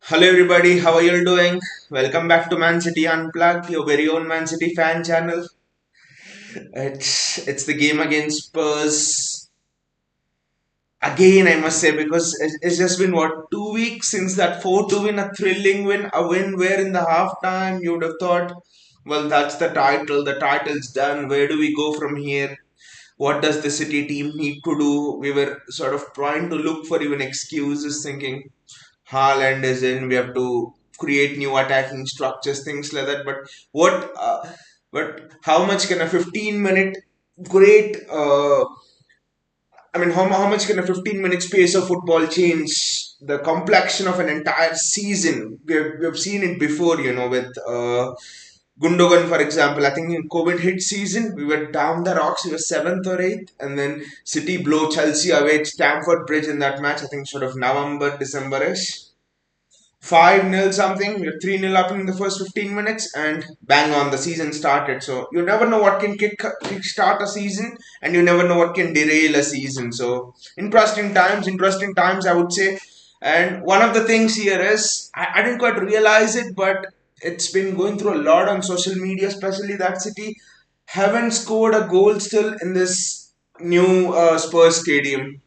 Hello everybody, how are you all doing? Welcome back to Man City Unplugged, your very own Man City fan channel. It's the game against Spurs. Again, I must say, because it's just been what 2 weeks since that 4-2 win, a thrilling win, a win where in the halftime you would have thought, well, that's the title's done. Where do we go from here? What does the City team need to do? We were sort of trying to look for even excuses, thinking Haaland is in. We have to create new attacking structures, things like that. But how much can a 15-minute great? How much can a 15-minute space of football change the complexion of an entire season? We have seen it before, with Gundogan, for example. I think in COVID hit season, we were down the rocks. We were seventh or eighth, and then City blow Chelsea away at Stamford Bridge in that match. I think sort of November, December-ish. 5-0 something, you're 3-0 up in the first 15 minutes, and bang on, the season started. So you never know what can kick start a season, and you never know what can derail a season. So interesting times, I would say. And one of the things here is, I didn't quite realize it, but it's been going through a lot on social media, especially that City haven't scored a goal still in this new Spurs stadium.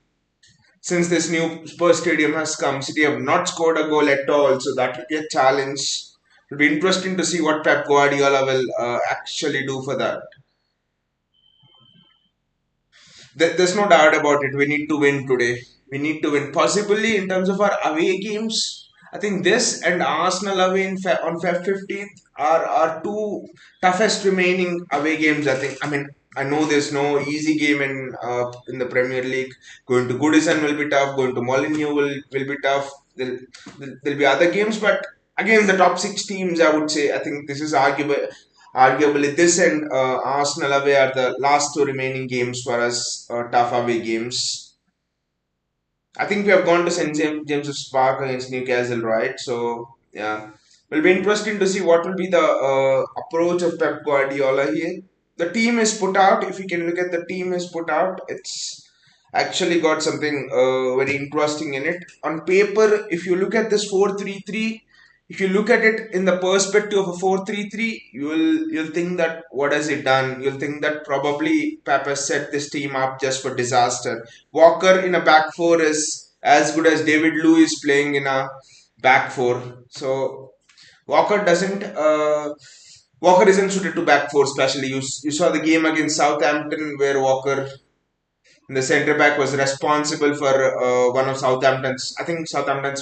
Since this new Spurs stadium has come, City have not scored a goal at all, so that will be a challenge. It'll be interesting to see what Pep Guardiola will actually do for that. There's no doubt about it. We need to win today. We need to win. Possibly in terms of our away games, I think this and Arsenal away on Feb 15th are our two toughest remaining away games. I know there's no easy game in the Premier League. Going to Goodison will be tough. Going to Molineux will be tough. There'll be other games, but again, the top six teams, I would say, I think this is arguably this and Arsenal away are the last two remaining games for us, tough away games. I think we have gone to James's Park against Newcastle, right? So yeah, will be interesting to see what will be the approach of Pep Guardiola here. The team is put out. If you can look at the team is put out, it's actually got something very interesting in it. On paper, if you look at this 4-3-3, if you look at it in the perspective of a 4-3-3, you'll think that what has it done? You'll think that probably Pep has set this team up just for disaster. Walker in a back four is as good as David Luiz playing in a back four. So Walker doesn't. Walker isn't suited to back four, especially you saw the game against Southampton where Walker, the centre back, was responsible for one of Southampton's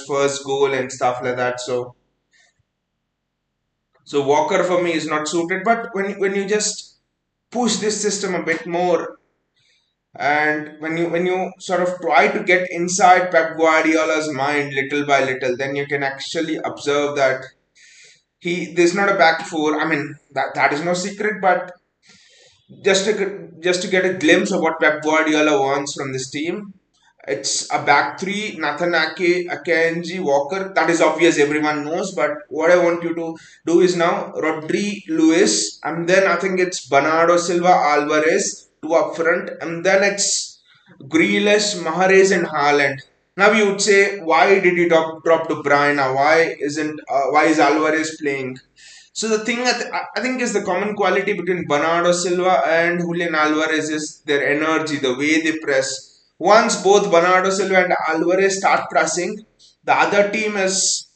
first goal and stuff like that. So Walker for me is not suited. But when you just push this system a bit more, and when you sort of try to get inside Pep Guardiola's mind little by little, then you can actually observe that he there's not a back four. I mean that is no secret, but just to get a glimpse of what Pep Guardiola wants from this team, it's a back three: Nathan Ake, Akanji, Walker. That is obvious, everyone knows. But what I want you to do is now Rodri, Lewis, and then I think it's Bernardo Silva, Alvarez, two up front, and then it's Grealish, Mahrez, and Haaland. Now you would say, why did he drop to Brian? Why is Alvarez playing? So the thing I think is the common quality between Bernardo Silva and Julian Alvarez is their energy, the way they press. Once both Bernardo Silva and Alvarez start pressing, the other team is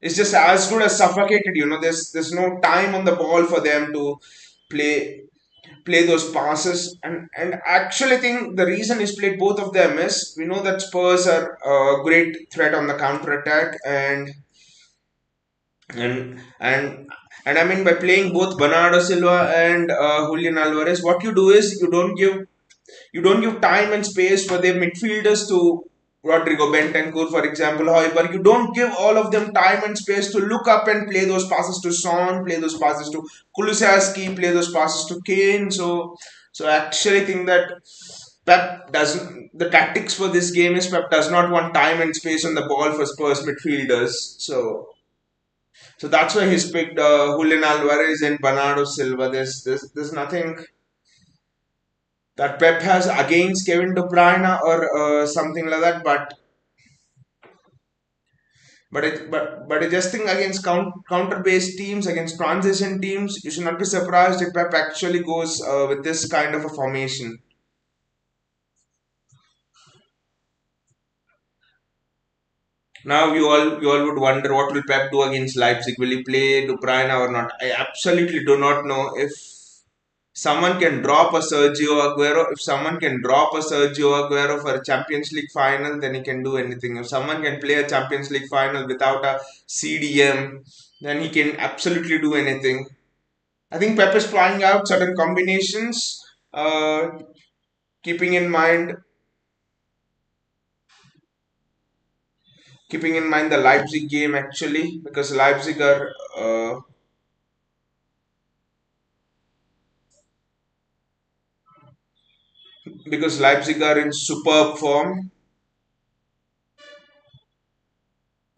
just as good as suffocated. There's no time on the ball for them to play play those passes. And actually think the reason he's played both of them is we know that Spurs are a great threat on the counter attack, and and and I mean by playing both Bernardo Silva and Julian Alvarez, what you do is you don't give time and space for their midfielders to Rodrigo Bentancur, for example. However, you don't give all of them time and space to look up and play those passes to Son, play those passes to Kulusevski, play those passes to Kane. So I actually think that Pep doesn't. The tactics for this game is Pep does not want time and space on the ball for Spurs midfielders. So that's why he's picked Julian Alvarez and Bernardo Silva. There's nothing that Pep has against Kevin De Bruyne or something like that. But But I just think against counter-based teams, against transition teams, you should not be surprised if Pep actually goes with this kind of a formation. Now you all would wonder what will Pep do against Leipzig? Will he play De Bruyne or not? I absolutely do not know. If someone can drop a Sergio Aguero, if someone can drop a Sergio Aguero for a Champions League final, then he can do anything. If someone can play a Champions League final without a CDM, then he can absolutely do anything. I think Pep is trying out certain combinations, keeping in mind the Leipzig game actually, because Leipzig are in superb form.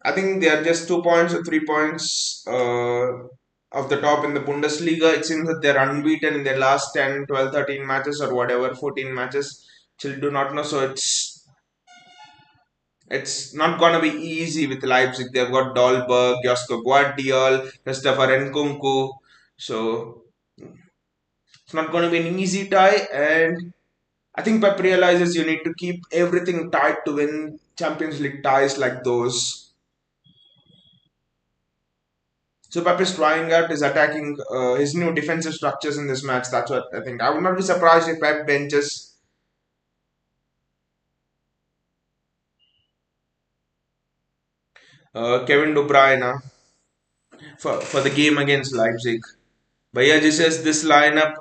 I think they are just 2 points or 3 points of the top in the Bundesliga. It seems that they're unbeaten in their last 10, 12, 13 matches or whatever, 14 matches. Still do not know. So it's not gonna be easy with Leipzig. They've got Dolberg, Josko Guardiol, Christopher Nkunku. So it's not gonna be an easy tie. And I think Pep realizes you need to keep everything tight to win Champions League ties like those. So Pep is trying out his attacking, his new defensive structures in this match. That's what I think. I would not be surprised if Pep benches Kevin De Bruyne for the game against Leipzig. Bayaji says this lineup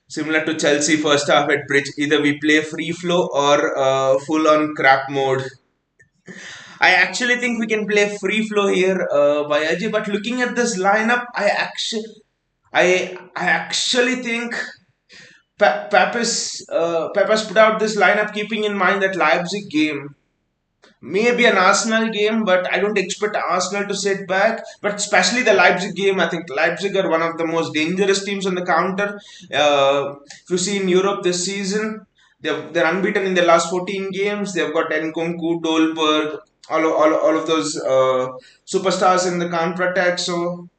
similar to Chelsea first half at Bridge. Either we play free flow or full on crap mode. I actually think we can play free flow here, Bayaji. But looking at this lineup, I actually think Pep has put out this lineup keeping in mind that Leipzig game. Maybe an Arsenal game, but I don't expect Arsenal to sit back. But especially the Leipzig game, I think Leipzig are one of the most dangerous teams on the counter. If you see in Europe this season, they're unbeaten in their last 14 games. They've got Nkunku, Dolberg, all of those superstars in the counter attack. So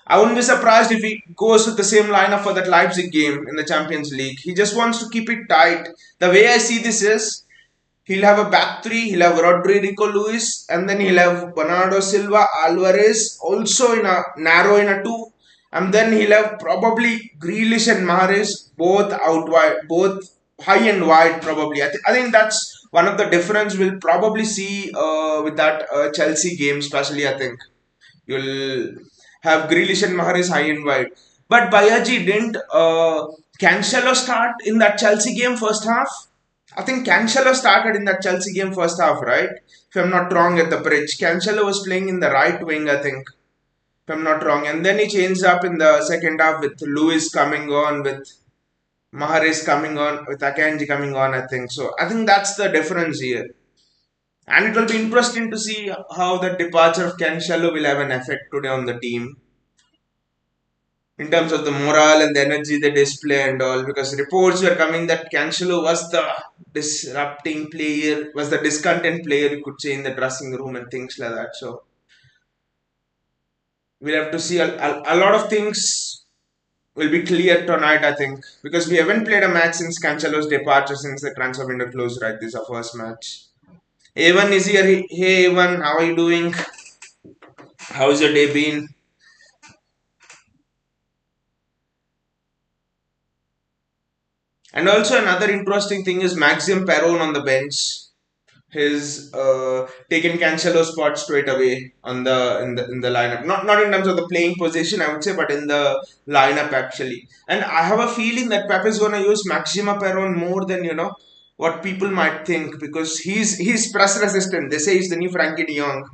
I wouldn't be surprised if he goes with the same lineup for that Leipzig game in the Champions League. He just wants to keep it tight. The way I see this is he'll have a back three, he'll have Rodrigo Luis, and then he'll have Bernardo Silva, Alvarez, also in a narrow in a two, and then he'll have probably Grealish and Mahrez both out wide, both high and wide probably. I think that's one of the difference we'll probably see with that Chelsea game, especially. I think you'll have Grealish and Mahrez high and wide. But Bayaji didn't Cancelo start in that Chelsea game first half? I think Cancelo started in that Chelsea game first half, right? If I'm not wrong at the bridge. Cancelo was playing in the right wing, I think. If I'm not wrong. And then he changed up in the second half with Lewis coming on, with Mahrez coming on, with Akanji coming on, I think. So I think that's the difference here. And it will be interesting to see how the departure of Cancelo will have an effect today on the team in terms of the morale and the energy they display and all. Because reports were coming that Cancelo was the disrupting player, was the discontent player, you could say, in the dressing room and things like that. So we'll have to see a lot of things will be clear tonight, I think, because we haven't played a match since Cancelo's departure, since the transfer window closed, right? This is our first match. Evan is here. Hey, Evan, how are you doing? How's your day been? And also another interesting thing is Maxim Perron on the bench. He's taken Cancelo's spot straight away on the lineup. Not in terms of the playing position, I would say, but in the lineup actually. And I have a feeling that Pep is gonna use Maxima Perron more than what people might think, because he's press resistant. They say he's the new Frankie De Jong.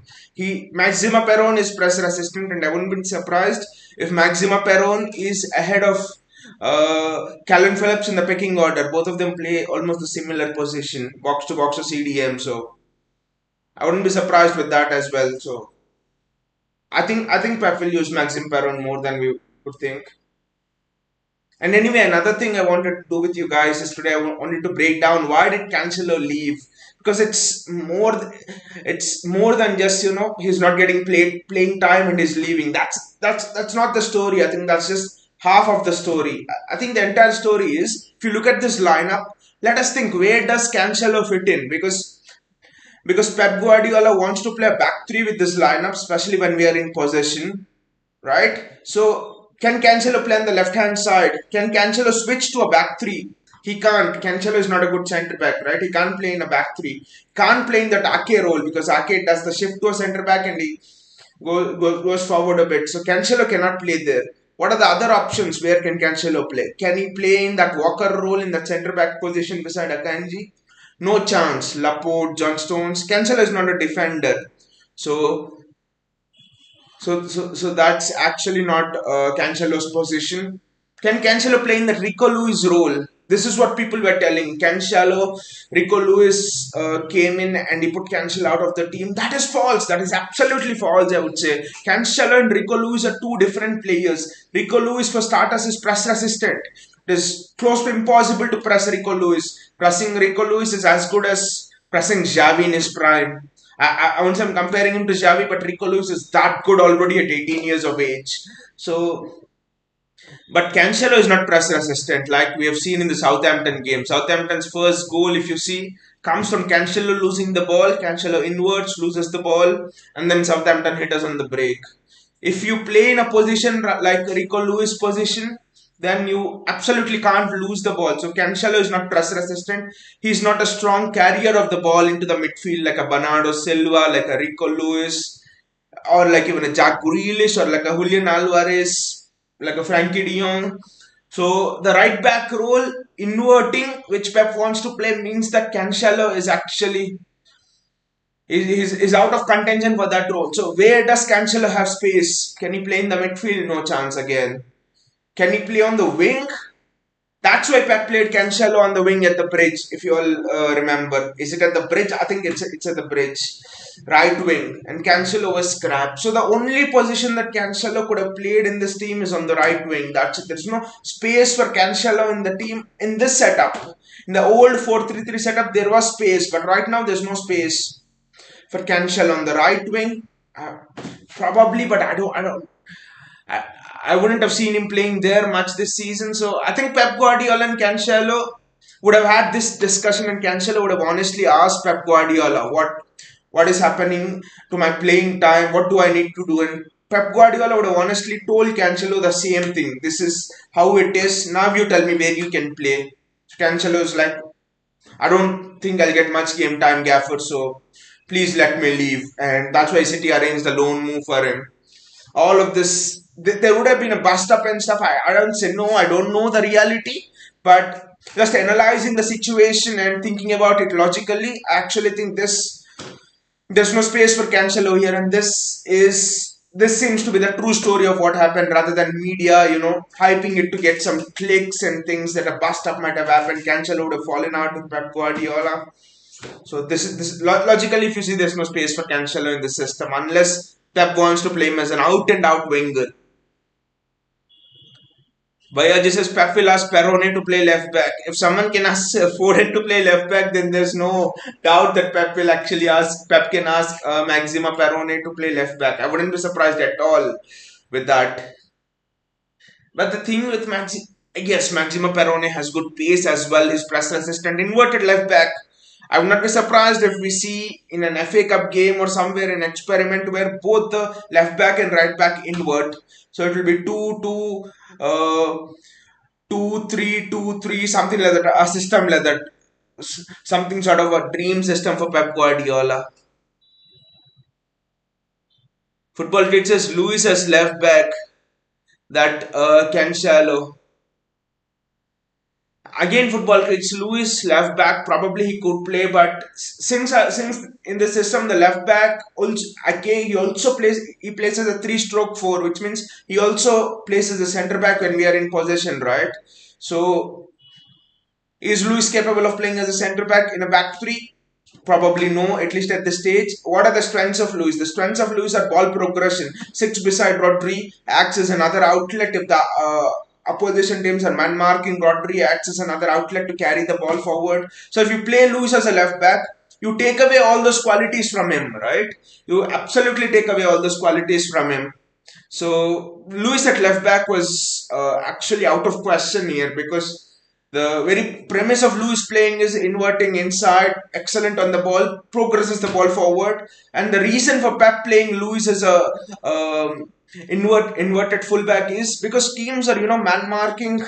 Maxima Perron is press resistant, and I wouldn't be surprised if Maxima Perron is ahead of Calvin Phillips in the pecking order. Both of them play almost a similar position, box to box or CDM. So I wouldn't be surprised with that as well. So I think Pep will use Maxim Perron more than we would think. And anyway, another thing I wanted to do with you guys is today wanted to break down why did Cancelo leave? Because it's more than just he's not getting playing time and he's leaving. That's not the story. I think that's just half of the story. I think the entire story is if you look at this lineup, let us think where does Cancelo fit in? Because Pep Guardiola wants to play a back three with this lineup, especially when we are in possession, right? So can Cancelo play on the left hand side? Can Cancelo switch to a back three? He can't. Cancelo is not a good centre back, right? He can't play in a back three. Can't play in that Ake role because Ake does the shift to a centre back and he goes forward a bit. So Cancelo cannot play there. What are the other options? Where can Cancelo play? Can he play in that Walker role in the centre back position beside Akanji? No chance. Laporte, John Stones. Cancelo is not a defender. So so that's actually not Cancelo's position. Can Cancelo play in the Rico Lewis role? This is what people were telling. Cancelo, Rico Lewis came in and he put Cancelo out of the team. That is false. That is absolutely false, I would say. Cancelo and Rico Lewis are two different players. Rico Lewis, for starters, is press resistant. It is close to impossible to press Rico Lewis. Pressing Rico Lewis is as good as pressing Xavi in his prime. I won't say I'm comparing him to Xavi, but Rico Lewis is that good already at 18 years of age. So, but Cancelo is not press resistant like we have seen in the Southampton game. Southampton's first goal, if you see, comes from Cancelo losing the ball. Cancelo inwards loses the ball, and then Southampton hit us on the break. If you play in a position like Rico Lewis position, then you absolutely can't lose the ball. So Cancelo is not press resistant. He's not a strong carrier of the ball into the midfield like a Bernardo Silva, like a Rico Lewis, or like even a Jack Grealish, or like a Julian Alvarez, like a Frankie De Jong. So the right back role inverting, which Pep wants to play, means that Cancelo is actually is out of contention for that role. So where does Cancelo have space? Can he play in the midfield? No chance again. Can he play on the wing? That's why Pep played Cancelo on the wing at the bridge, if you all remember. Is it at the bridge? I think it's at the bridge. Right wing. And Cancelo was scrapped. So the only position that Cancelo could have played in this team is on the right wing. That's it. There's no space for Cancelo in the team in this setup. In the old 4-3-3 setup, there was space. But right now, there's no space for Cancelo on the right wing. Probably, but I, I wouldn't have seen him playing there much this season. So I think Pep Guardiola and Cancelo would have had this discussion, and Cancelo would have honestly asked Pep Guardiola what is happening to my playing time, what do I need to do, and Pep Guardiola would have honestly told Cancelo the same thing. This is how it is. Now you tell me where you can play. So Cancelo is like, I don't think I'll get much game time, Gaffer. So please let me leave, and that's why City arranged the loan move for him. All of this, there would have been a bust up and stuff. I don't say no, I don't know the reality, but just analyzing the situation and thinking about it logically, I actually think there's no space for Cancelo here, and this seems to be the true story of what happened rather than media, hyping it to get some clicks and things that a bust up might have happened. Cancelo would have fallen out with Pep Guardiola. So this logically, if you see, there's no space for Cancelo in the system unless Pep wants to play him as an out and out winger. Bhaiya, just as Pep will ask Perone to play left back. If someone can ask Foden to play left back, then there's no doubt that Pep can ask Maxima Perone to play left back. I wouldn't be surprised at all with that. But the thing with yes, Maxima Perone has good pace as well. His press resistant inverted left back. I would not be surprised if we see in an FA Cup game or somewhere an experiment where both the left back and right back invert. So it will be 2-2, 2-3, 2-3, something like that, a system like that. Something sort of a dream system for Pep Guardiola. Football Kid says Luis as left back, that Cancelo. Again, football critics, Lewis left back, probably he could play, but since in the system the left back also, okay, he plays as a three-stroke four, which means he also plays as a centre back when we are in possession, right? So is Lewis capable of playing as a centre back in a back three? Probably no, at least at this stage. What are the strengths of Lewis? The strengths of Lewis are ball progression. Six beside Rodri acts as another outlet if the opposition teams are man marking, Rodri acts as another outlet to carry the ball forward. So if you play Luis as a left back, you take away all those qualities from him, right? You absolutely take away all those qualities from him. So Luis at left back was actually out of question here because the very premise of Luis playing is inverting inside, excellent on the ball, progresses the ball forward, and the reason for Pep playing Luis as a inverted fullback is because teams are man marking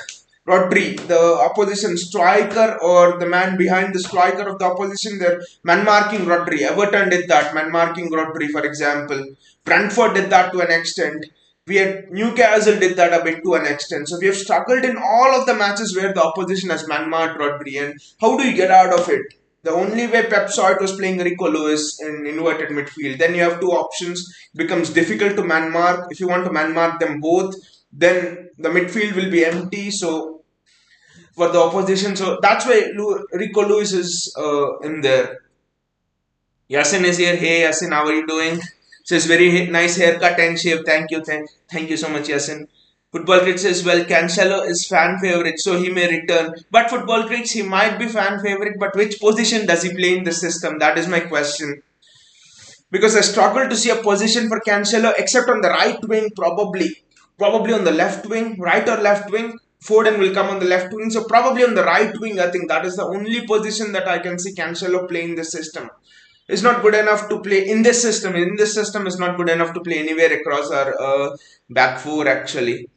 Rodri, the opposition striker or the man behind the striker of the opposition. They're man marking Rodri. Everton did that, man marking Rodri, for example. Brentford did that to an extent. We had Newcastle did that a bit to an extent. So we have struggled in all of the matches where the opposition has man marked Rodri. And how do you get out of it? The only way Pep saw it was playing Rico Lewis in inverted midfield. Then you have two options. It becomes difficult to man mark. If you want to man mark them both, then the midfield will be empty. So for the opposition, so that's why Rico Lewis is in there. Yasin is here. Hey Yasin, how are you doing? Says very nice haircut and shave. Thank you so much, Yasin. Football Critics says, well, Cancelo is fan favorite, so he may return. But Football Critics, he might be fan favorite, but which position does he play in the system? That is my question. Because I struggle to see a position for Cancelo except on the right wing, probably on the left wing, right or left wing. Foden will come on the left wing, so probably on the right wing. I think that is the only position that I can see Cancelo play in the system. It's not good enough to play in this system. In this system, is not good enough to play anywhere across our back four actually.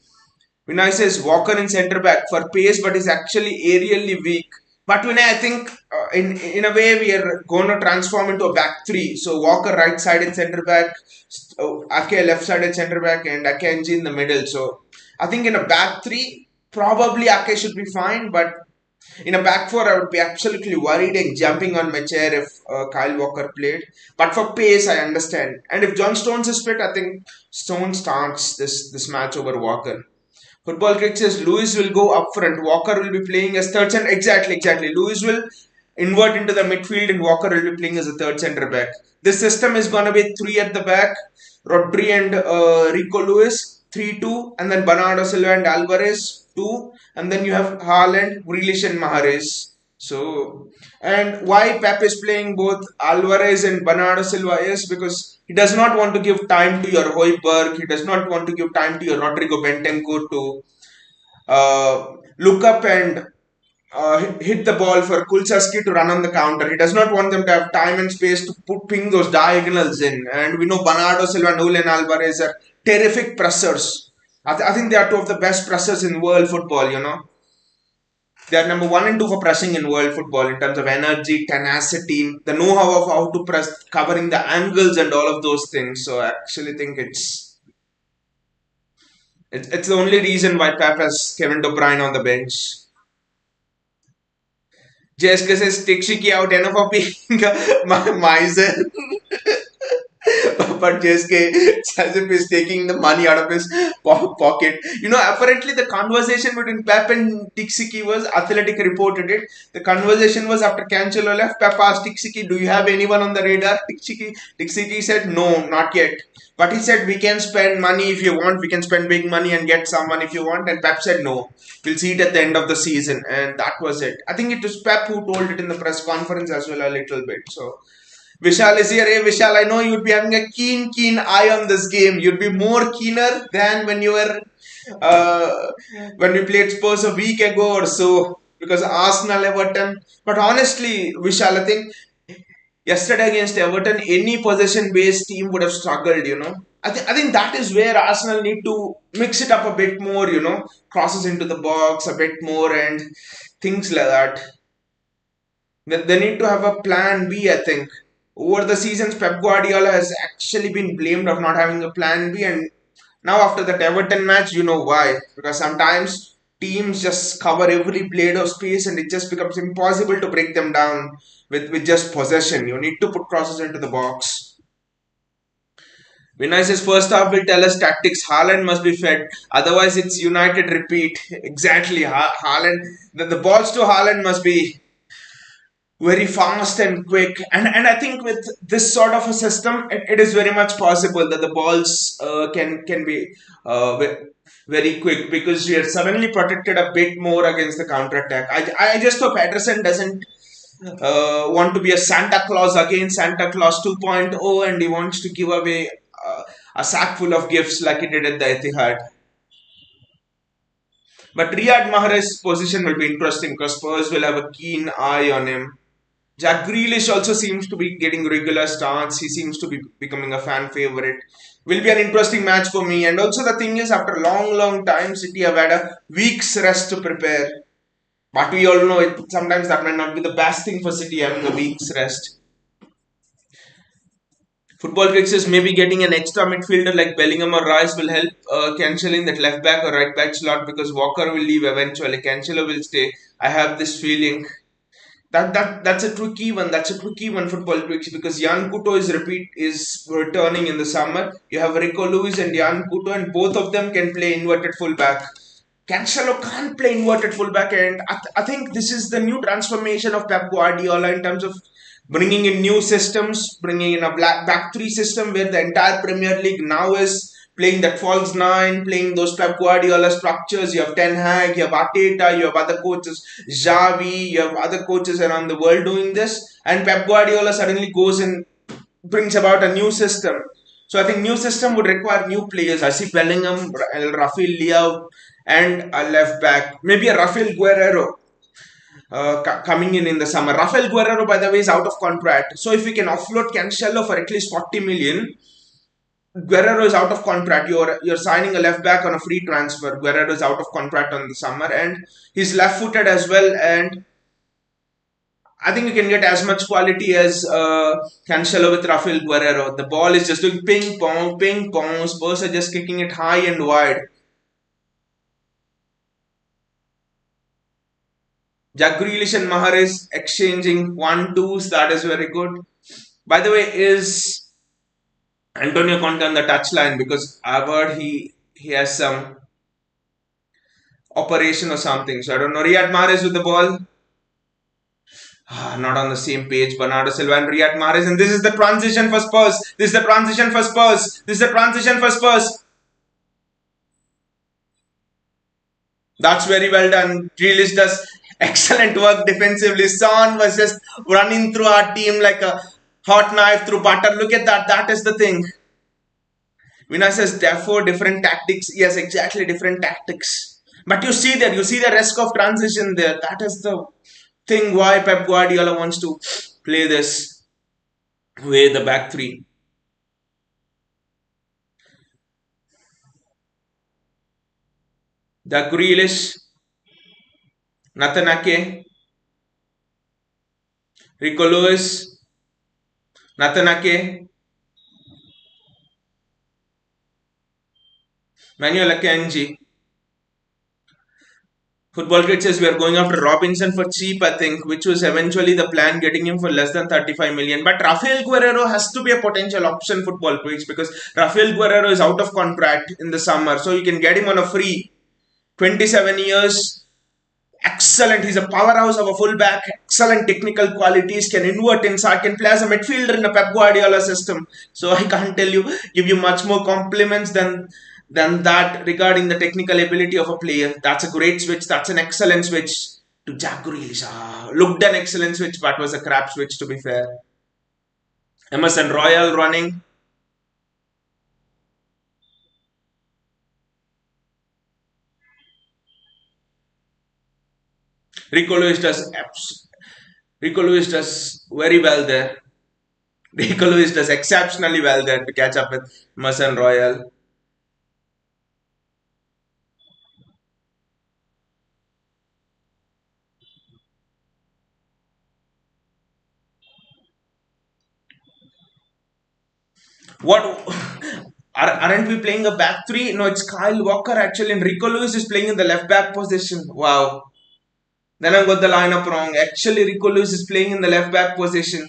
Vinay says Walker in centre back for pace, but is actually aerially weak. But Vinay, I think in a way we are going to transform into a back three. So Walker right sided centre back, Ake left sided centre back, and Akanji in the middle. So I think in a back three, probably Ake should be fine, but in a back four, I would be absolutely worried and jumping on my chair if Kyle Walker played. But for pace, I understand. And if John Stones is fit, I think Stones starts this match over Walker. Football Critic says Lewis will go up front. Walker will be playing as third center. Exactly. Lewis will invert into the midfield and Walker will be playing as a third centre back. This system is going to be three at the back. Rodri and Rico Lewis, 3-2. And then Bernardo Silva and Alvarez, 2. And then you have Haaland, Grealish and Mahrez. So, and why Pep is playing both Alvarez and Bernardo Silva is because he does not want to give time to your Højbjerg. He does not want to give time to your Rodrigo Bentancur to look up and hit the ball for Kulsaski to run on the counter. He does not want them to have time and space to ping those diagonals in. And we know Bernardo Silva and Julian Alvarez are terrific pressers. I think they are two of the best pressers in world football. They are number 1 and 2 for pressing in world football in terms of energy, tenacity, the know-how of how to press, covering the angles and all of those things. So I actually think it's the only reason why Pep has Kevin De Bruyne on the bench. JSK says, take Shiki out enough of being a miser. But JSK, it's as if he's taking the money out of his pocket. Apparently the conversation between Pep and Tixiki was, Athletic reported it, the conversation was after Cancelo left, Pep asked Tixiki, do you have anyone on the radar? Tixiki said, no, not yet. But he said, we can spend money if you want, we can spend big money and get someone if you want. And Pep said, no, we'll see it at the end of the season. And that was it. I think it was Pep who told it in the press conference as well a little bit. So Vishal is here. Hey Vishal, I know you'd be having a keen eye on this game. You'd be more keener than when you were when we played Spurs a week ago or so, because Arsenal, Everton. But honestly, Vishal, I think yesterday against Everton, any possession-based team would have struggled. I think that is where Arsenal need to mix it up a bit more. Crosses into the box a bit more and things like that. They need to have a plan B, I think. Over the seasons, Pep Guardiola has actually been blamed of not having a plan B, and now after that Everton match, you know why. Because sometimes teams just cover every blade of space and it just becomes impossible to break them down with just possession. You need to put crosses into the box. Vinay says first half will tell us tactics. Haaland must be fed. Otherwise, it's United repeat. Exactly. Haaland, the balls to Haaland must be very fast and quick, and I think with this sort of a system, it is very much possible that the balls can be very quick because we are suddenly protected a bit more against the counter attack. I just hope Ederson doesn't want to be a Santa Claus again, Santa Claus 2.0, and he wants to give away a sack full of gifts like he did at the Etihad. But Riyad Mahrez's position will be interesting because Spurs will have a keen eye on him. Jack Grealish also seems to be getting regular starts. He seems to be becoming a fan favorite. Will be an interesting match for me. And also the thing is, after a long, long time, City have had a week's rest to prepare. But we all know it. Sometimes that might not be the best thing for City having a week's rest. Football fixes maybe getting an extra midfielder like Bellingham or Rice will help cancelling that left back or right back slot because Walker will leave eventually. Cancelo will stay. I have this feeling. That's a tricky one. That's a tricky one, football tweaks, because Jan Kuto is returning in the summer. You have Rico Lewis and Jan Kuto, and both of them can play inverted fullback. Cancelo can't play inverted fullback, and I think this is the new transformation of Pep Guardiola in terms of bringing in new systems, bringing in a black back three system where the entire Premier League now is playing that false nine, playing those Pep Guardiola structures. You have Ten Hag, you have Arteta, you have other coaches, Xavi, you have other coaches around the world doing this, and Pep Guardiola suddenly goes and brings about a new system. So I think new system would require new players. I see Bellingham, Rafael Leao, and a left back, maybe a Rafael Guerrero coming in the summer. Rafael Guerrero, by the way, is out of contract. So if we can offload Cancelo for at least 40 million, Guerrero is out of contract. You're signing a left back on a free transfer. Guerrero is out of contract on the summer, and he's left-footed as well. And I think you can get as much quality as Cancelo with Rafael Guerrero. The ball is just doing ping pong, ping pong. Spurs are just kicking it high and wide. Jack Grealish and Mahrez exchanging 1-2s. That is very good. By the way, is Antonio Conte on the touchline, because I've heard he has some operation or something. So I don't know. Riyad Mahrez with the ball. Not on the same page. Bernardo Silva and Riyad Mahrez. And this is the transition for Spurs. This is the transition for Spurs. This is the transition for Spurs. That's very well done. Grealish does excellent work defensively. Son was just running through our team like a hot knife through butter. Look at that. That is the thing. Vina says, therefore, different tactics. Yes, exactly, different tactics. But you see that, you see the risk of transition there. That is the thing why Pep Guardiola wants to play this way, the back three. The Grealish, Nathan Ake, Rico Lewis, Nathan Ake, Manuel Akanji. Football Grid says we are going after Robinson for cheap, I think, which was eventually the plan, getting him for less than 35 million. But Rafael Guerrero has to be a potential option, Football Grid, because Rafael Guerrero is out of contract in the summer. So you can get him on a free. 27 years, excellent. He's a powerhouse of a fullback, excellent technical qualities, can invert inside, can play as a midfielder in a Pep Guardiola system. So I can't give you much more compliments than that regarding the technical ability of a player. That's a great switch. That's an excellent switch to Jack Grealish. Looked an excellent switch, but was a crap switch, to be fair. Emerson Royal running. Rico Lewis does Rico Lewis does very well there. Rico Lewis does exceptionally well there to catch up with Emerson Royal. What aren't we playing a back three? No, it's Kyle Walker actually, and Rico Lewis is playing in the left back position. Wow. Then I got the lineup wrong. Actually, Rico Lewis is playing in the left back position.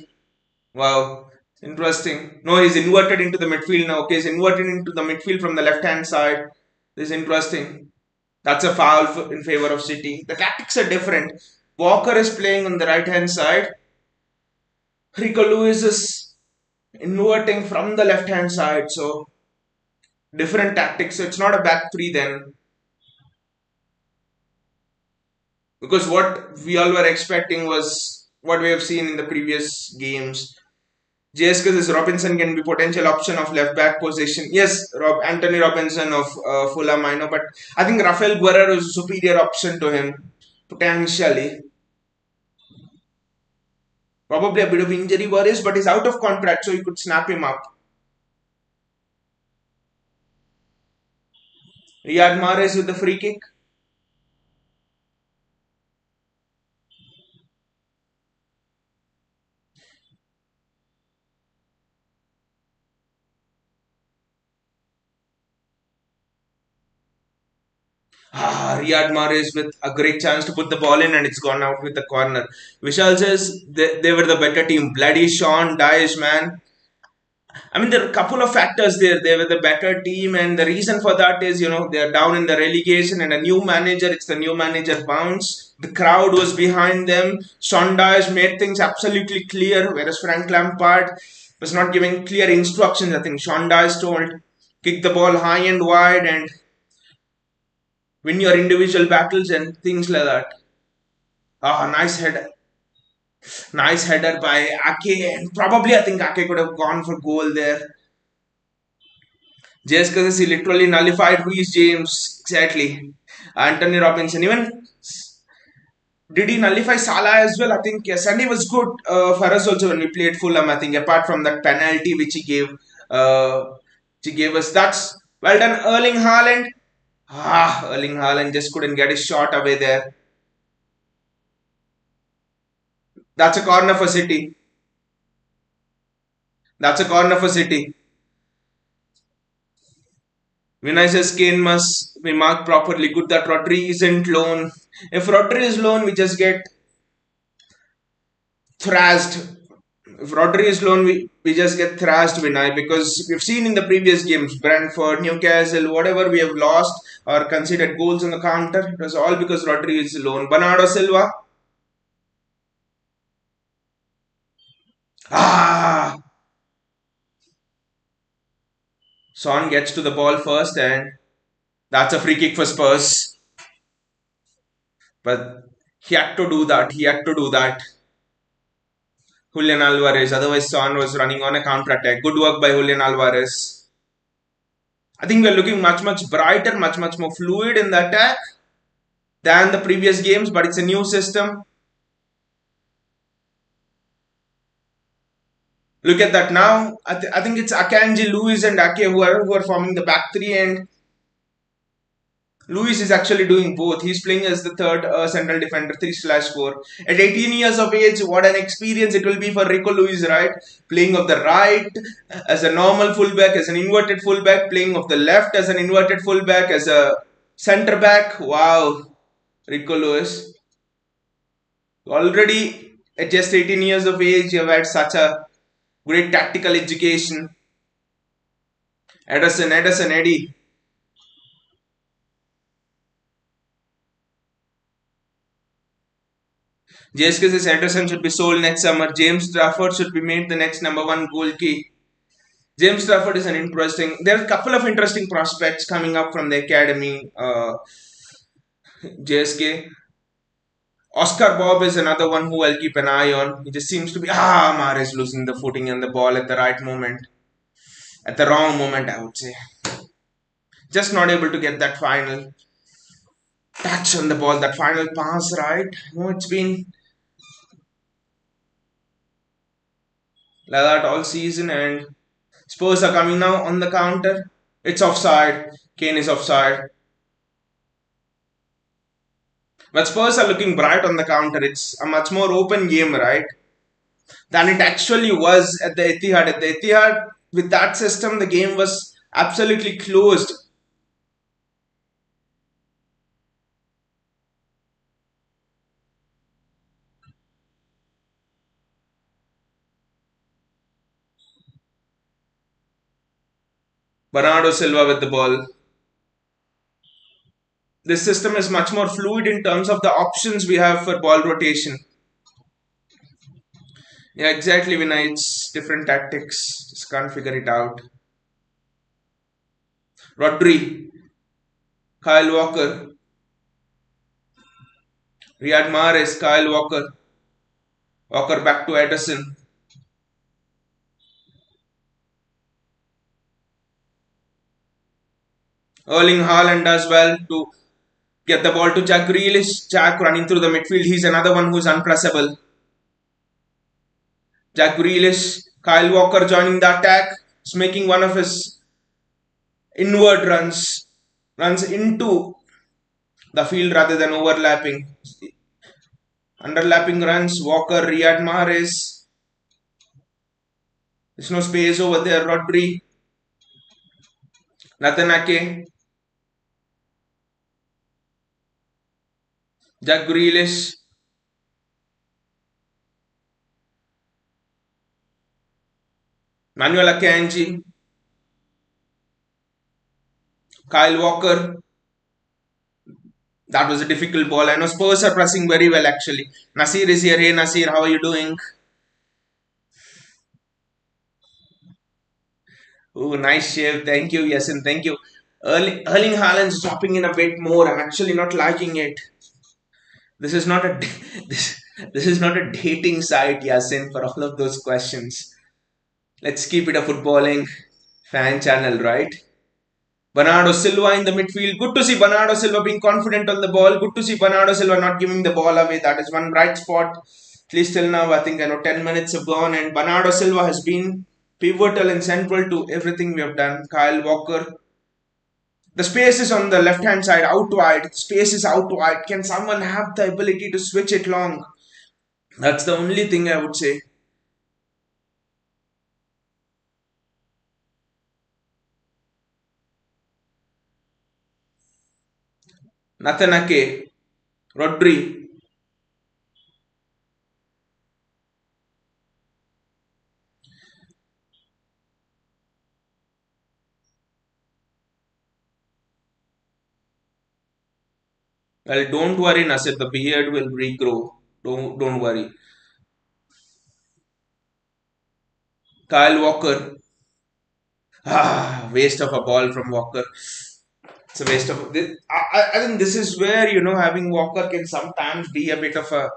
Wow. Interesting. No, he's inverted into the midfield now. Okay, he's inverted into the midfield from the left hand side. This is interesting. That's a foul in favor of City. The tactics are different. Walker is playing on the right hand side. Rico Lewis is inverting from the left hand side. So different tactics. So it's not a back three then, because what we all were expecting was what we have seen in the previous games. JSK's Robinson can be potential option of left back position. Yes, Anthony Robinson of Fulham, I know, but I think Rafael Guerrero is a superior option to him potentially. Probably a bit of injury worries, but he's out of contract, so you could snap him up. Riyad Mahrez with the free kick. Riyad Mahrez with a great chance to put the ball in, and it's gone out with the corner. Vishal says they were the better team. Bloody Sean Dyche, man. I mean, there are a couple of factors there. They were the better team, and the reason for that is, they're down in the relegation, and a new manager. It's the new manager bounce. The crowd was behind them. Sean Dyche made things absolutely clear, whereas Frank Lampard was not giving clear instructions. I think Sean Dyche told, kick the ball high and wide and win your individual battles and things like that. Ah, nice header by Ake, and probably I think Ake could have gone for goal there. Just because he literally nullified who is James exactly. Anthony Robinson. Even did he nullify Salah as well? I think yes, and he was good for us also when we played Fulham. I think apart from that penalty uh, which he gave us. That's well done, Erling Haaland. Erling Haaland just couldn't get his shot away there. That's a corner for City. That's a corner for City. Vinicius Kane must be marked properly. Good that Rodri isn't loan. If Rodri is loan, we just get thrashed. If Rodri is loan, we just get thrashed, Vinay, because we've seen in the previous games, Brentford, Newcastle, whatever we have lost or considered goals on the counter, it was all because Rodri is loan. Bernardo Silva. Ah! Son gets to the ball first, and that's a free kick for Spurs. But he had to do that. He had to do that. Julian Alvarez. Otherwise, Son was running on a counter attack. Good work by Julian Alvarez. I think we're looking much, much brighter, much, much more fluid in the attack than the previous games, but it's a new system. Look at that now. I think it's Akanji, Lewis, and Ake who are forming the back three, and Lewis is actually doing both. He's playing as the third central defender, 3/4. At 18 years of age, what an experience it will be for Rico Lewis, right? Playing of the right as a normal fullback, as an inverted fullback, playing of the left as an inverted fullback, as a centre back. Wow, Rico Lewis. Already at just 18 years of age, you have had such a great tactical education. Edison, Eddie. JSK says Ederson should be sold next summer. James Trafford should be made the next number one goal key. James Trafford is an interesting. There are a couple of interesting prospects coming up from the academy. JSK. Oscar Bob is another one who I'll keep an eye on. He just seems to be Mahrez losing the footing and the ball at the right moment, at the wrong moment, I would say. Just not able to get that final touch on the ball, that final pass, right? No, it's been like that all season, and Spurs are coming now on the counter. It's offside. Kane is offside. But Spurs are looking bright on the counter. It's a much more open game, right? Than it actually was at the Etihad. At the Etihad, with that system, the game was absolutely closed. Bernardo Silva with the ball. This system is much more fluid in terms of the options we have for ball rotation. Yeah, exactly, Vinay. It's different tactics. Just can't figure it out. Rodri, Kyle Walker, Riyad Mahrez, Kyle Walker, Walker back to Ederson, Erling Haaland as well to get the ball to Jack Grealish. Jack running through the midfield. He's another one who's unpressable. Jack Grealish, Kyle Walker joining the attack. He's making one of his inward runs into the field rather than overlapping. Underlapping runs, Walker, Riyad Mahrez. There's no space over there. Rodri, Nathan Ake, Jack Grealish, Manuel Akanji, Kyle Walker. That was a difficult ball. I know Spurs are pressing very well actually. Nasir is here. Hey Nasir, how are you doing? Oh, nice shave. Thank you, Yasin. Thank you. Erling Haaland's dropping in a bit more. I'm actually not liking it. This is not a this this is not a dating site, Yasin, for all of those questions. Let's keep it a footballing fan channel, right? Bernardo Silva in the midfield. Good to see Bernardo Silva being confident on the ball. Good to see Bernardo Silva not giving the ball away. That is one bright spot. At least till now, I think I know 10 minutes have gone, and Bernardo Silva has been pivotal and central to everything we have done. Kyle Walker. The space is on the left hand side, out wide. The space is out wide. Can someone have the ability to switch it long? That's the only thing I would say. Nathan Ake, Rodri. Well, don't worry, Nasir. The beard will regrow. Don't worry. Kyle Walker. Ah, waste of a ball from Walker. It's a waste of. I think this is where having Walker can sometimes be a bit of a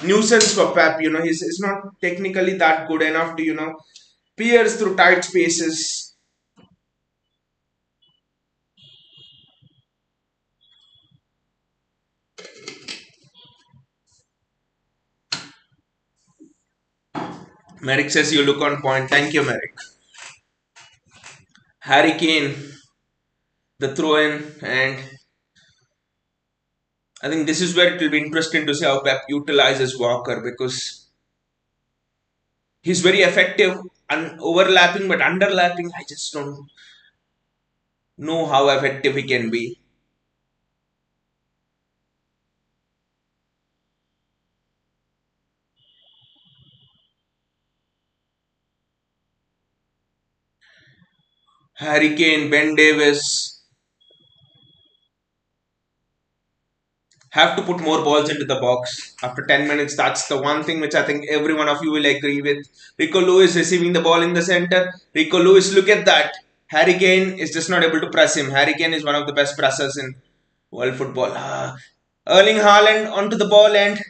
nuisance for Pep. He's not technically that good enough to pierce through tight spaces. Merrick says you look on point. Thank you, Merrick. Harry Kane, the throw in, and I think this is where it will be interesting to see how Pep utilizes Walker because he's very effective and overlapping, but underlapping, I just don't know how effective he can be. Harry Kane, Ben Davis have to put more balls into the box after 10 minutes. That's the one thing which I think every one of you will agree with. Rico Lewis receiving the ball in the center. Rico Lewis, look at that. Harry Kane is just not able to press him. Harry Kane is one of the best pressers in world football. Erling Haaland onto the ball and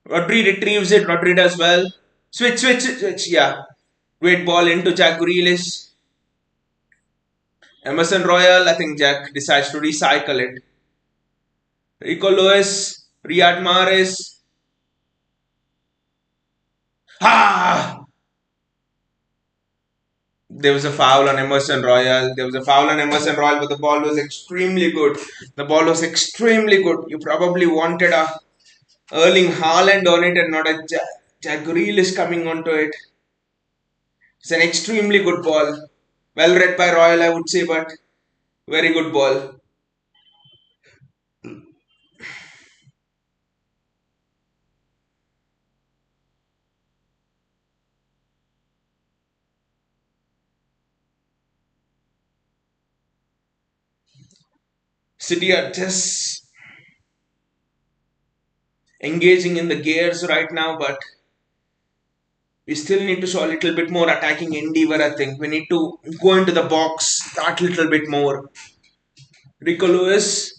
Rodri retrieves it. Rodri does well. Switch. Yeah. Great ball into Jack Grealish. Emerson Royal, I think Jack decides to recycle it. Rico Lewis, Riyad Mahrez. Ah! There was a foul on Emerson Royal. There was a foul on Emerson Royal, but the ball was extremely good. The ball was extremely good. You probably wanted a Erling Haaland on it and not a Jack Grealish coming onto it. It's an extremely good ball. Well read by Royal, I would say, but very good ball. City are just engaging in the gears right now, but We still need to show a little bit more attacking endeavor, I think. We need to go into the box, start a little bit more. Rico Lewis,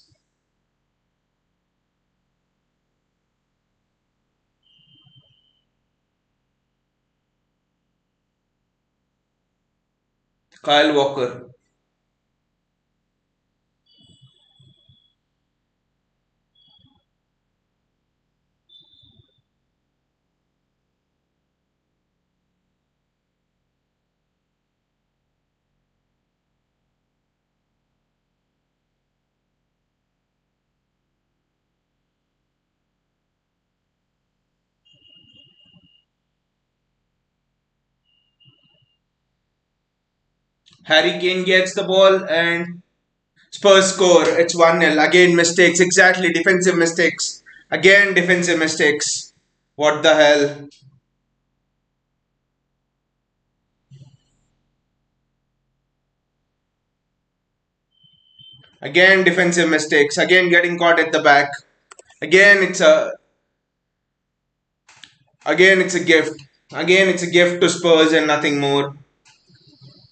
Kyle Walker. Harry Kane gets the ball and Spurs score. It's 1-0. Again, mistakes. Exactly. Defensive mistakes. Again, defensive mistakes. What the hell? Again, defensive mistakes. Again, getting caught at the back. Again, it's a gift. Again, it's a gift to Spurs and nothing more.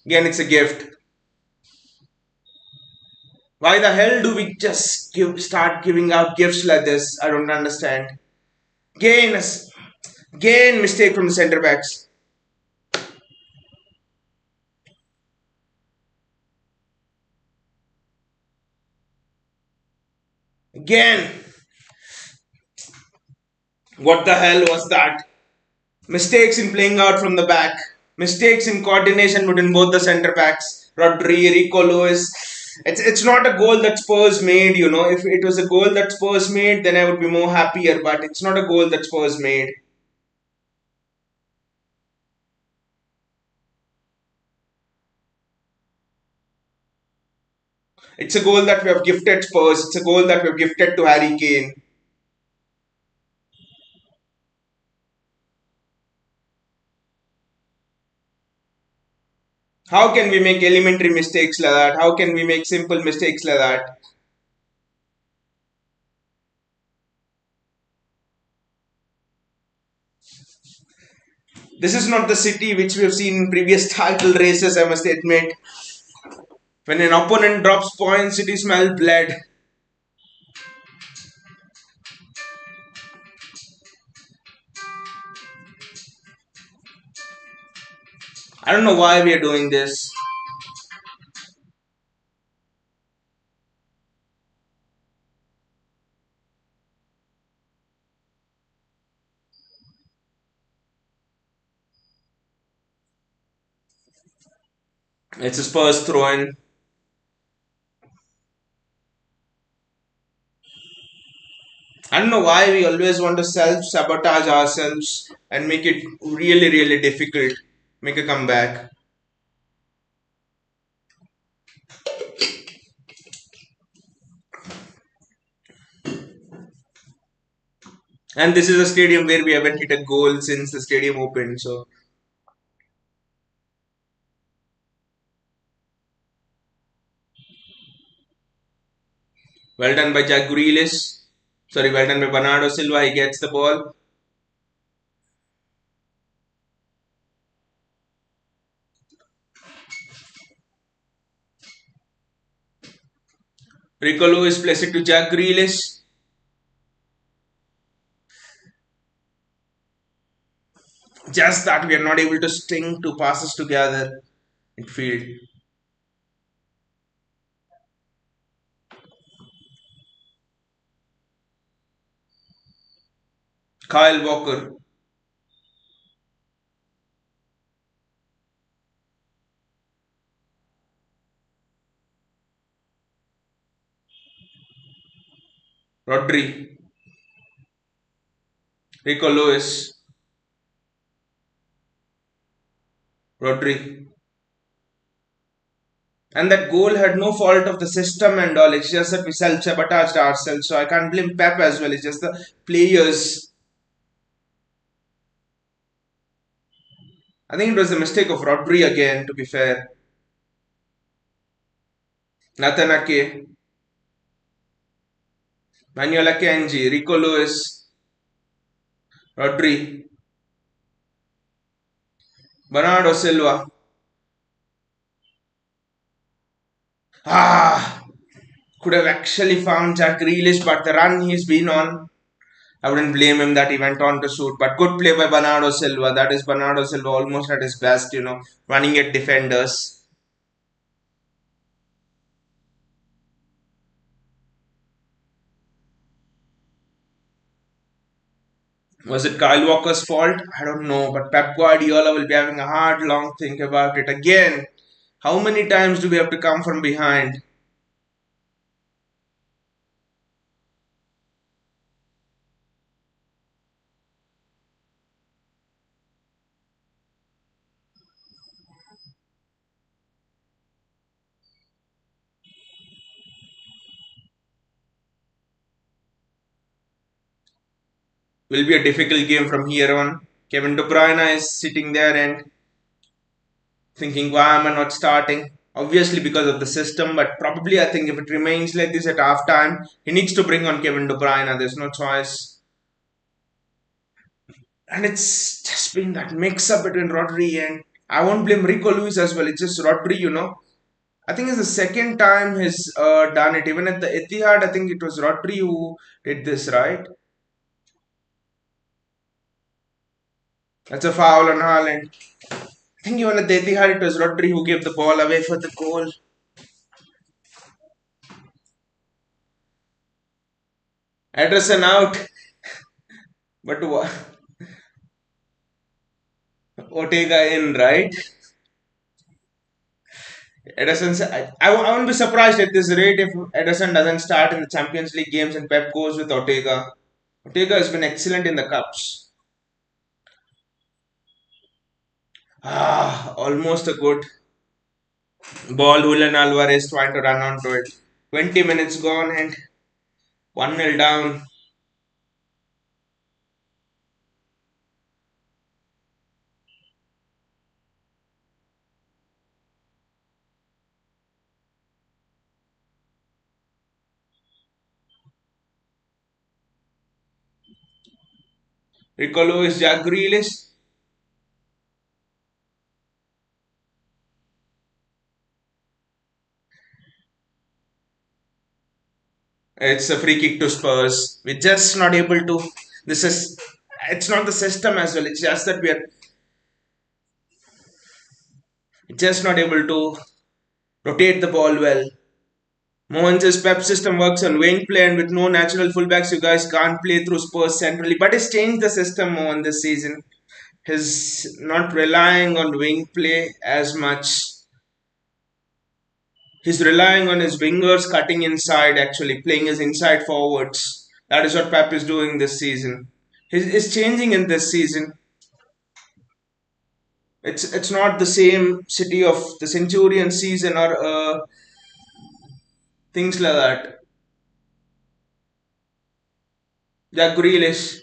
Again, it's a gift. Why the hell do we just start giving out gifts like this? I don't understand. Again, again, mistake from the centre backs. Again, what the hell was that? Mistakes in playing out from the back. Mistakes in coordination between both the centre backs. Rodri, Rico Lewis. It's not a goal that Spurs made, you know. If it was a goal that Spurs made, then I would be more happier. But it's not a goal that Spurs made. It's a goal that we have gifted Spurs. It's a goal that we have gifted to Harry Kane. How can we make elementary mistakes like that? How can we make simple mistakes like that? This is not the City which we have seen in previous title races, I must admit. When an opponent drops points, City smell blood. I don't know why we are doing this. It's a Spurs throw in. I don't know why we always want to self sabotage ourselves and make it really, really difficult. Make a comeback. And this is a stadium where we haven't hit a goal since the stadium opened. So well done by Jack Grealish. Sorry, well done by Bernardo Silva. He gets the ball. Rico Lewis plays it to Jack Grealish. Just that we are not able to string two passes together in field. Kyle Walker, Rodri, Rico Lewis, Rodri. And that goal had no fault of the system and all. It's just that we self sabotaged ourselves. So I can't blame Pep as well. It's just the players. I think it was the mistake of Rodri again, to be fair. Nathan Ake, Manuel Akanji, Rico Lewis, Rodri. Bernardo Silva. Ah, could have actually found Jack Grealish, but the run he's been on, I wouldn't blame him that he went on to shoot. But good play by Bernardo Silva. That is Bernardo Silva almost at his best, running at defenders. Was it Kyle Walker's fault? I don't know, but Pep Guardiola will be having a hard, long think about it again. How many times do we have to come from behind? Will be a difficult game from here on. Kevin De Bruyne is sitting there and thinking, why am I not starting? Obviously because of the system, but probably I think if it remains like this at half time, he needs to bring on Kevin De Bruyne. There's no choice. And it's just been that mix up between Rodri and I won't blame Rico Lewis as well. It's just Rodri. I think it's the second time he's done it. Even at the Etihad, I think it was Rodri who did this, right? That's a foul on Haaland. I think even at the Etihad, it was Rodri who gave the ball away for the goal. Ederson out, but Ortega in, right? I won't be surprised at this rate if Ederson doesn't start in the Champions League games and Pep goes with Ortega. Ortega has been excellent in the Cups. Almost a good ball. Julian Alvarez trying to run onto it. 20 minutes gone and 1-0 down. Rico Lewis, Jack Grealish. It's a free kick to Spurs. We're just not able to. This is. It's not the system as well. It's just that we are just not able to rotate the ball well. Mohan's Pep system works on wing play, and with no natural fullbacks, you guys can't play through Spurs centrally. But he's changed the system, Mohan, this season. He's not relying on wing play as much. He's relying on his wingers cutting inside, actually playing his inside forwards. That is what Pep is doing this season. He's changing in this season. It's not the same City of the Centurion season or things like that. Jack Grealish,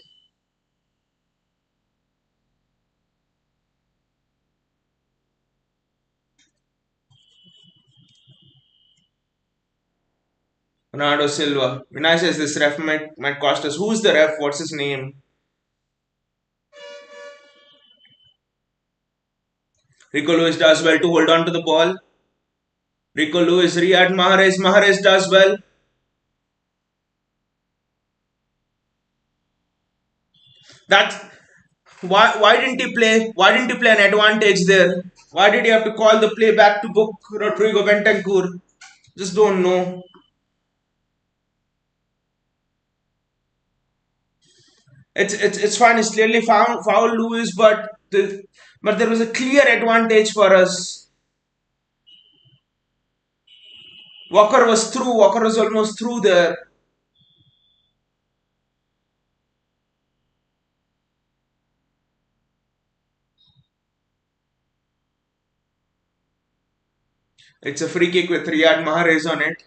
Bernardo Silva. Vinay says this ref might cost us. Who's the ref? What's his name? Rico Lewis does well to hold on to the ball. Rico Lewis, Riyad Mahrez. Mahrez does well. That's why didn't he play? Why didn't he play an advantage there? Why did he have to call the play back to book Rodrigo Bentancur? Just don't know. It's fine. It's clearly foul Lewis, but there was a clear advantage for us. Walker was through. Walker was almost through there. It's a free kick with Riyad Mahrez on it.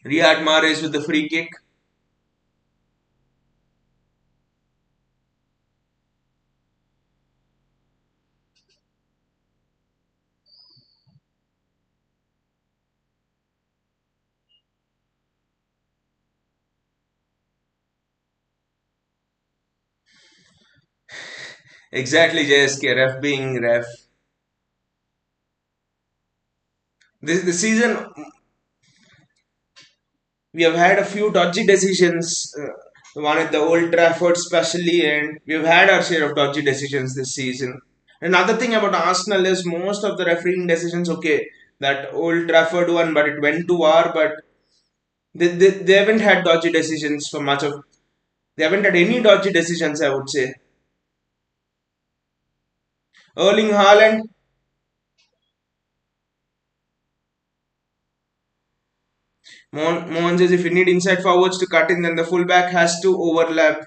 Riyad Mahrez with the free kick. Exactly, JSK, ref being ref. This season, we have had a few dodgy decisions. The one at the Old Trafford, especially, and we've had our share of dodgy decisions this season. Another thing about Arsenal is most of the refereeing decisions, okay, that Old Trafford one, but it went to VAR, but they haven't had dodgy decisions for much of. They haven't had any dodgy decisions, I would say. Erling Haaland, Mohan says if you need inside forwards to cut in, then the fullback has to overlap.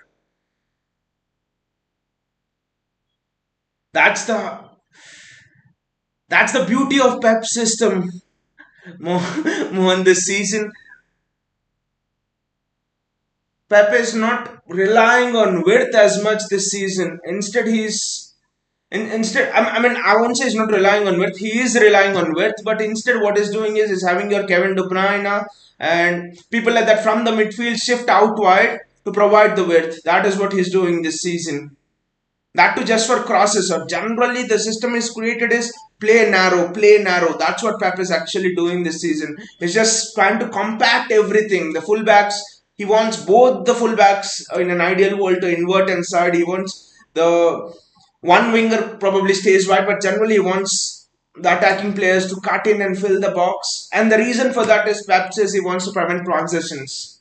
That's the that's the beauty of Pep's system. Mohan, this season, Pep is not relying on width as much this season. Instead, I mean, I won't say he's not relying on width. He is relying on width, but instead, what he's doing is having your Kevin De Bruyne and people like that from the midfield shift out wide to provide the width. That is what he's doing this season. That too just for crosses. Or generally, the system is created is play narrow, play narrow. That's what Pep is actually doing this season. He's just trying to compact everything. The fullbacks, he wants both the fullbacks in an ideal world to invert inside. He wants the one winger probably stays wide, but generally he wants the attacking players to cut in and fill the box. And the reason for that is Pep says he wants to prevent transitions.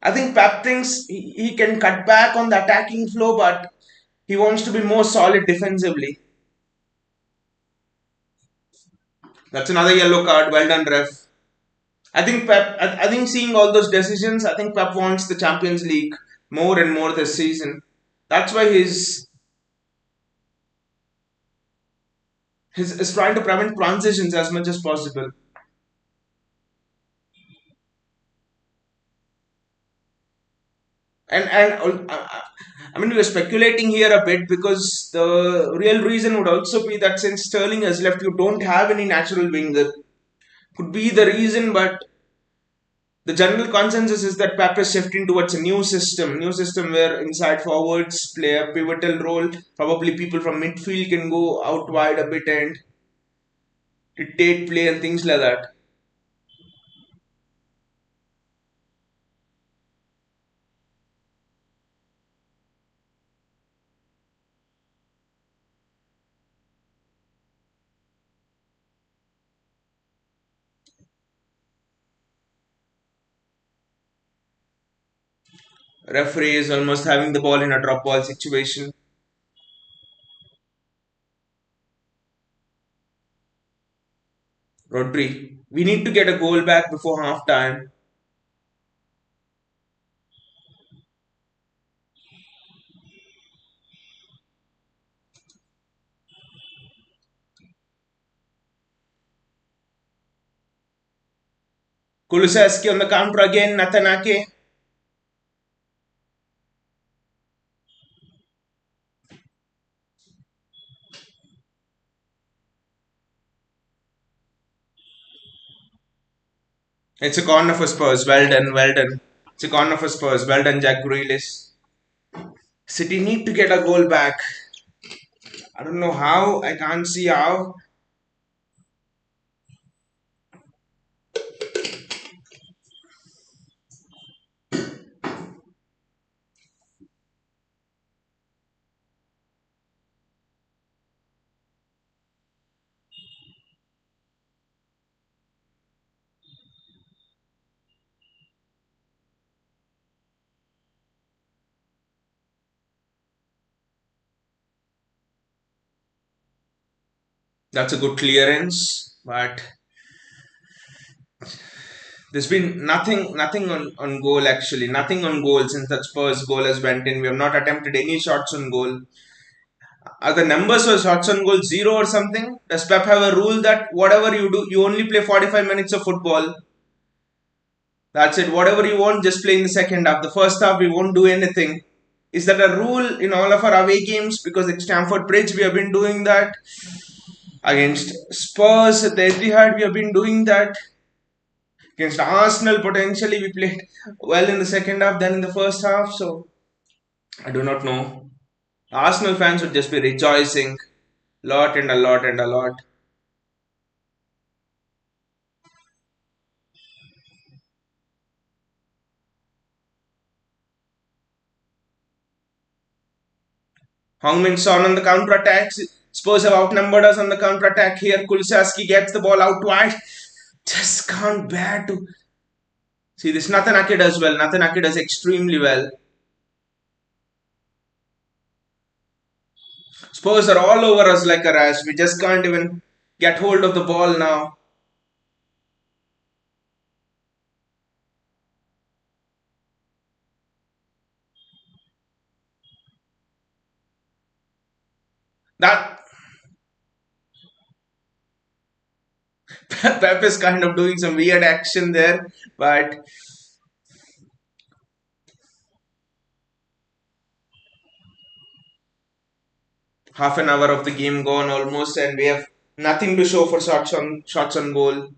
I think Pep thinks he can cut back on the attacking flow, but he wants to be more solid defensively. That's another yellow card. Well done, ref. I think Pep. I think seeing all those decisions, I think Pep wants the Champions League more and more this season. That's why he's trying to prevent transitions as much as possible. I mean, we are speculating here a bit because the real reason would also be that since Sterling has left, you don't have any natural winger. Could be the reason, but the general consensus is that Pep is shifting towards a new system where inside forwards play a pivotal role. Probably people from midfield can go out wide a bit and dictate play and things like that. Referee is almost having the ball in a drop ball situation. Rodri, we need to get a goal back before half time. Kulusevski on the counter again. Natanake. It's a corner for Spurs. Well done, well done. It's a corner for Spurs. Well done, Jack Grealish. City need to get a goal back. I don't know how. I can't see how. That's a good clearance, but there's been nothing on goal actually. Nothing on goal since that Spurs goal has went in. We have not attempted any shots on goal. Are the numbers for shots on goal zero or something? Does Pep have a rule that whatever you do, you only play 45 minutes of football? That's it. Whatever you want, just play in the second half. The first half, we won't do anything. Is that a rule in all of our away games? Because at Stamford Bridge, we have been doing that. Against Spurs at the Etihad, we have been doing that. Against Arsenal, potentially, we played well in the second half than in the first half. So, I do not know. Arsenal fans would just be rejoicing. Lot and a lot and a lot. Hong-Min Son on the counter-attack. Spurs have outnumbered us on the counter-attack here. Kulusevski gets the ball out wide. Just can't bear to see this. Natanake does well. Natanake does extremely well. Spurs are all over us like a rash. We just can't even get hold of the ball now. That Pep is kind of doing some weird action there, but half an hour of the game gone almost, and we have nothing to show for shots on goal.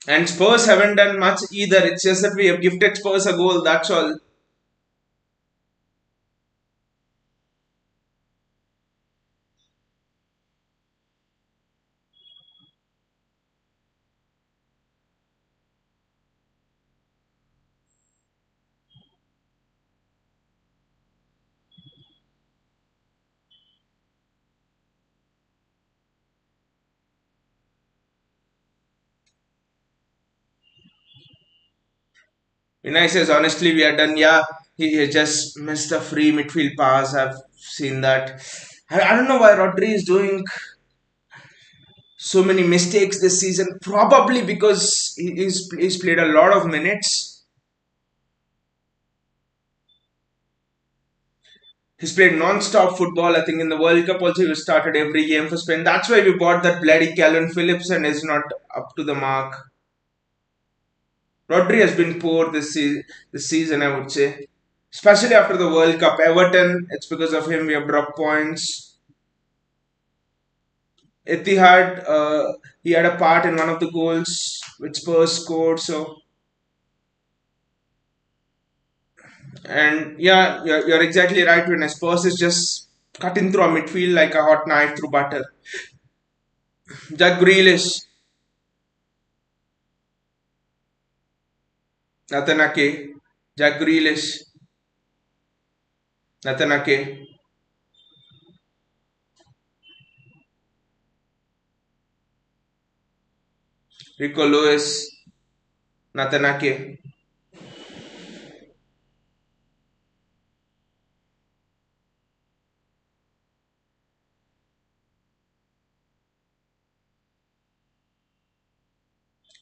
And Spurs haven't done much either. It's just that we have gifted Spurs a goal. That's all. Vinay says, honestly, we are done. Yeah, he just missed a free midfield pass. I've seen that. I don't know why Rodri is doing so many mistakes this season. Probably because he's played a lot of minutes. He's played non-stop football. I think in the World Cup also he started every game for Spain. That's why we bought that bloody Calvin Phillips and is not up to the mark. Rodri has been poor this season, I would say. Especially after the World Cup. Everton, it's because of him we have dropped points. Etihad, he had a part in one of the goals which Spurs scored. So, and yeah, you're exactly right. When Spurs is just cutting through a midfield like a hot knife through butter. Jack Grealish, Natanake, Jack Grealish, Natanake, Rico Lewis, Natanake,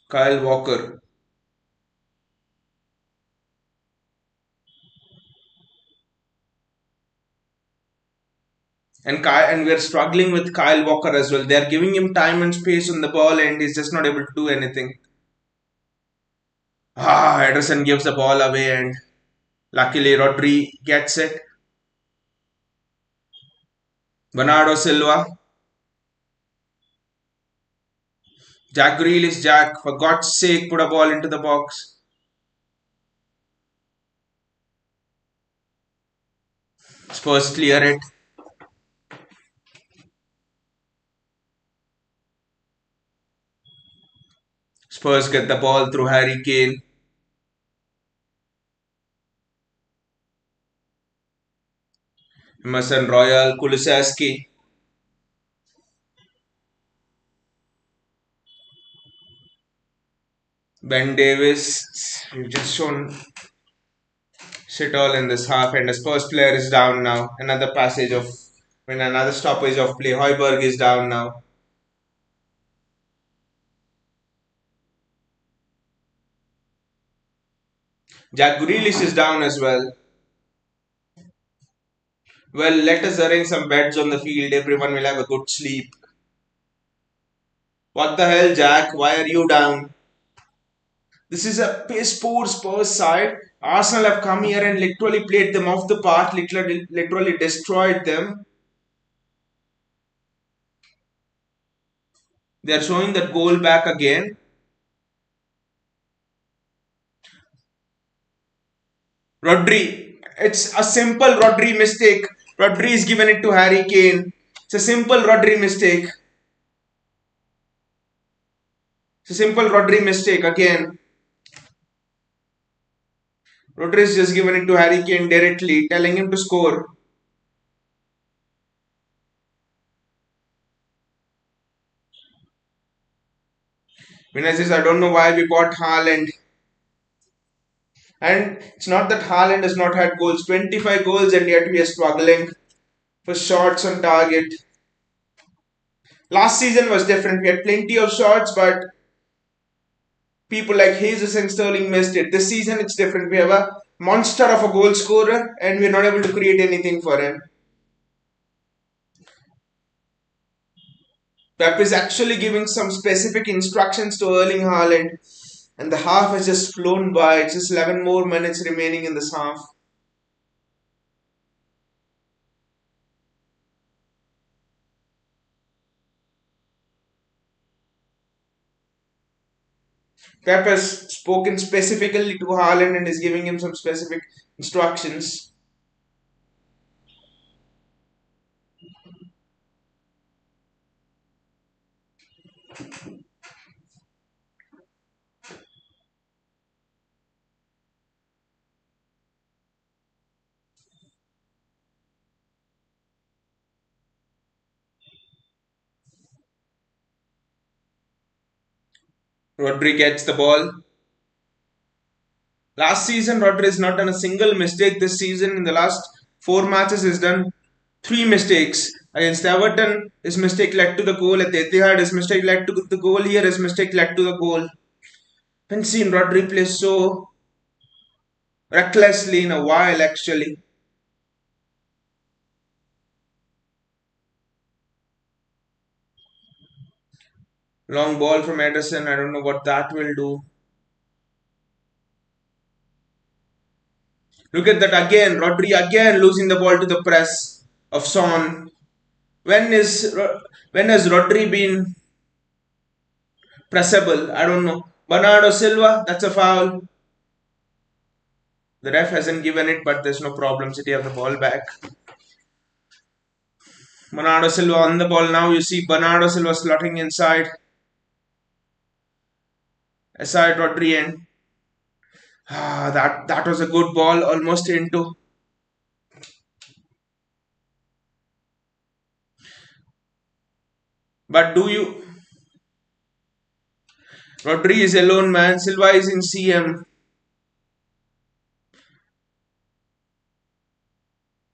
Kyle Walker. And we're struggling with Kyle Walker as well. They're giving him time and space on the ball, and he's just not able to do anything. Ederson gives the ball away, and luckily Rodri gets it. Bernardo Silva, Jack Grealish, Jack, for God's sake, put a ball into the box. Spurs clear it. Spurs get the ball through Harry Kane. Emerson Royal, Kulusevski, Ben Davis. We've just shown shit all in this half, and the Spurs player is down now. Another stoppage of play. Hoiberg is down now. Jack Grealish is down as well. Well, let us arrange some beds on the field. Everyone will have a good sleep. What the hell, Jack? Why are you down? This is a piss poor Spurs side. Arsenal have come here and literally played them off the park, literally destroyed them. They are showing that goal back again. Rodri. It's a simple Rodri mistake. Rodri is given it to Harry Kane. It's a simple Rodri mistake. It's a simple Rodri mistake again. Rodri is just given it to Harry Kane directly, telling him to score. Vinay says, I don't know why we bought Haaland. And it's not that Haaland has not had goals, 25 goals, and yet we are struggling for shots on target. Last season was different. We had plenty of shots, but people like Jesus and Sterling missed it. This season it's different. We have a monster of a goal scorer, and we're not able to create anything for him. Pep is actually giving some specific instructions to Erling Haaland, and the half has just flown by. It's just 11 more minutes remaining in this half. Pep has spoken specifically to Haaland and is giving him some specific instructions. Rodri gets the ball. Last season, Rodri has not done a single mistake. This season, in the last four matches, he's done three mistakes. Against Everton, his mistake led to the goal. At Etihad, his mistake led to the goal. Here, his mistake led to the goal. Haven't seen Rodri play so recklessly in a while, actually. Long ball from Ederson. I don't know what that will do. Look at that again. Rodri again losing the ball to the press of Son. When is when has Rodri been pressable? I don't know. Bernardo Silva, that's a foul. The ref hasn't given it, but there's no problem. City have the ball back. Bernardo Silva on the ball now. You see Bernardo Silva slotting inside. Aside Rodri and that was a good ball, almost into. But do you? Rodri is alone, man. Silva is in CM.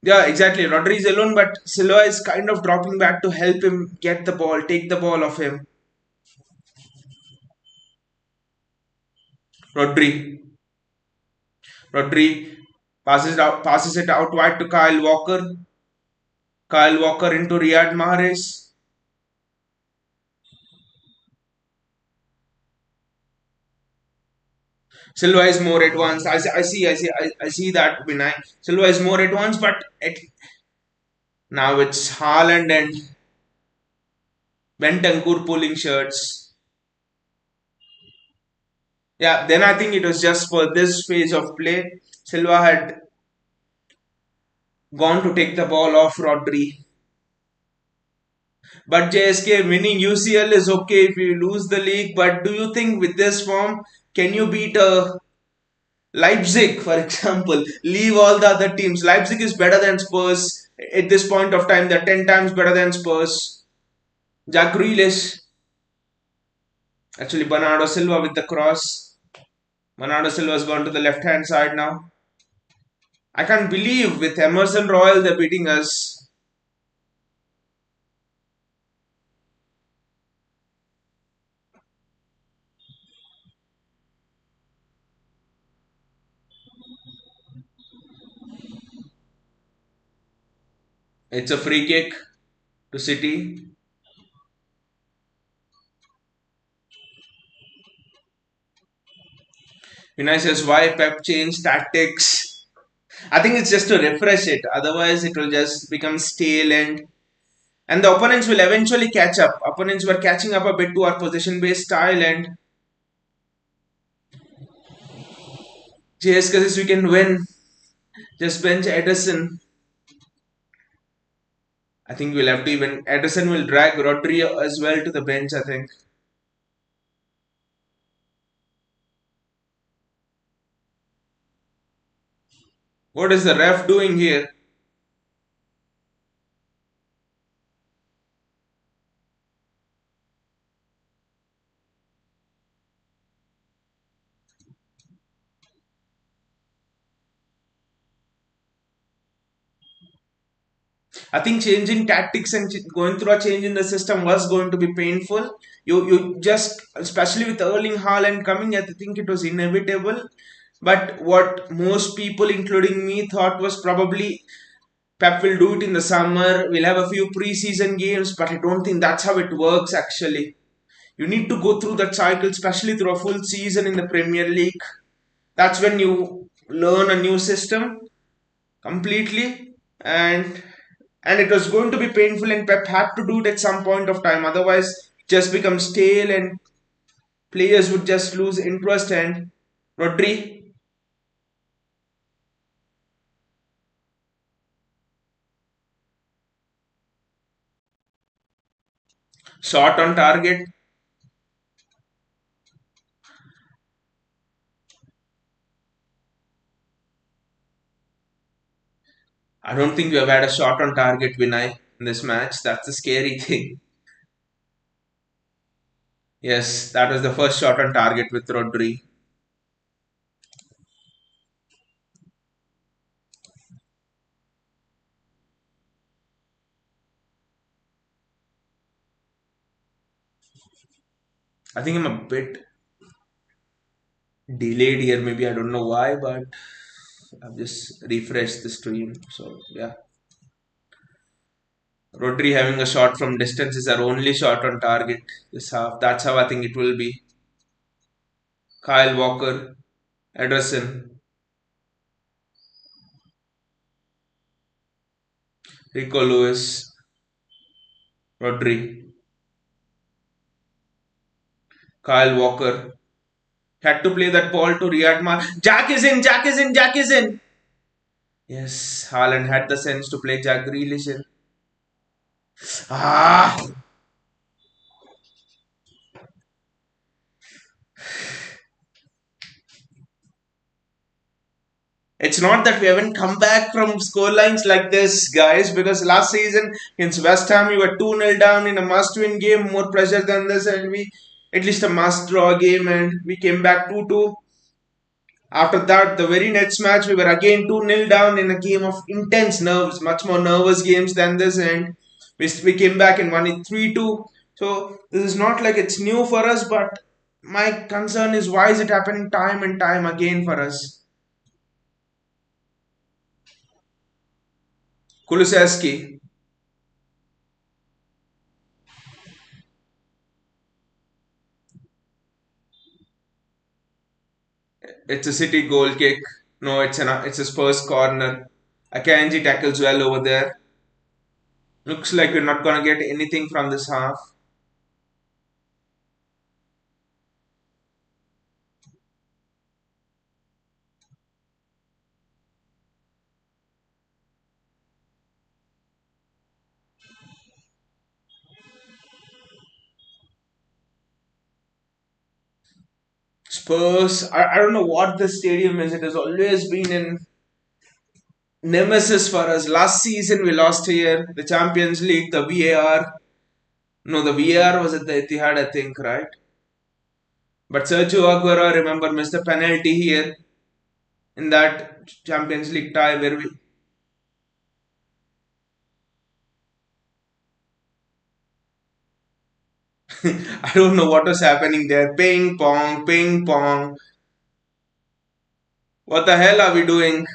Yeah, exactly. Rodri is alone, but Silva is kind of dropping back to help him get the ball, take the ball off him. Rodri. Rodri passes it out wide to Kyle Walker. Kyle Walker into Riyad Mahrez. Silva is more advanced. I see that Vinay. Silva is more advanced, but now it's Haaland and Bentancur pulling shirts. Yeah, then I think it was just for this phase of play. Silva had gone to take the ball off Rodri. But JSK winning UCL is okay if you lose the league. But do you think with this form, can you beat a Leipzig, for example? Leave all the other teams. Leipzig is better than Spurs at this point of time. They're 10 times better than Spurs. Jack Grealish. Actually, Bernardo Silva with the cross. Bernardo Silva has gone to the left hand side now. I can't believe with Emerson Royal they're beating us. It's a free kick to City. Vinay says, why Pep changed tactics? I think it's just to refresh it. Otherwise, it will just become stale And the opponents will eventually catch up. Opponents were catching up a bit to our possession based style, and JS says we can win. Just bench Edison. I think we'll have to even. Edison will drag Rodri as well to the bench, I think. What is the ref doing here? I think changing tactics and going through a change in the system was going to be painful. You just, especially with Erling Haaland coming, I think it was inevitable. But what most people, including me, thought was probably Pep will do it in the summer. We'll have a few preseason games, but I don't think that's how it works actually. You need to go through that cycle, especially through a full season in the Premier League. That's when you learn a new system completely, and it was going to be painful, and Pep had to do it at some point of time. Otherwise, it just becomes stale, and players would just lose interest. And Rodri, shot on target. I don't think we have had a shot on target, Vinay, in this match. That's the scary thing. Yes, that was the first shot on target with Rodri. I think I'm a bit delayed here. Maybe I don't know why, but I've just refreshed the stream. So yeah, Rodri having a shot from distance is our only shot on target this half. That's how I think it will be. Kyle Walker, Ederson, Rico Lewis, Rodri, Kyle Walker. Had to play that ball to Riyad Mahrez. Jack is in, Jack is in, Jack is in. Yes, Haaland had the sense to play Jack Grealish in. Ah, it's not that we haven't come back from scorelines like this, guys, because last season against West Ham we were 2-0 down in a must-win game, more pressure than this, and we at least a must-draw game, and we came back 2-2. After that, the very next match, we were again 2-0 down in a game of intense nerves, much more nervous games than this, and we came back and won it 3-2. So, this is not like it's new for us, but my concern is why is it happening time and time again for us? Kulusevski, it's a City goal kick. No, it's a Spurs corner. Akanji tackles well over there. Looks like we're not gonna get anything from this half. Spurs, I don't know what the stadium is. It has always been an nemesis for us. Last season we lost here, the Champions League, the VAR. No, the VAR was at the Etihad, I think, right? But Sergio Aguero, remember, missed the penalty here in that Champions League tie where we. I don't know what was happening there. Ping pong, ping pong. What the hell are we doing?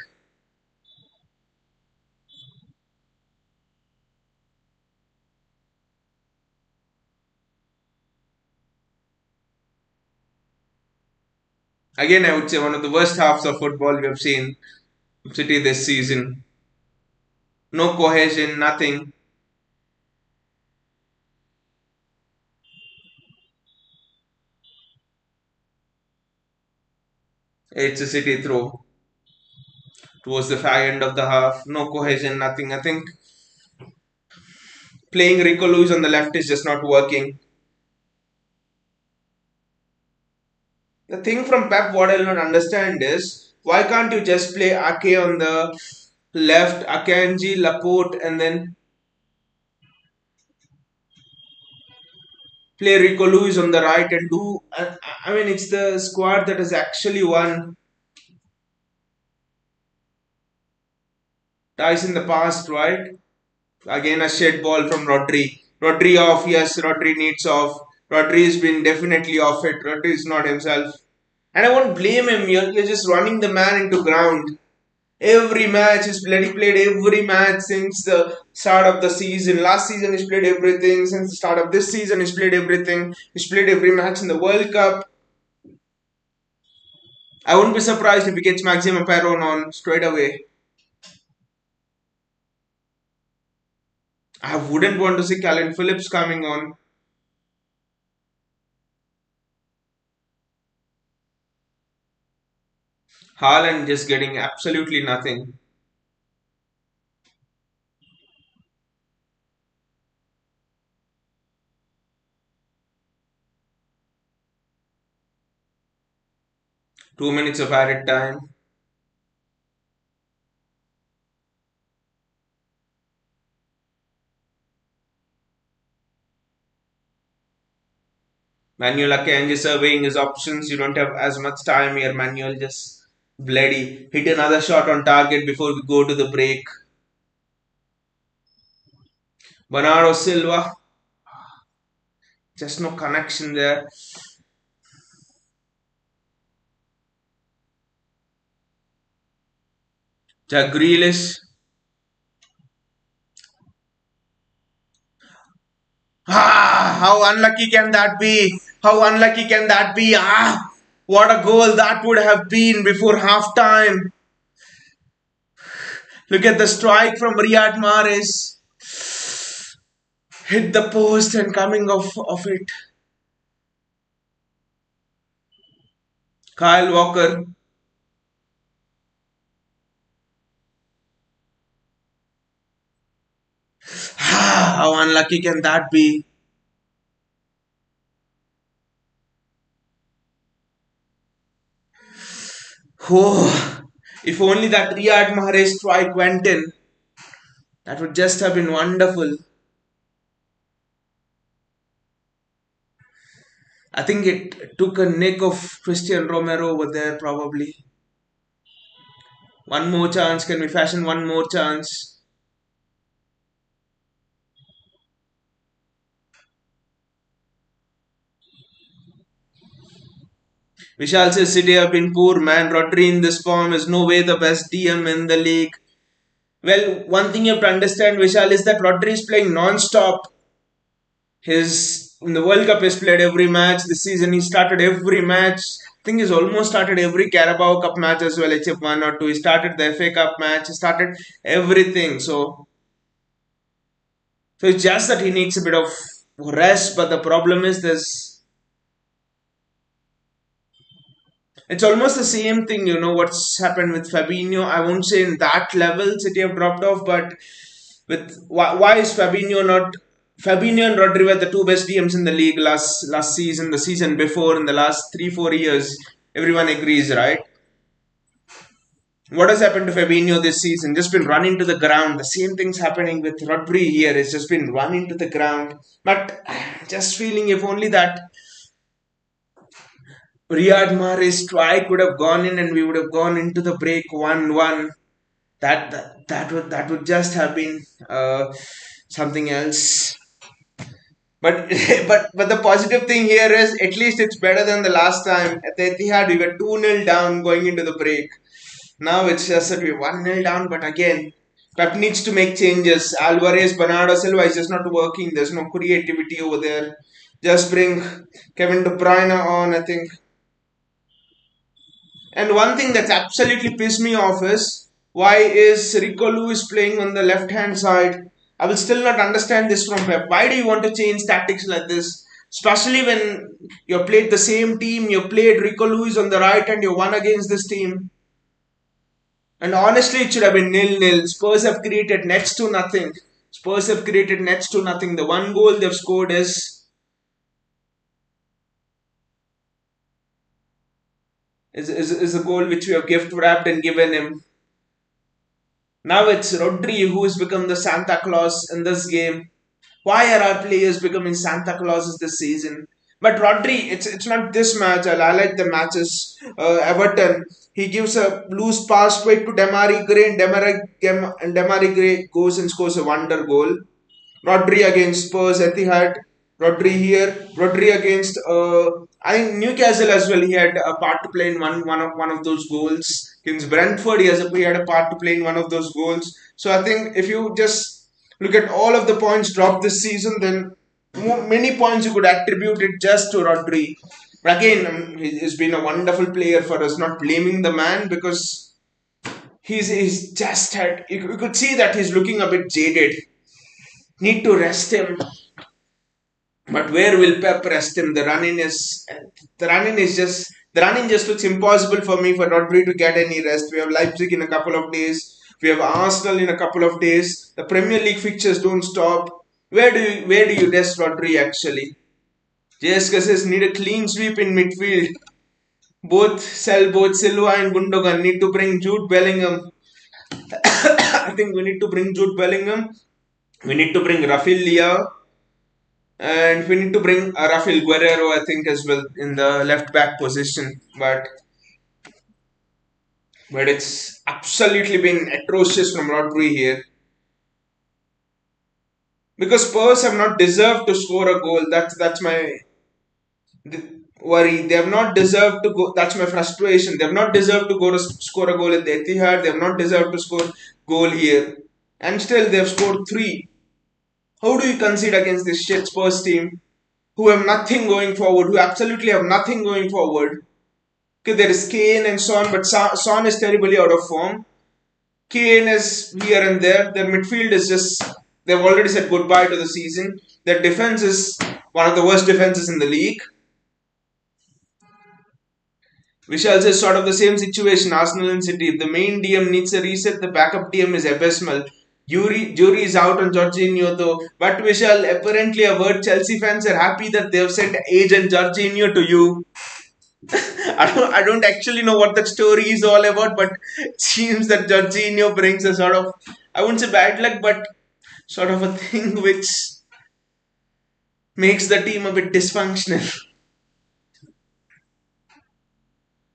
Again, I would say one of the worst halves of football we have seen City this season. No cohesion, nothing. It's a City throw towards the far end of the half. No cohesion, nothing. I think playing Rico Lewis on the left is just not working. The thing from Pep, what I'll not understand is why can't you just play Ake on the left, Akanji, Laporte, and then play Rico Lewis on the right and do. I mean, it's the squad that has actually won ties in the past, right? Again, a shed ball from Rodri. Rodri off, yes, Rodri needs off. Rodri has been definitely off it. Rodri is not himself. And I won't blame him. You're just running the man into ground. Every match he's bloody played every match since the start of the season. Last season he's played everything. Since the start of this season he's played everything. He's played every match in the World Cup. I wouldn't be surprised if he gets Maximum Peron on straight away. I wouldn't want to see Calvin Phillips coming on. Haaland just getting absolutely nothing. 2 minutes of added time. Manuel Akanji surveying his options. You don't have as much time here. Manuel just bloody hit another shot on target before we go to the break. Bernardo Silva, just no connection there. Jack Grealish. How unlucky can that be? How unlucky can that be? What a goal that would have been before half time. Look at the strike from Riyad Mahrez. Hit the post and coming off of it. Kyle Walker. How unlucky can that be? Oh, if only that Riyad Mahrez strike went in, that would just have been wonderful. I think it took a nick of Christian Romero over there, probably. One more chance. Can we fashion one more chance? Vishal says City have been poor, man. Rodri in this form is no way the best DM in the league. Well, one thing you have to understand, Vishal, is that Rodri is playing non-stop. His in the World Cup, he's played every match. This season, he started every match. I think he's almost started every Carabao Cup match as well, except one or two. He started the FA Cup match. He started everything. So it's just that he needs a bit of rest. But the problem is this. It's almost the same thing, what's happened with Fabinho. I won't say in that level City have dropped off, but with why is Fabinho not Fabinho and Rodri were the two best DMs in the league last season, the season before, in the last 3-4 years. Everyone agrees, right? What has happened to Fabinho this season? Just been run into the ground. The same thing's happening with Rodri here. It's just been run into the ground. But just feeling if only that Riyad Mahrez strike would have gone in and we would have gone into the break 1-1. That would just have been something else. But but the positive thing here is at least it's better than the last time at the Etihad we were 2-0 down going into the break. Now it's just that we're 1-0 down, but again Pep needs to make changes. Alvarez, Bernardo Silva is just not working. There's no creativity over there. Just bring Kevin De Bruyne on, I think. And one thing that's absolutely pissed me off is why is Rico Lewis playing on the left hand side? I will still not understand this from Pep. Why do you want to change tactics like this? Especially when you played the same team, you played Rico Lewis on the right and you won against this team. And honestly, it should have been nil-nil. Spurs have created next to nothing. Spurs have created next to nothing. The one goal they've scored is a goal which we have gift wrapped and given him. Now it's Rodri who has become the Santa Claus in this game. Why are our players becoming Santa Clauses this season? But Rodri, it's not this match. I like the matches. Everton, he gives a loose pass straight to Demari Gray, and Demari Gray goes and scores a wonder goal. Rodri against Spurs, Etihad. Rodri here. Rodri against I think Newcastle as well. He had a part to play in one of those goals. Against Brentford, he had a part to play in one of those goals. So I think if you just look at all of the points dropped this season, then many points you could attribute it just to Rodri. But again, he's been a wonderful player for us. Not blaming the man because he's just had. You could see that he's looking a bit jaded. Need to rest him. But where will Pep rest him? The running just looks impossible for me for Rodri to get any rest. We have Leipzig in a couple of days. We have Arsenal in a couple of days. The Premier League fixtures don't stop. Where do you rest Rodri actually? JSK says need a clean sweep in midfield. Both Silva and Gundogan need to bring Jude Bellingham. I think we need to bring Jude Bellingham. We need to bring Rafinha. And we need to bring Rafael Guerrero, I think, as well in the left back position. But it's absolutely been atrocious from Rodri here. Because Spurs have not deserved to score a goal. That's my worry. They have not deserved to go. That's my frustration. They have not deserved to go to score a goal at the Etihad. They have not deserved to score goal here. And still they have scored three. How do you concede against this shit Spurs team who have nothing going forward, who absolutely have nothing going forward? Okay, there is Kane and Son, but Son is terribly out of form. Kane is here and there. Their midfield is just, they've already said goodbye to the season. Their defense is one of the worst defenses in the league. Vishal says sort of the same situation, Arsenal and City. If the main DM needs a reset, the backup DM is abysmal. Jury is out on Jorginho though. But Vishal, apparently a word Chelsea fans are happy that they have sent agent Jorginho to you. I don't actually know what that story is all about, but it seems that Jorginho brings a sort of, I wouldn't say bad luck, but sort of a thing which makes the team a bit dysfunctional.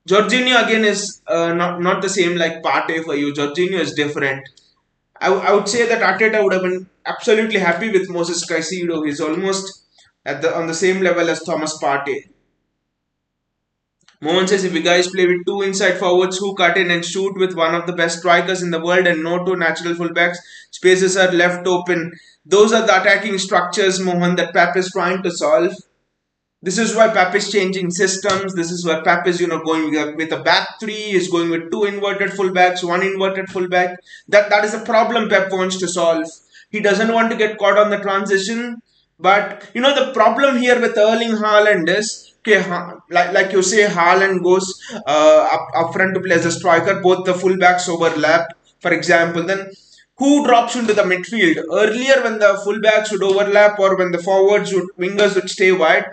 Jorginho again is not the same like Partey for you. Jorginho is different. I would say that Arteta would have been absolutely happy with Moses Caicedo. He's almost on the same level as Thomas Partey. Mohan says if you guys play with two inside forwards who cut in and shoot with one of the best strikers in the world and no two natural fullbacks, spaces are left open. Those are the attacking structures, Mohan, that Pep is trying to solve. This is why Pep is changing systems. This is why Pep is going with a back three, is going with two inverted fullbacks, one inverted fullback. That is a problem Pep wants to solve. He doesn't want to get caught on the transition. But the problem here with Erling Haaland is, okay, like you say, Haaland goes up front to play as a striker. Both the fullbacks overlap, for example. Then who drops into the midfield? Earlier, when the fullbacks would overlap or when the wingers would stay wide,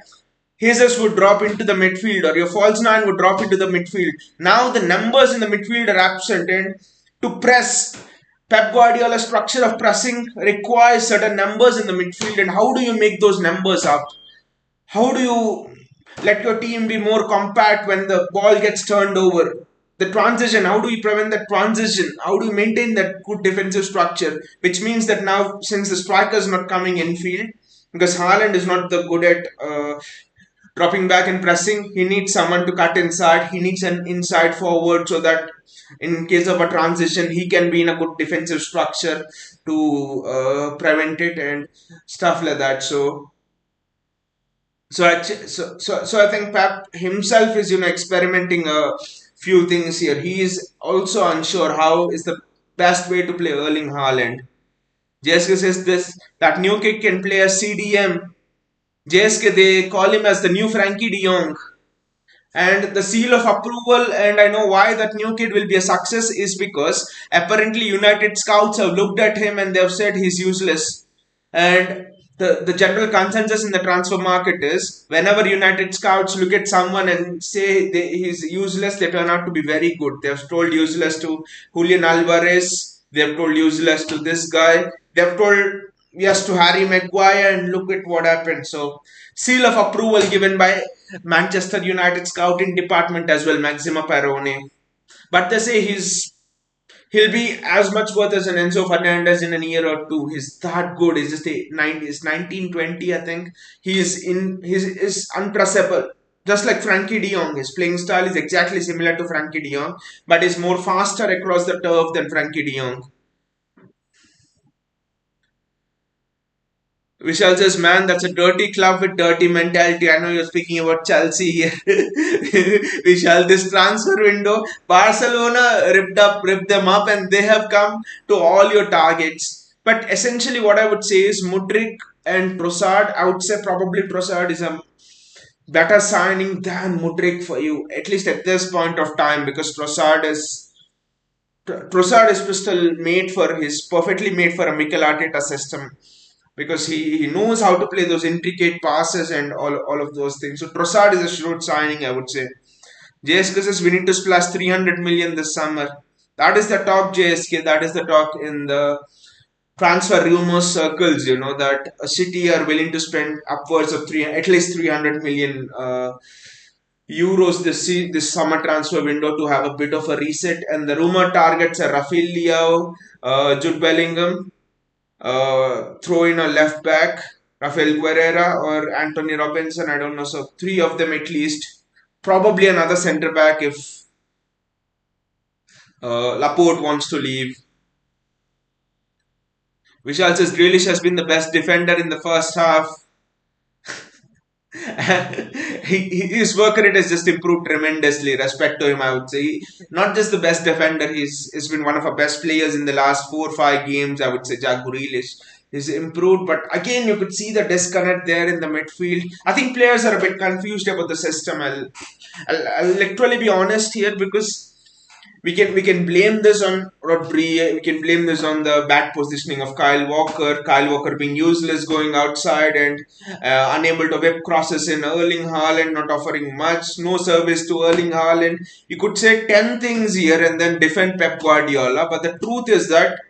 Jesus would drop into the midfield or your false nine would drop into the midfield. Now the numbers in the midfield are absent, and to press, Pep Guardiola's structure of pressing requires certain numbers in the midfield. And how do you make those numbers up? How do you let your team be more compact when the ball gets turned over? The transition, how do you prevent that transition? How do you maintain that good defensive structure? Which means that now, since the striker is not coming in field, because Haaland is not the good at dropping back and pressing, he needs someone to cut inside. He needs an inside forward so that in case of a transition, he can be in a good defensive structure to prevent it and stuff like that. So I think Pep himself is experimenting a few things here. He is also unsure how is the best way to play Erling Haaland. Jessica says this that new kick can play a CDM. JSK, they call him as the new Frankie de Jong. And the seal of approval, and I know why that new kid will be a success, is because apparently United scouts have looked at him and they've said he's useless. And the general consensus in the transfer market is whenever United scouts look at someone and say he's useless, they turn out to be very good. They've told useless to Julian Alvarez, they've told useless to this guy, they've told yes to Harry Maguire, and look at what happened. So seal of approval given by Manchester United scouting department as well, Maxima Perrone. But they say he'll be as much worth as an Enzo Fernandez in a year or two. He's that good. He's just he's 19, 20, I think. He's is unpressable. Just like Frankie de Jong, his playing style is exactly similar to Frankie de Jong, but is more faster across the turf than Frankie de Jong. Vishal says, man, that's a dirty club with dirty mentality. I know you're speaking about Chelsea here. Vishal, this transfer window, Barcelona ripped them up and they have come to all your targets. But essentially, what I would say is Mudrik and Trossard, I would say probably Trossard is a better signing than Mudrik for you, at least at this point of time, because Trossard is crystal made for his perfectly made for a Mikel Arteta system because he knows how to play those intricate passes and all of those things. So Trossard is a shrewd signing, I would say. JSK says we need to splash 300 million this summer. That is the talk, JSK. That is the talk in the transfer rumors circles. You know that a City are willing to spend upwards of at least 300 million euros this summer transfer window to have a bit of a reset. And the rumor targets are Rafael Leao, Jude Bellingham, throw in a left back, Rafael Guerrera or Anthony Robinson. I don't know. So three of them at least. Probably another centre back if Laporte wants to leave. Vishal says Grealish has been the best defender in the first half. His work rate has just improved tremendously. Respect to him, I would say. Not just the best defender, he's been one of our best players in the last 4 or 5 games. I would say Jack Grealish is improved, but again, you could see the disconnect there in the midfield. I think players are a bit confused about the system. I'll literally be honest here because we can blame this on Rodri. We can blame this on the bad positioning of Kyle Walker. Kyle Walker being useless, going outside and unable to whip crosses in. Erling Haaland not offering much, no service to Erling Haaland. You could say 10 things here and then defend Pep Guardiola, but the truth is that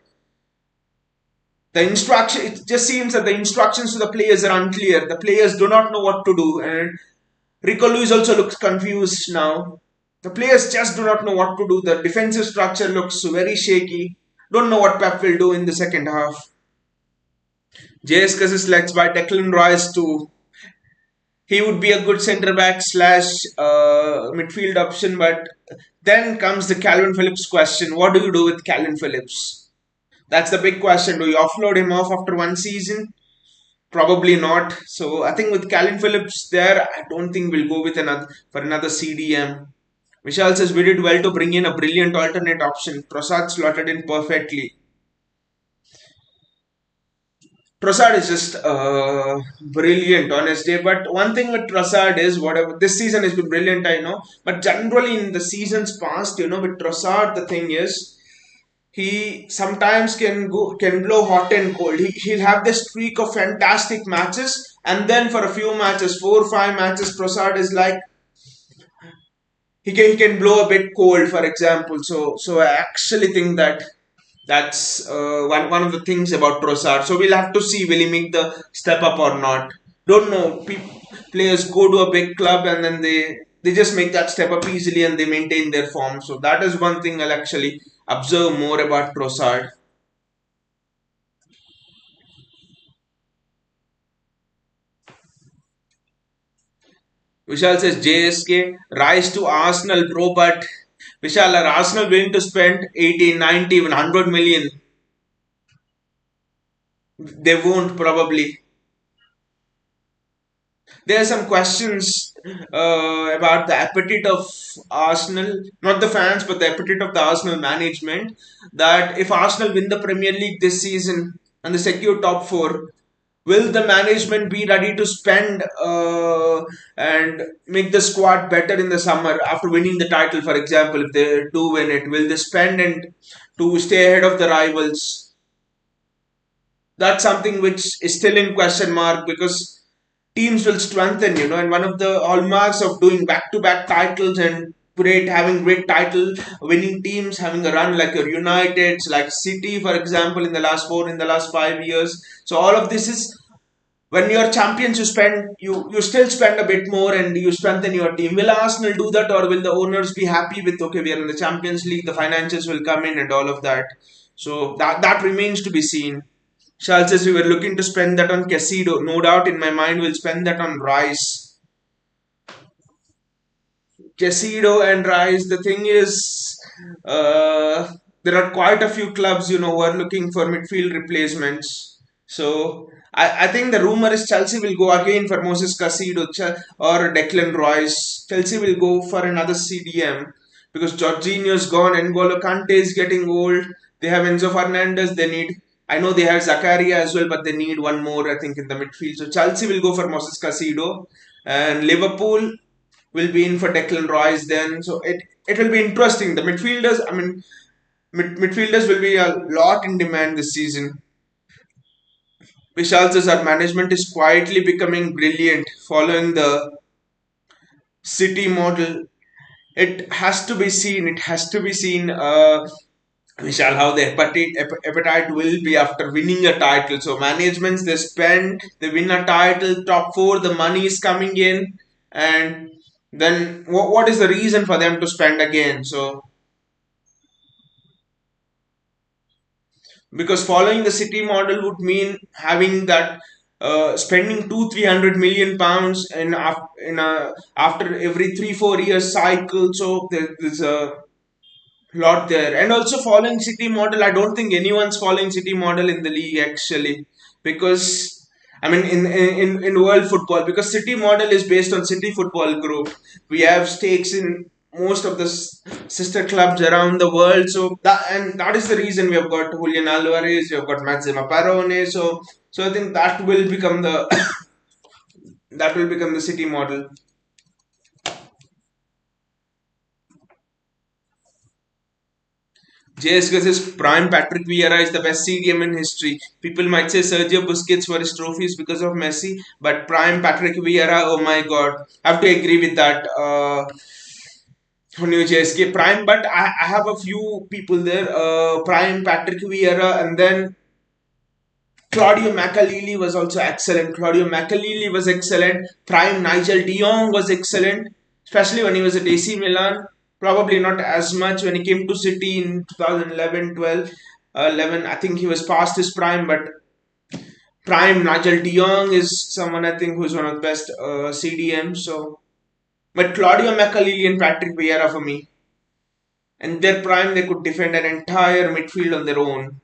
it just seems that the instructions to the players are unclear. The players do not know what to do, and Rico Lewis also looks confused now. The players just do not know what to do. The defensive structure looks very shaky. Don't know what Pep will do in the second half. JS is selects by Declan Rice too. He would be a good centre back slash midfield option, but then comes the Calvin Phillips question. What do you do with Calvin Phillips? That's the big question. Do you offload him off after one season? Probably not. So I think with Calvin Phillips there, I don't think we'll go with another CDM. Vishal says we did well to bring in a brilliant alternate option. Trossard slotted in perfectly. Trossard is just brilliant on his day. But one thing with Trossard is whatever this season has been brilliant, I know. But generally in the seasons past, with Trossard, the thing is he sometimes can blow hot and cold. He'll have this streak of fantastic matches, and then for a few matches, 4 or 5 matches, Trossard is like he can blow a bit cold, for example. So I actually think that that's one of the things about Trossard. So we'll have to see will he make the step up or not. Don't know. Players go to a big club and then they just make that step up easily and they maintain their form. So that is one thing I'll actually observe more about Trossard. Vishal says JSK rise to Arsenal, bro, but Vishal, are Arsenal willing to spend 80, 90, even 100 million? They won't probably. There are some questions about the appetite of Arsenal, not the fans, but the appetite of the Arsenal management. That if Arsenal win the Premier League this season and they secure top four, Will the management be ready to spend and make the squad better in the summer after winning the title? For example, if they do win it, will they spend and to stay ahead of the rivals? That's something which is still in question mark because teams will strengthen, and one of the hallmarks of doing back-to-back titles and having great title winning teams having a run like your Uniteds, like City, for example, in the last 5 years. So all of this is when you're champions, you still spend a bit more and you strengthen your team. Will Arsenal do that, or will the owners be happy with, okay, we are in the Champions League, the finances will come in and all of that? So that remains to be seen. Charles says we were looking to spend that on Casido. No doubt in my mind we'll spend that on Rice. Casido and Rice. The thing is, there are quite a few clubs, who are looking for midfield replacements. So I think the rumor is Chelsea will go again for Moses Casido or Declan Rice. Chelsea will go for another CDM because Jorginho's gone. N'Golo Kante is getting old. They have Enzo Fernandez. They need. I know they have Zakaria as well, but they need one more, I think, in the midfield. So Chelsea will go for Moses Casido, and Liverpool will be in for Declan Rice then. So it will be interesting. The midfielders, I mean, midfielders will be a lot in demand this season. Vishal says our management is quietly becoming brilliant following the City model. It has to be seen. It has to be seen. Vishal, how the appetite will be after winning a title. So managements they spend, they win a title, top four, the money is coming in, and then what is the reason for them to spend again? So because following the city model would mean having that spending 200-300 million pounds after every 3-4 years cycle. So there's a lot there. And also following city model, I don't think anyone's following city model in the league actually, because I mean in world football, because city model is based on city football group. We have stakes in most of the sister clubs around the world. So that is the reason we have got Julian Alvarez, we have got Maxima Parone. So I think that will become the that will become the city model. JS says prime Patrick Vieira is the best CDM in history. People might say Sergio Busquets for his trophies because of Messi, but prime Patrick Vieira, oh my god, I have to agree with that. New JSK prime, but I have a few people there. Prime Patrick Vieira, and then Claudio Makalili was also excellent. Claudio Makalili was excellent. Prime Nigel de Jong was excellent, especially when he was at AC Milan. Probably not as much when he came to City in 2011, 12, 11. I think he was past his prime, but prime Nigel de Jong is someone I think who's one of the best CDMs. So, but Claudio Makalili and Patrick Vieira for me. And their prime, they could defend an entire midfield on their own.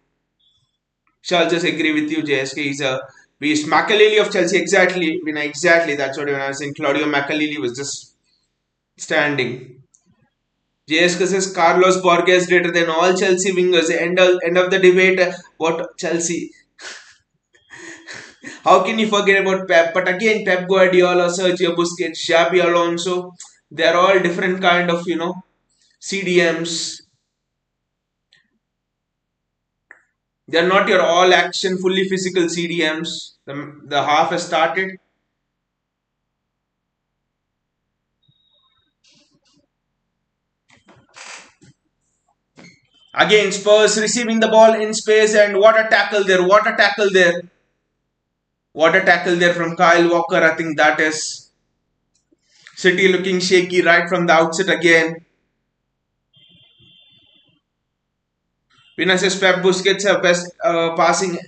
Shall just agree with you, JSK is a beast. Makalili of Chelsea, exactly. Exactly. That's what when I was saying. Claudio Makalili was just standing. JSK says Carlos Borges greater than all Chelsea wingers. End of the debate. What Chelsea? How can you forget about Pep? But again, Pep Guardiola, Sergio Busquets, Xabi Alonso, they're all different kind of CDMs. They're not your all action, fully physical CDMs. The half has started. Again, Spurs receiving the ball in space, and what a tackle there! What a tackle there! What a tackle there from Kyle Walker. I think that is City looking shaky right from the outset again. Vinicius Pep Busquets have best passing.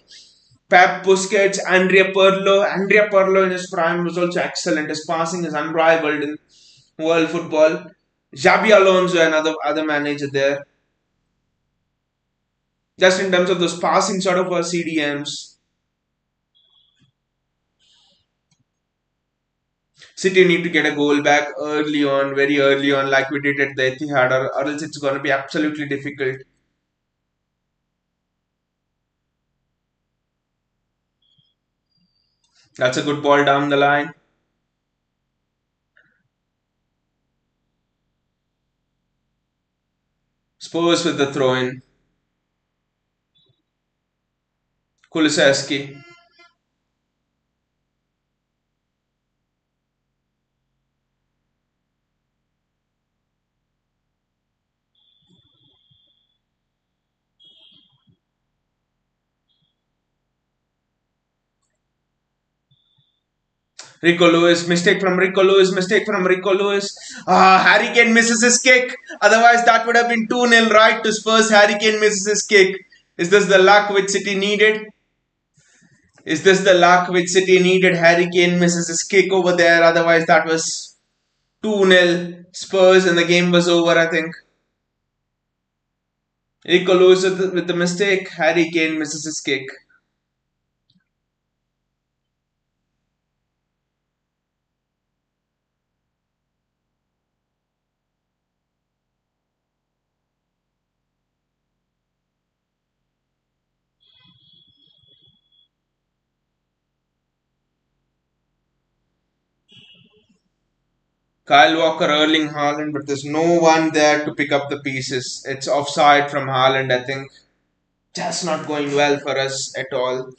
Pep Busquets, Andrea Pirlo. Andrea Pirlo in his prime was also excellent. His passing is unrivaled in world football. Xabi Alonso, another other manager there. Just in terms of those passing sort of CDMs. City need to get a goal back early on, very early on, like we did at the Etihad, or else it's going to be absolutely difficult. That's a good ball down the line. Spurs with the throw in. Kulusevski. Rico Lewis, mistake from Rico Lewis, mistake from Rico Lewis. Harry Kane misses his kick. Otherwise, that would have been 2-0 right to Spurs. Harry Kane misses his kick. Is this the luck which City needed? Is this the luck which City needed? Harry Kane misses his kick over there. Otherwise, that was 2-0 Spurs and the game was over, I think. Rico Lewis with the mistake. Harry Kane misses his kick. Kyle Walker, Erling Haaland, but there's no one there to pick up the pieces. It's offside from Haaland, I think. Just not going well for us at all.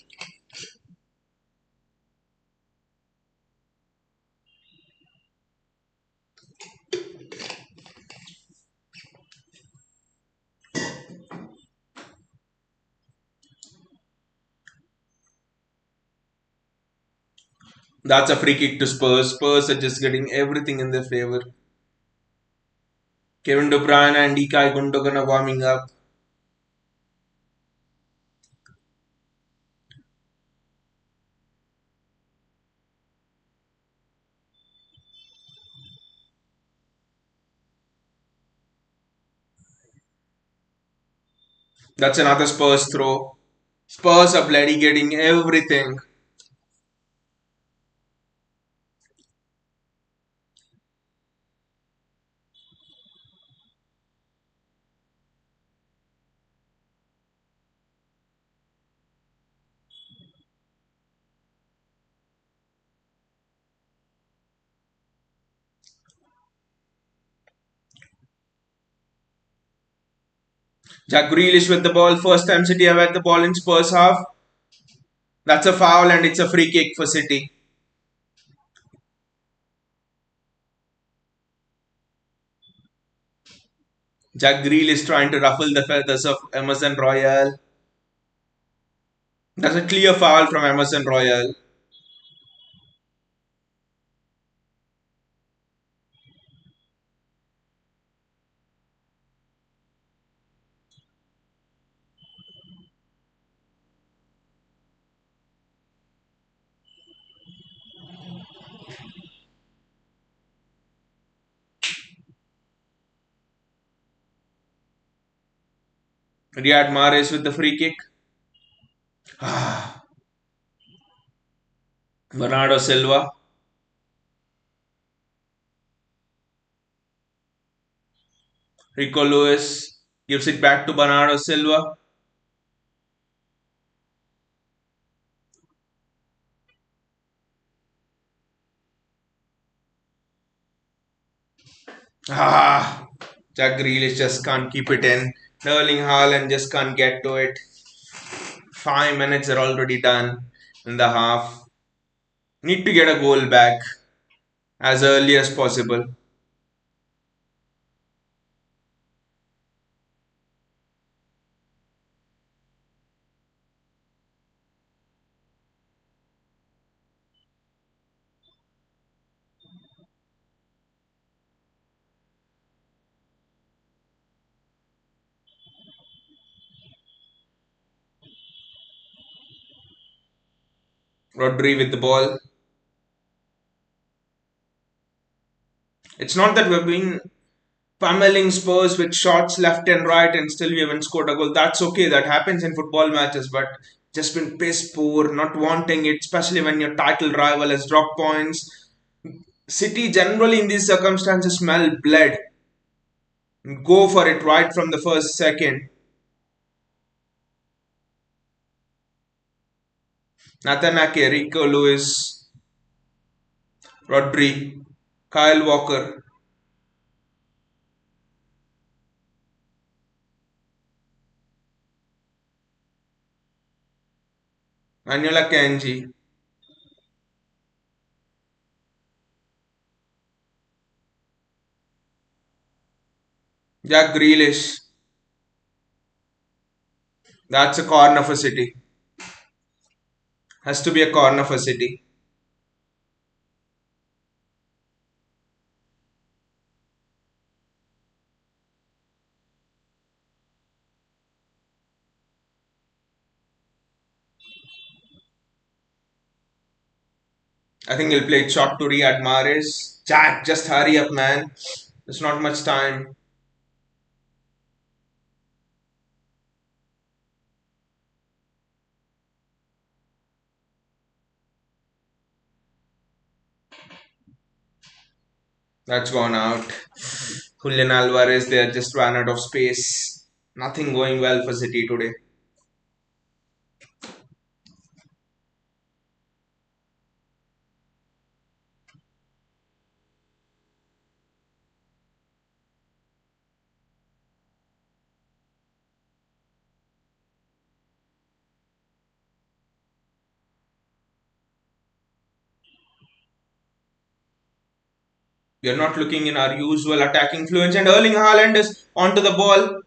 That's a free kick to Spurs. Spurs are just getting everything in their favor. Kevin De Bruyne and Ilkay Gundogan are warming up. That's another Spurs throw. Spurs are bloody getting everything. Jack Grealish with the ball. First time City have had the ball in Spurs half. That's a foul and it's a free kick for City. Jack Grealish trying to ruffle the feathers of Emerson Royal. That's a clear foul from Emerson Royal. Riyad Mahrez with the free kick. Bernardo Silva. Rico Lewis gives it back to Bernardo Silva. Ah, Jack Grealish just can't keep it in. Erling Haaland just can't get to it. 5 minutes are already done in the half. Need to get a goal back as early as possible. Rodri with the ball. It's not that we've been pummeling Spurs with shots left and right and still we haven't scored a goal. That's okay. That happens in football matches, but just been piss poor, not wanting it, especially when your title rival has dropped points. City generally in these circumstances smell blood. Go for it right from the first second. Nathan Ake, Rico Lewis, Rodri, Kyle Walker, Manuela Kanji, Jack Grealish. That's a corner for City. Has to be a corner for City. I think he'll play it short to Riyad Mahrez. Jack, just hurry up, man. There's not much time. That's gone out. Julian Alvarez, they just ran out of space. Nothing going well for City today. We are not looking in our usual attacking fluence, and Erling Haaland is onto the ball.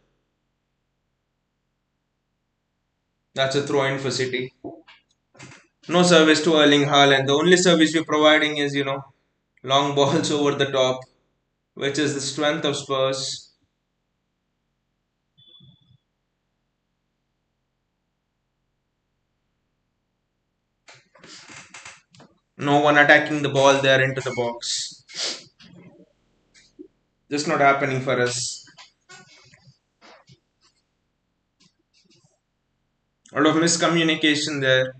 That's a throw in for City. No service to Erling Haaland. The only service we're providing is, long balls over the top, which is the strength of Spurs. No one attacking the ball there into the box. Just not happening for us. A lot of miscommunication there.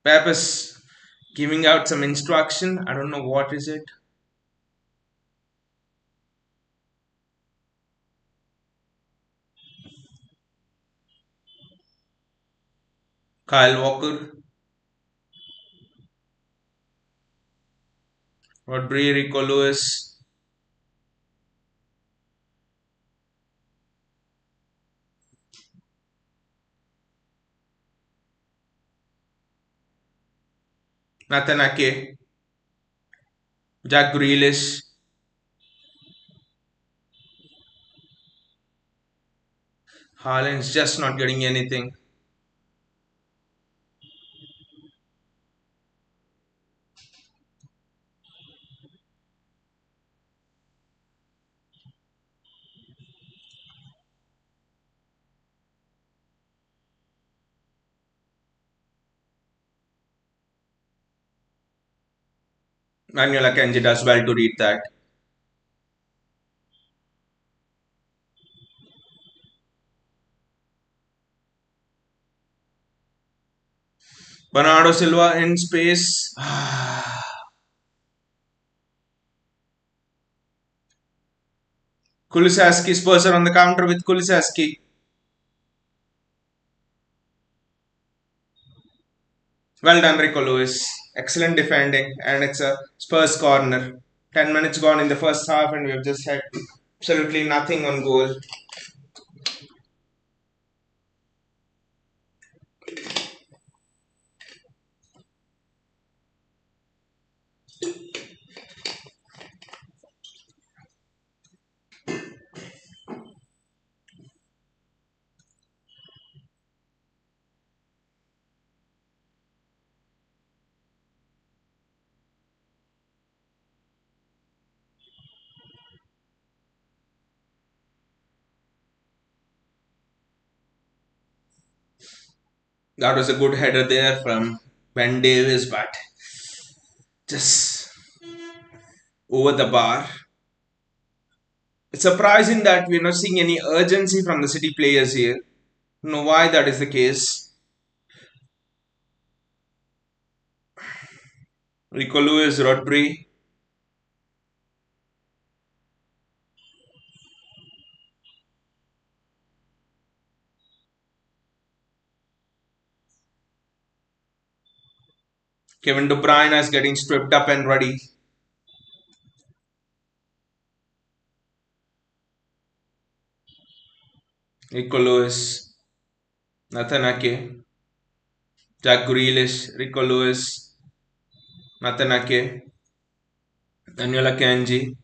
Pep is giving out some instruction. I don't know what is it. Kyle Walker, Rodri, Rico Lewis, Nathan Ake, Jack Grealish. Haaland's just not getting anything. Manuel Akanji does well to read that. Bernardo Silva in space. Kulisaski, Spurs are on the counter with Kulisaski. Well done, Rico Lewis. Excellent defending, and it's a Spurs corner. 10 minutes gone in the first half, and we've just had absolutely nothing on goal. That was a good header there from Ben Davis, but just over the bar. It's surprising that we're not seeing any urgency from the City players here. Don't know why that is the case. Rico Lewis, Rodri. Kevin De Bruyne is getting stripped up and ready. Rico Lewis, Nathan Ake, Jack Grealish, Rico Lewis, Nathan Ake, Daniel Akanji,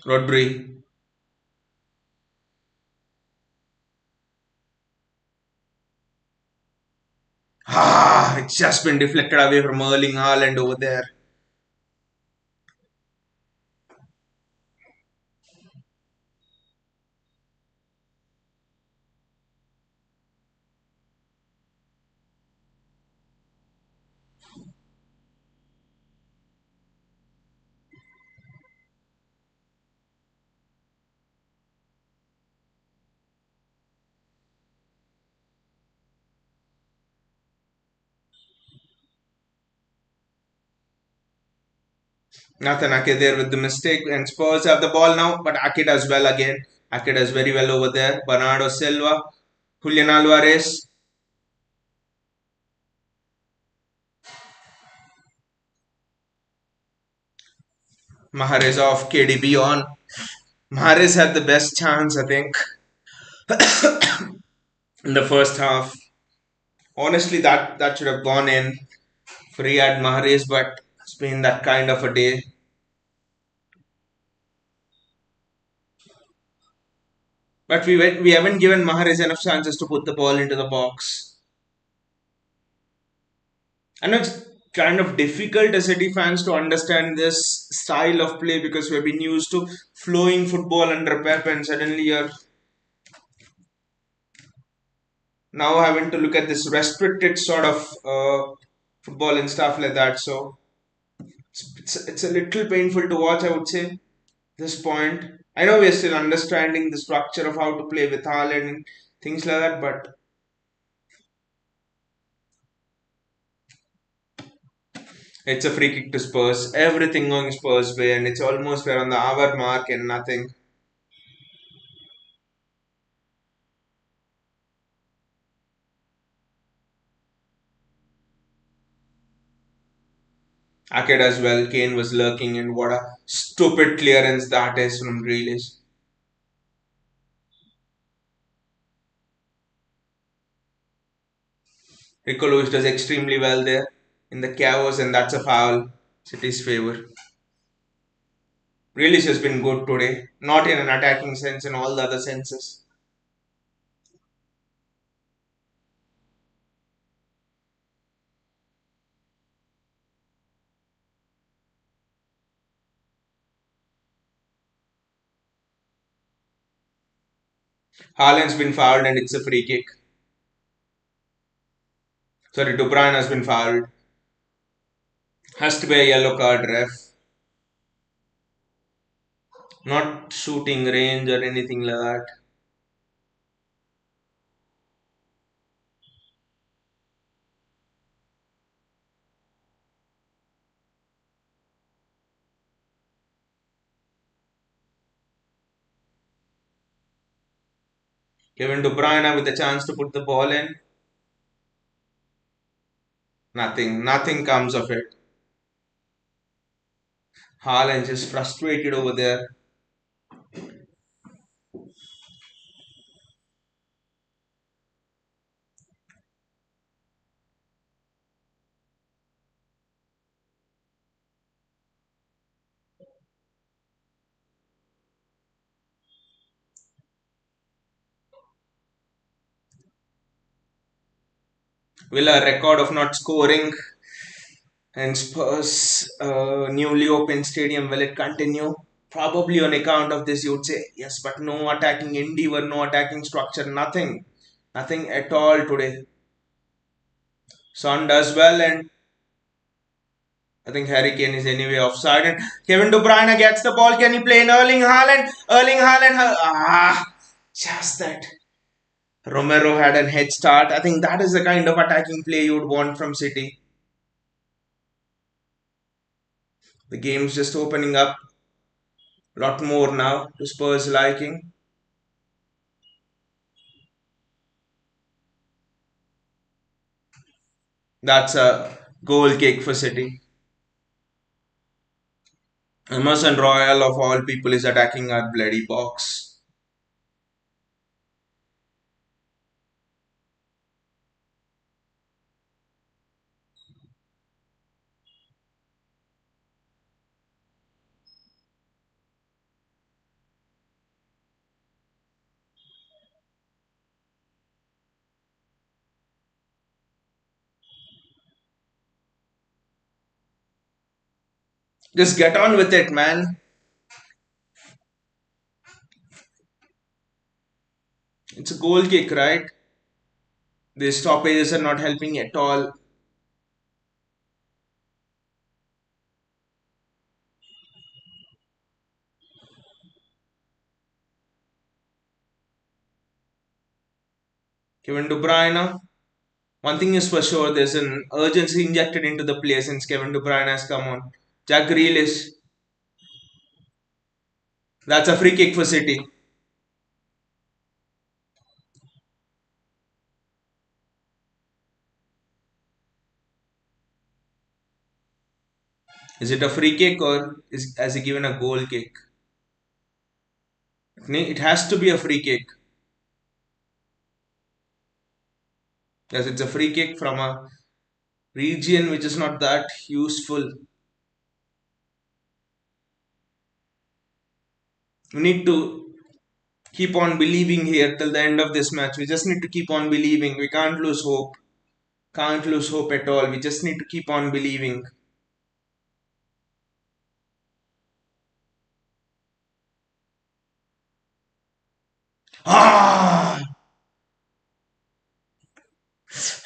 Rodri. It's just been deflected away from Erling Haaland over there. Nathan Ake there with the mistake, and Spurs have the ball now, but Ake does well again. Ake does very well over there. Bernardo Silva, Julian Alvarez, Mahrez off, KDB on. Mahrez had the best chance, I think, in the first half. Honestly, that should have gone in for Riyad Mahrez, but it's been that kind of a day. But we haven't given Mahrez enough chances to put the ball into the box. I know it's kind of difficult as City fans to understand this style of play because we've been used to flowing football under Pep, and suddenly you're now having to look at this restricted sort of football and stuff like that. So it's a little painful to watch, I would say, this point. I know we're still understanding the structure of how to play with Haaland and things like that, but it's a free kick to Spurs. Everything going Spurs' way, and it's almost we're on the hour mark and nothing. Ake as well. Kane was lurking, and what a stupid clearance that is from Grealish. Rico Lewis does extremely well there in the chaos, and that's a foul. City's favour. Grealish has been good today, not in an attacking sense, in all the other senses. Haaland's been fouled, and it's a free kick. Sorry, De Bruyne has been fouled. Has to be a yellow card, ref. Not shooting range or anything like that. Kevin De Bruyne with the chance to put the ball in. Nothing comes of it. Haaland is frustrated over there. Will a record of not scoring and Spurs newly opened stadium, will it continue? Probably on account of this, you would say yes, but no attacking endeavor, no attacking structure, nothing at all today. Son does well, and I think Harry Kane is anyway offside. And Kevin De Bruyne gets the ball. Can he play in Erling Haaland? Just that. Romero had a head start. I think that is the kind of attacking play you would want from City. The game's just opening up a lot more now to Spurs' liking. That's a goal kick for City. Emerson Royal of all people is attacking our bloody box. Just get on with it, man. It's a goal kick, right? The stoppages are not helping at all. Kevin De Bruyne. One thing is for sure, there's an urgency injected into the play since Kevin De Bruyne has come on. Jack Grealish. That's a free kick for City. Is it a free kick or has he given a goal kick? It has to be a free kick. Yes, it's a free kick from a region which is not that useful. We need to keep on believing here till the end of this match. We just need to keep on believing. We can't lose hope. Can't lose hope at all. We just need to keep on believing. Ah!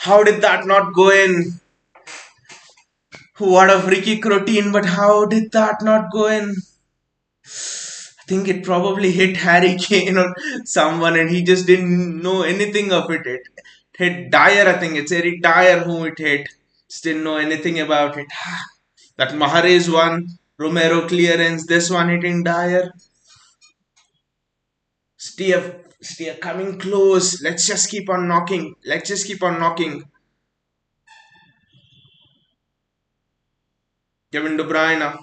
How did that not go in? What a free kick routine, but how did that not go in? I think it probably hit Harry Kane or someone and he just didn't know anything of it. It hit Dyer, I think it's Eric Dyer who it hit. Just didn't know anything about it. That Mahrez one, Romero clearance, this one hitting Dyer. Steer coming close. Let's just keep on knocking. Let's just keep on knocking. Kevin De Bruyne.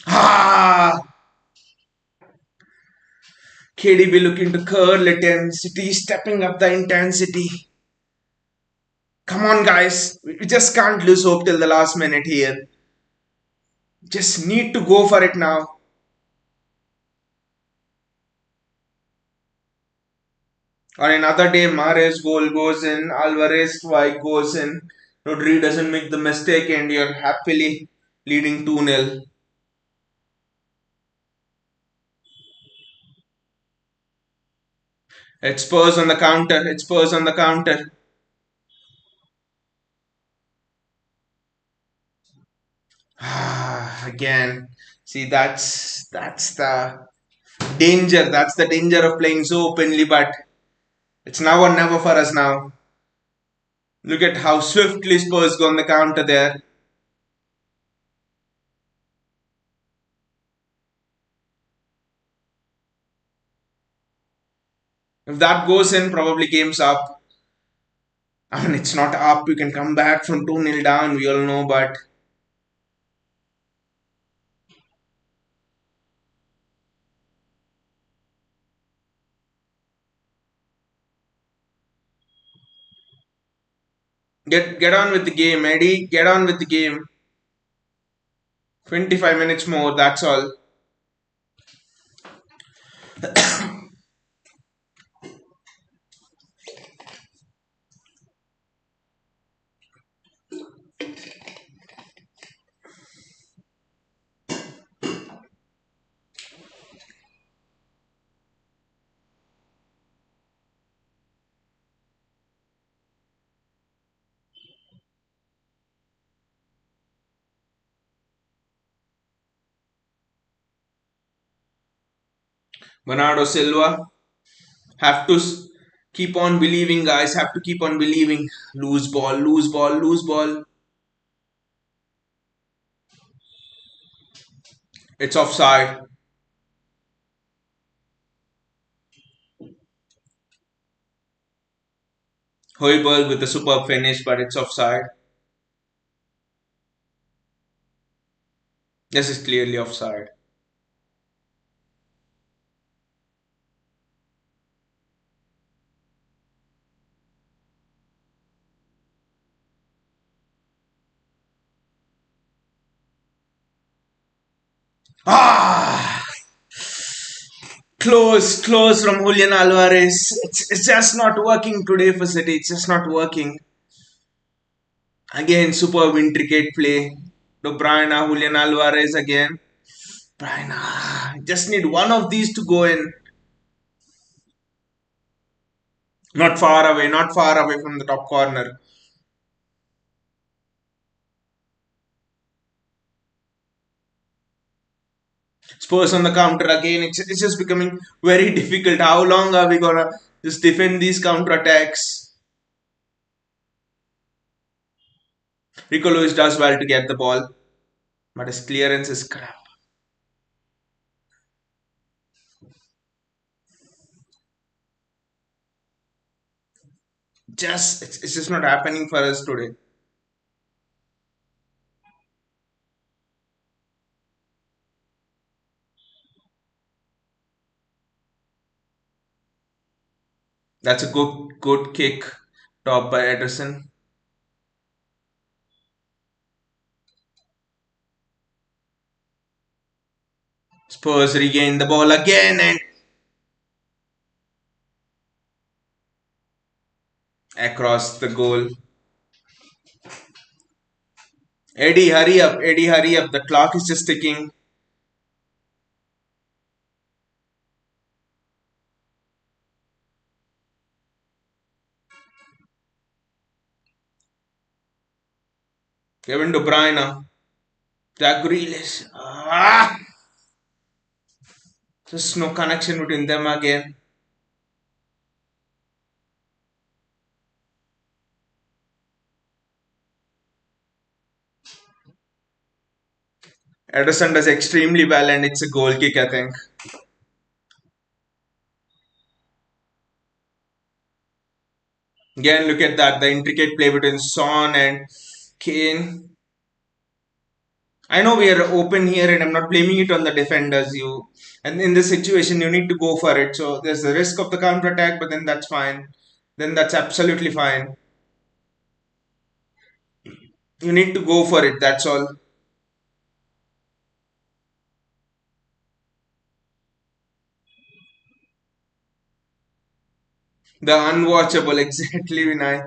Ah! KDB looking to curl it in. City stepping up the intensity. Come on, guys. We just can't lose hope till the last minute here. Just need to go for it now. On another day, Mahrez goal goes in. Alvarez twice goes in. Rodri doesn't make the mistake and you're happily leading 2-0. It's Spurs on the counter. It's Spurs on the counter. Again. See, that's the danger. That's the danger of playing so openly, but it's now or never for us now. Look at how swiftly Spurs go on the counter there. If that goes in, probably game's up. I mean, it's not up. You can come back from 2-0 down, we all know, but get on with the game, Eddie. Get on with the game. 25 minutes more, that's all. Bernardo Silva have to Keep on believing, guys. Have to keep on believing. Lose ball, lose ball, lose ball. It's offside. Hoiberg with a superb finish, but it's offside. This is clearly offside. Ah! Close from Julian Alvarez. It's just not working today for City. It's just not working. Again, superb intricate play. De Bruyne, Julian Alvarez again. Bruyne, just need one of these to go in. Not far away from the top corner. Spurs on the counter again. It's just becoming very difficult. How long are we gonna just defend these counter attacks? Rico Lewis does well to get the ball, but his clearance is crap. It's just not happening for us today. That's a good kick, top by Ederson. Spurs regain the ball again and across the goal. Eddie, hurry up! Eddie, hurry up! The clock is just ticking. Kevin De Bruyne, Jack Grealish. Just no connection between them again. Ederson does extremely well, and it's a goal kick, I think. Again, look at that the intricate play between Son and Kane. I know we are open here, and I'm not blaming it on the defenders. And in this situation, you need to go for it. So there's the risk of the counter attack, but then that's fine. Then that's absolutely fine. You need to go for it. That's all. The unwatchable, exactly, Vinay.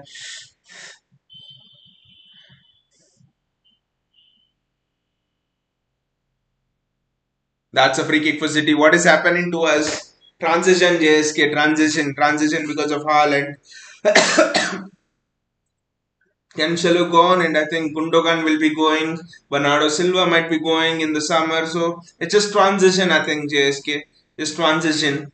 That's a free kick for City. What is happening to us? Transition, JSK, transition because of Haaland. Cancelo gone, and I think Gundogan will be going. Bernardo Silva might be going in the summer. So it's just transition, I think, JSK. Just transition.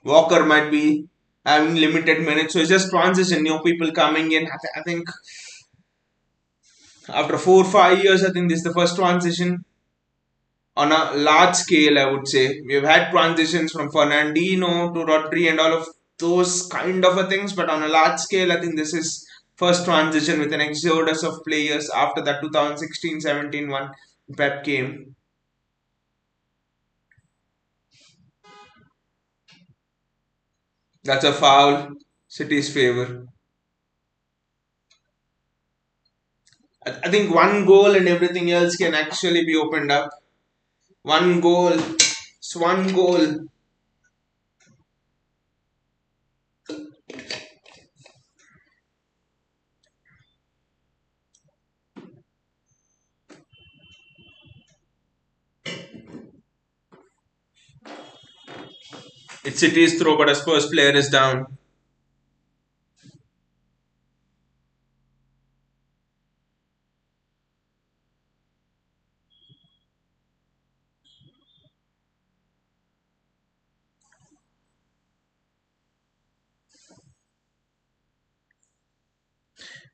Walker might be having limited minutes. So it's just transition. New people coming in. I think after 4 5 years, I think this is the first transition on a large scale, I would say. We've had transitions from Fernandinho to Rodri and all of those kind of a things, but on a large scale, I think this is first transition with an exodus of players after that 2016-17 one Pep came. That's a foul. City's favor. I think one goal and everything else can actually be opened up. One goal. It's one goal. It's City's throw, but a Spurs player is down.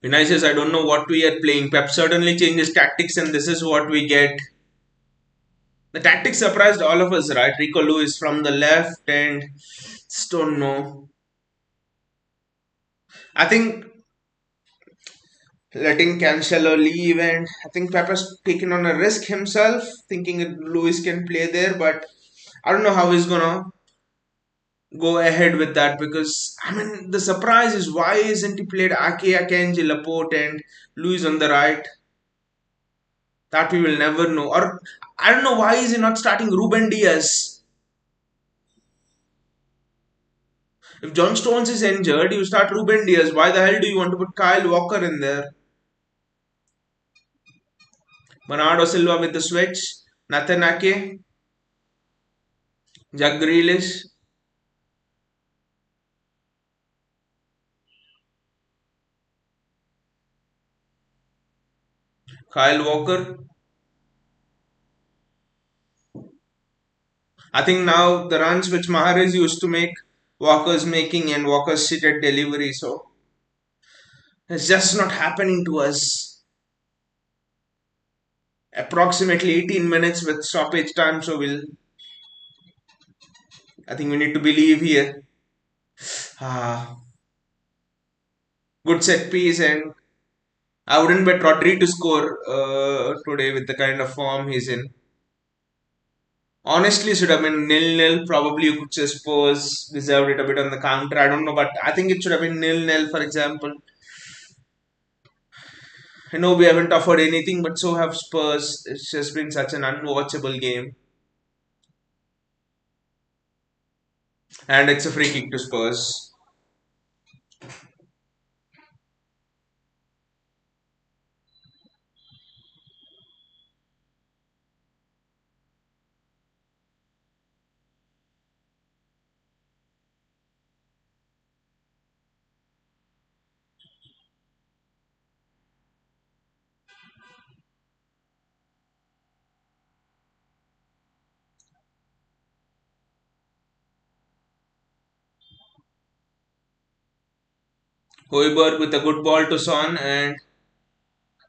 Vinicius, I don't know what we are playing. Pep certainly changes tactics, and this is what we get. The tactics surprised all of us, right? Rico Lewis from the left, and just don't know. I think letting Cancelo leave, and I think Pep has taken on a risk himself, thinking that Lewis can play there, but I don't know how he's gonna go ahead with that because I mean the surprise is why isn't he played Ake Akanji Laporte and Luis on the right? That we will never know. Or I don't know why is he not starting Ruben Diaz. If John Stones is injured, you start Ruben Diaz. Why the hell do you want to put Kyle Walker in there? Bernardo Silva with the switch. Nathan Ake, Jack Grealish, Kyle Walker. I think now the runs which Mahrez used to make, Walker's making and Walker's seated delivery. So it's just not happening to us. Approximately 18 minutes with stoppage time. So I think we need to believe here. Ah, good set piece, and I wouldn't bet Rodri to score today with the kind of form he's in. Honestly, should have been nil-nil. Probably you could say Spurs deserved it a bit on the counter. I don't know, but I think it should have been nil-nil, for example. I know we haven't offered anything, but so have Spurs. It's just been such an unwatchable game. And it's a free kick to Spurs. Hoiberg with a good ball to Son, and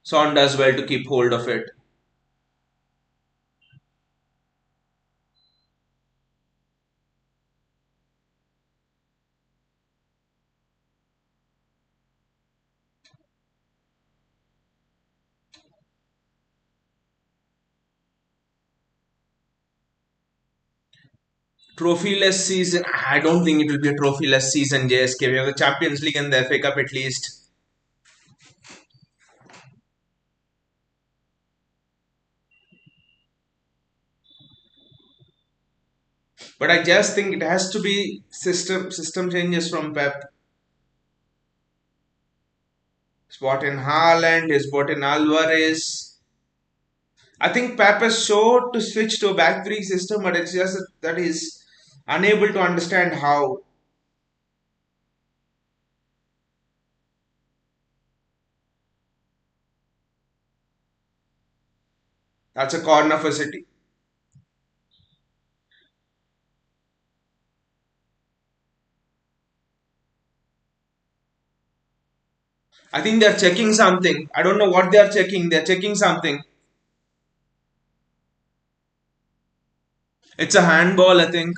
Son does well to keep hold of it. Trophyless season. I don't think it will be a trophyless season, JSK. We have the Champions League and the FA Cup at least. But I just think it has to be system changes from Pep. He's bought in Haaland, he's bought in Alvarez. I think Pep has showed to switch to a back three system, but it's just that he's unable to understand how. That's a corner for City. I think they're checking something. I don't know what they're checking. They're checking something. It's a handball, I think.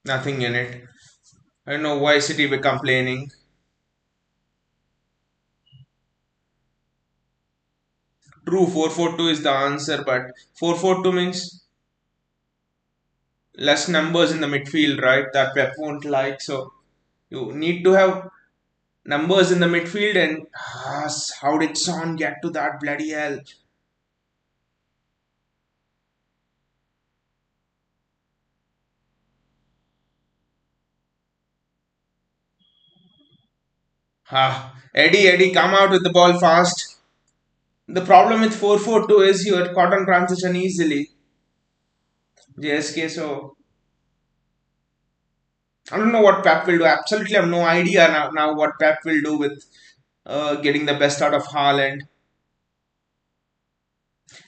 Nothing in it. I don't know why City were complaining. True, 4-4-2 is the answer, but 4-4-2 means less numbers in the midfield, right? That Pep won't like. So you need to have numbers in the midfield, and how did Son get to that bloody hell? Eddie, come out with the ball fast. The problem with 4-4-2 is you are caught on transition easily. JSK, so I don't know what Pep will do. Absolutely, I have no idea now what Pep will do with getting the best out of Haaland.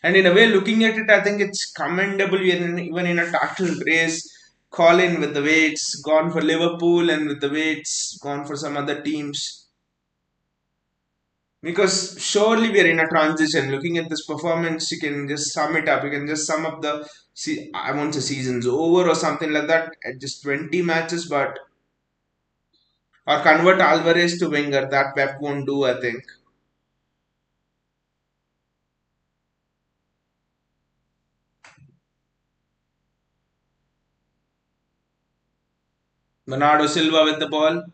And in a way, looking at it, I think it's commendable even in a title race. Colin with the way it's gone for Liverpool and with the way it's gone for some other teams. Because surely we are in a transition. Looking at this performance, you can just sum it up. You can just sum up the I won't say season's over or something like that at just 20 matches, but or convert Alvarez to winger. That Pep won't do, I think. Bernardo Silva with the ball.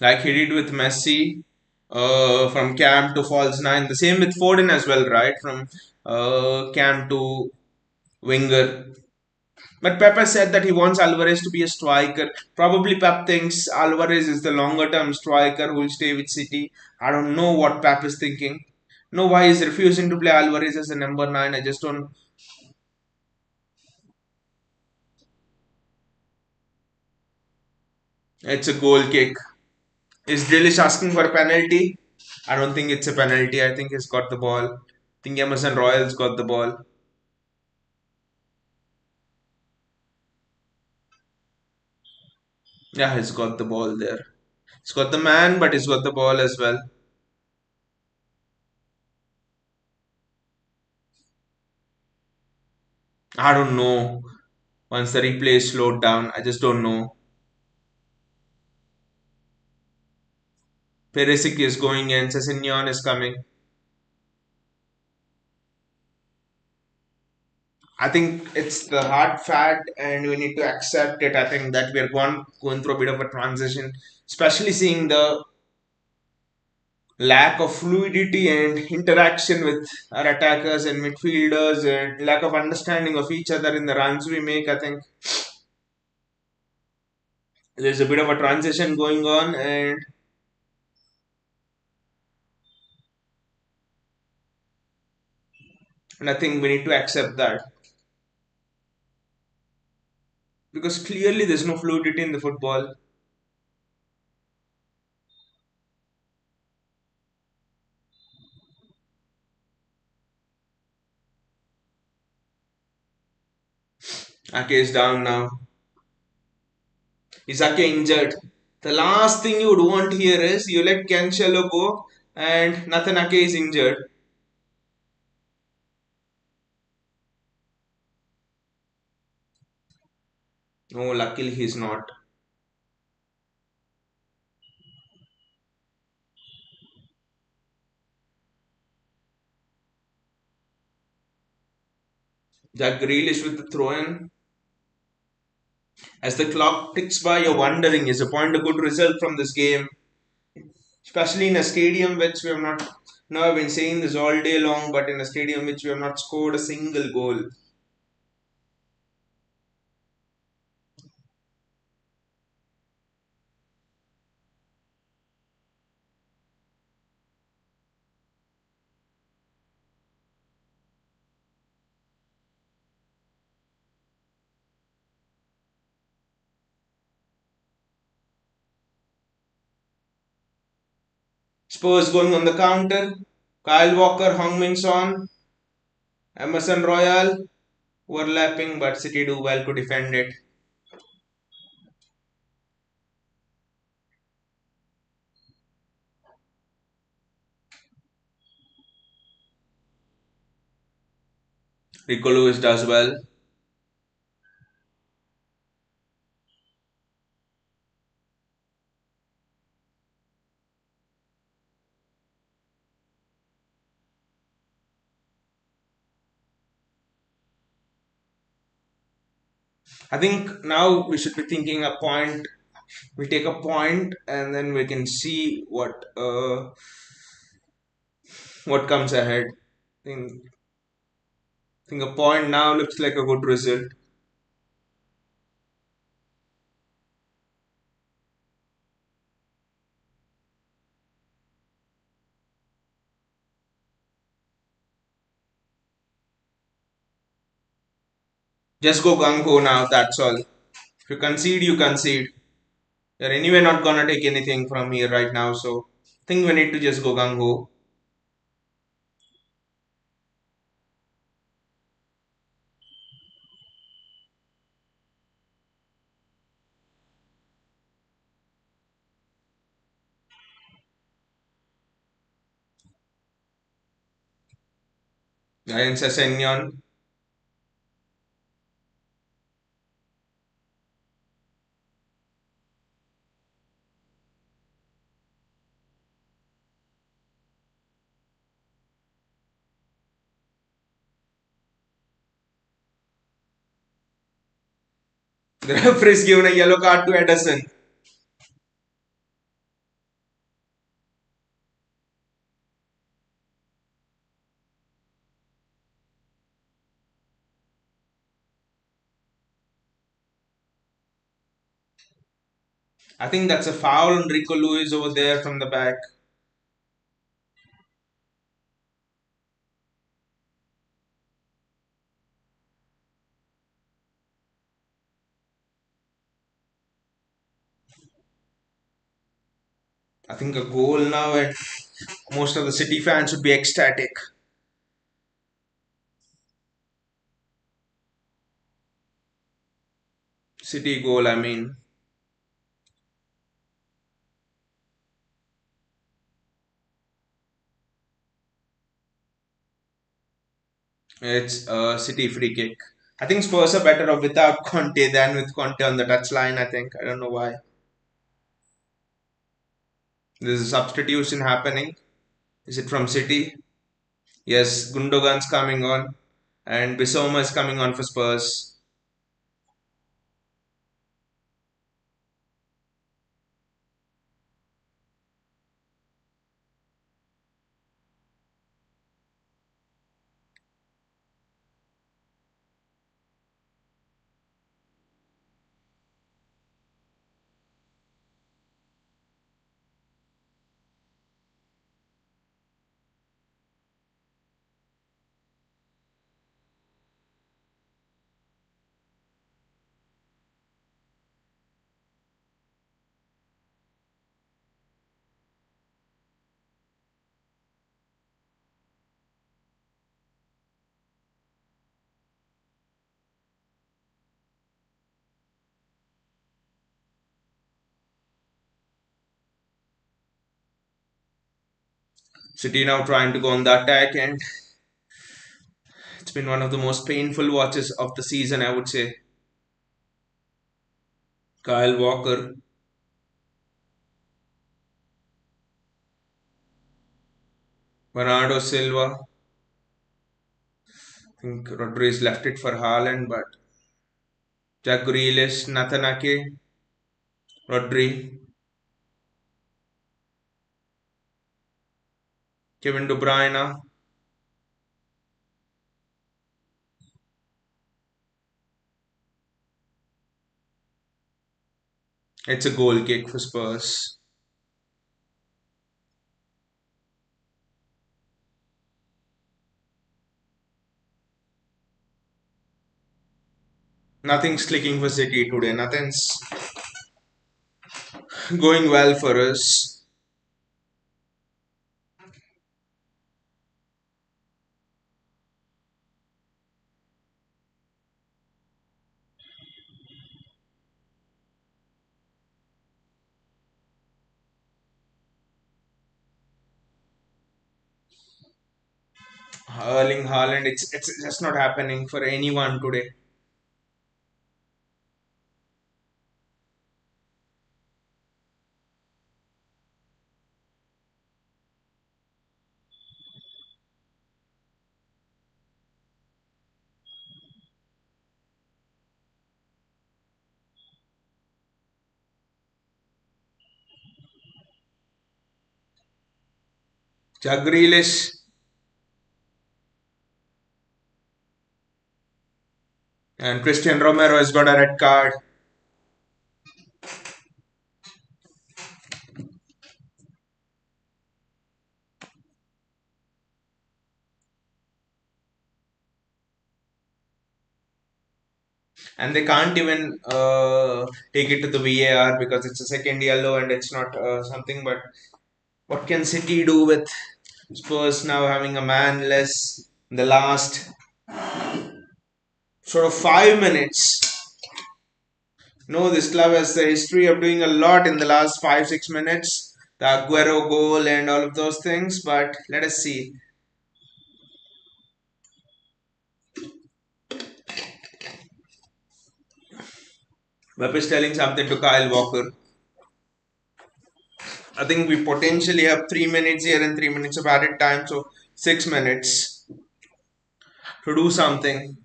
Like he did with Messi from cam to false nine. The same with Foden as well, right? From cam to winger. But Pep said that he wants Alvarez to be a striker. Probably Pep thinks Alvarez is the longer term striker who will stay with City. I don't know what Pep is thinking. No, why he's refusing to play Alvarez as a number nine. I just don't. It's a goal kick. Is Grealish asking for a penalty? I don't think it's a penalty. I think he's got the ball. I think Emerson Royals got the ball. Yeah, he's got the ball there. He's got the man, but he's got the ball as well. I don't know. Once the replay is slowed down, I just don't know. Perisic is going in. Sessegnon is coming. I think it's the hard fact, and we need to accept it. I think that we are going through a bit of a transition, especially seeing the lack of fluidity and interaction with our attackers and midfielders, and lack of understanding of each other in the runs we make. I think there's a bit of a transition going on, and I think we need to accept that because clearly there's no fluidity in the football. Ake is down now. Is Ake injured? The last thing you would want here is you let Cancelo go and Nathan Ake is injured. No, luckily he's not. Jack Grealish with the throw in. As the clock ticks by, you're wondering is a point a good result from this game? Especially in a stadium which we have not. No, I've been saying this all day long, but in a stadium which we have not scored a single goal. Spurs going on the counter. Kyle Walker, Hong Min Son, Emerson Royal overlapping, but City do well to defend it. Rico Lewis does well. I think now we should be thinking a point. We take a point and then we can see what comes ahead. I think a point now looks like a good result. Just go gung ho now. That's all. If you concede, you concede. You're anyway not gonna take anything from here right now. So I think we need to just go gung ho. Ryan Sessegnon. The referee's given a yellow card to Edison. I think that's a foul on Rico Lewis over there from the back. I think a goal now, and most of the City fans would be ecstatic. City goal, I mean. It's a City free kick. I think Spurs are better off without Conte than with Conte on the touchline. I think. I don't know why. There's a substitution happening. Is it from City? Yes, Gundogan's coming on, and Bissoma is coming on for Spurs. City now trying to go on the attack, and it's been one of the most painful watches of the season, I would say. Kyle Walker, Bernardo Silva. I think Rodri's left it for Haaland, but Jack Grealish, Nathan Ake, Rodri, Kevin De Bruyne. It's a goal kick for Spurs. Nothing's clicking for City today. Nothing's going well for us. Erling Haaland, it's just not happening for anyone today. Jack Grealish and Christian Romero has got a red card. and they can't even take it to the VAR because it's a second yellow and it's not something. But what can City do with Spurs now having a man less in the last sort of 5 minutes? No, this club has the history of doing a lot in the last 5 6 minutes. The Aguero goal and all of those things, but let us see. Webb is telling something to Kyle Walker. I think we potentially have 3 minutes here and 3 minutes of added time, so 6 minutes to do something.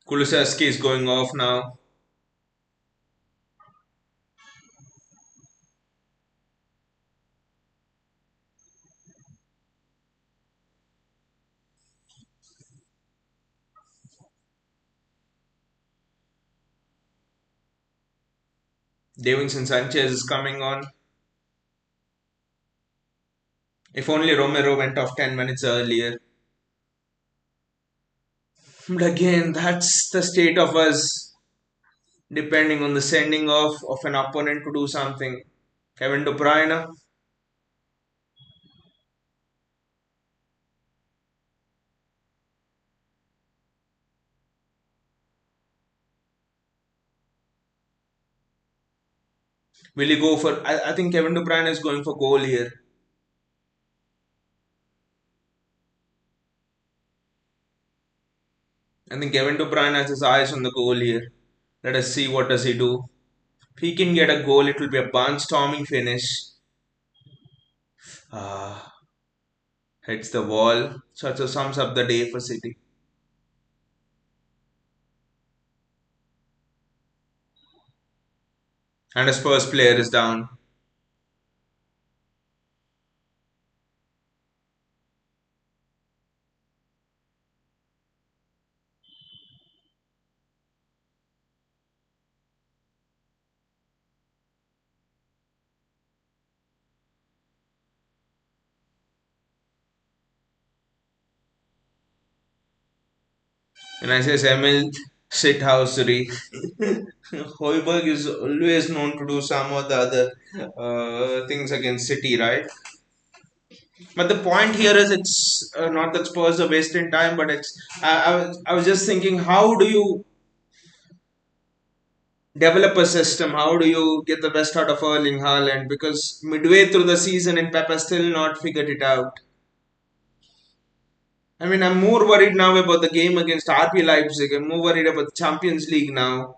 Kulusevski is going off now. Davinson Sanchez is coming on. If only Romero went off 10 minutes earlier. But again, that's the state of us, depending on the sending off of an opponent to do something. Kevin De Bruyne, will he go for? I think Kevin De Bruyne is going for goal here. I think Kevin De Bruyne has his eyes on the goal here. Let us see what does he do. If he can get a goal, it will be a barnstorming finish. Ah, hits the wall. So it sums up the day for City. And a Spurs player is down. When I say Emil shithousery, Hoiberg is always known to do some or the other things against City, right? But the point here is it's not that Spurs are wasting time, but it's I was just thinking, how do you develop a system? How do you get the best out of Erling Haaland? Because midway through the season, and Pep has still not figured it out. I mean, I'm more worried now about the game against RB Leipzig. I'm more worried about the Champions League now.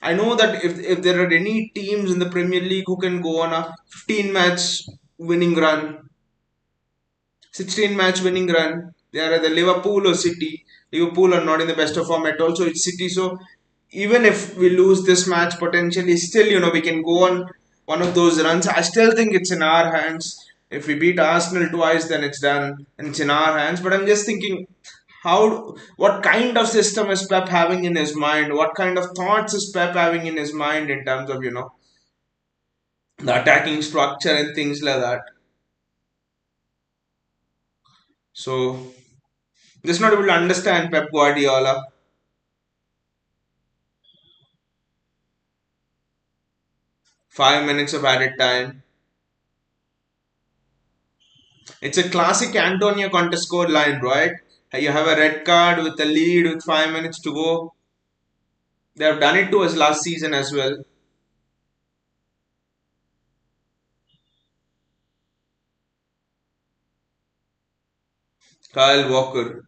I know that if there are any teams in the Premier League who can go on a 15 match winning run, 16 match winning run, they are either Liverpool or City. Liverpool are not in the best of form at all, so it's City. So even if we lose this match potentially, still we can go on one of those runs. I still think it's in our hands. If we beat Arsenal twice, then it's done and it's in our hands. But I'm just thinking, what kind of system is Pep having in his mind? What kind of thoughts is Pep having in his mind in terms of the attacking structure and things like that? So just not able to understand Pep Guardiola. 5 minutes of added time. It's a classic Antonio Conte score line, right? You have a red card with a lead with 5 minutes to go. They have done it to us last season as well. Kyle Walker,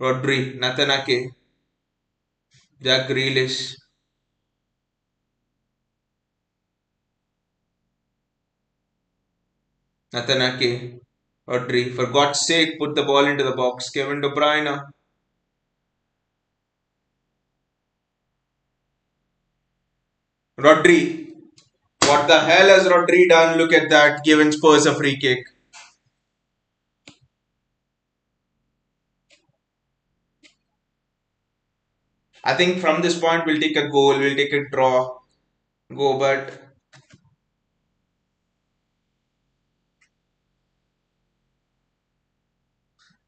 Rodri, Nathan Ake, Jack Grealish, Nathan Ake, Rodri. For God's sake, put the ball into the box. Kevin De Bruyne, Rodri. What the hell has Rodri done? Look at that, giving Spurs a free kick. I think from this point we'll take a goal, we'll take a draw, go, but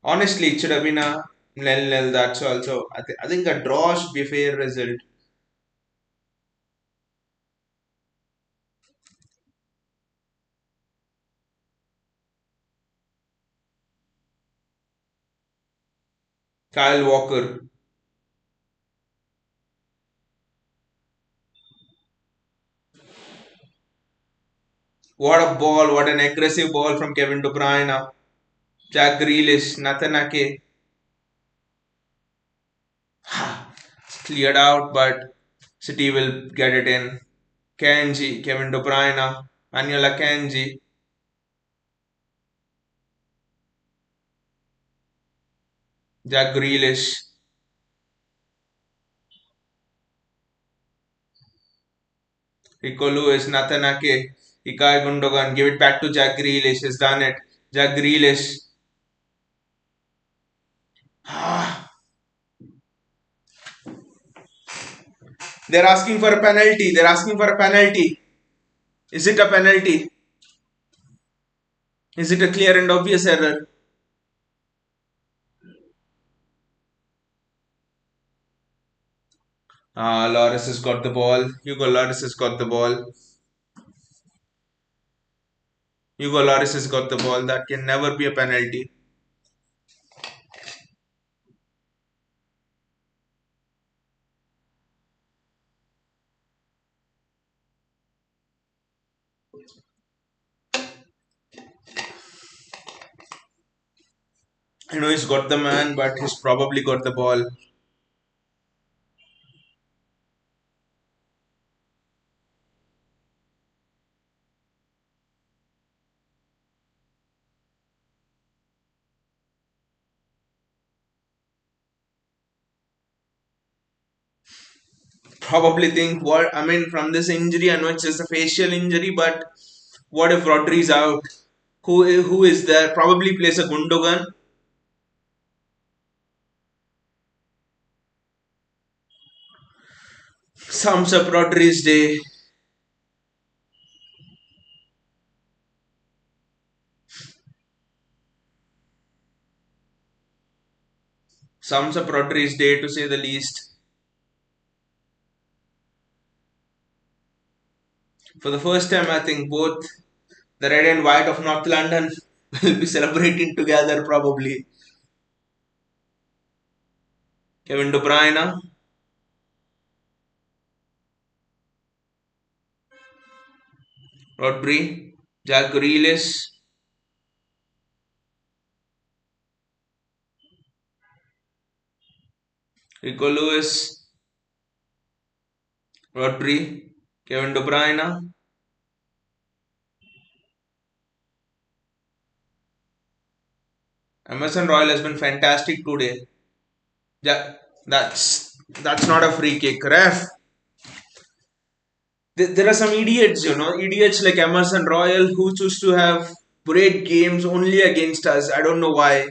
honestly, it should have been a nil-nil. That's also. I think a draw should be a fair result. Kyle Walker. What a ball! What an aggressive ball from Kevin De Bruyne. Jack Grealish, Nathan Ake. It's cleared out, but City will get it in. Kenji, Kevin De Bruyne, Manuela Kenji, Jack Grealish, Rico Lewis, Nathan Ake, Ikai Gundogan. Give it back to Jack Grealish. He's done it. Jack Grealish. They're asking for a penalty. They're asking for a penalty. Is it a penalty? Is it a clear and obvious error? Loris has got the ball. Hugo Loris has got the ball. Hugo Loris has got the ball. That can never be a penalty. I know he's got the man, but he's probably got the ball. Probably think what I mean from this injury. I know it's just a facial injury, but what if Rodri's out? Who is there? Probably plays a Gundogan. Sums up Rodri's day. Sums up Rodri's day to say the least. For the first time, I think both the red and white of North London will be celebrating together. Probably Kevin De Bruyne, Rodri, Jack Grealish, Rico Lewis, Rodri, Kevin De Bruyne. Emerson Royal has been fantastic today. Yeah, that's not a free kick, ref. There are some idiots, idiots like Emerson Royal who choose to have great games only against us. I don't know why.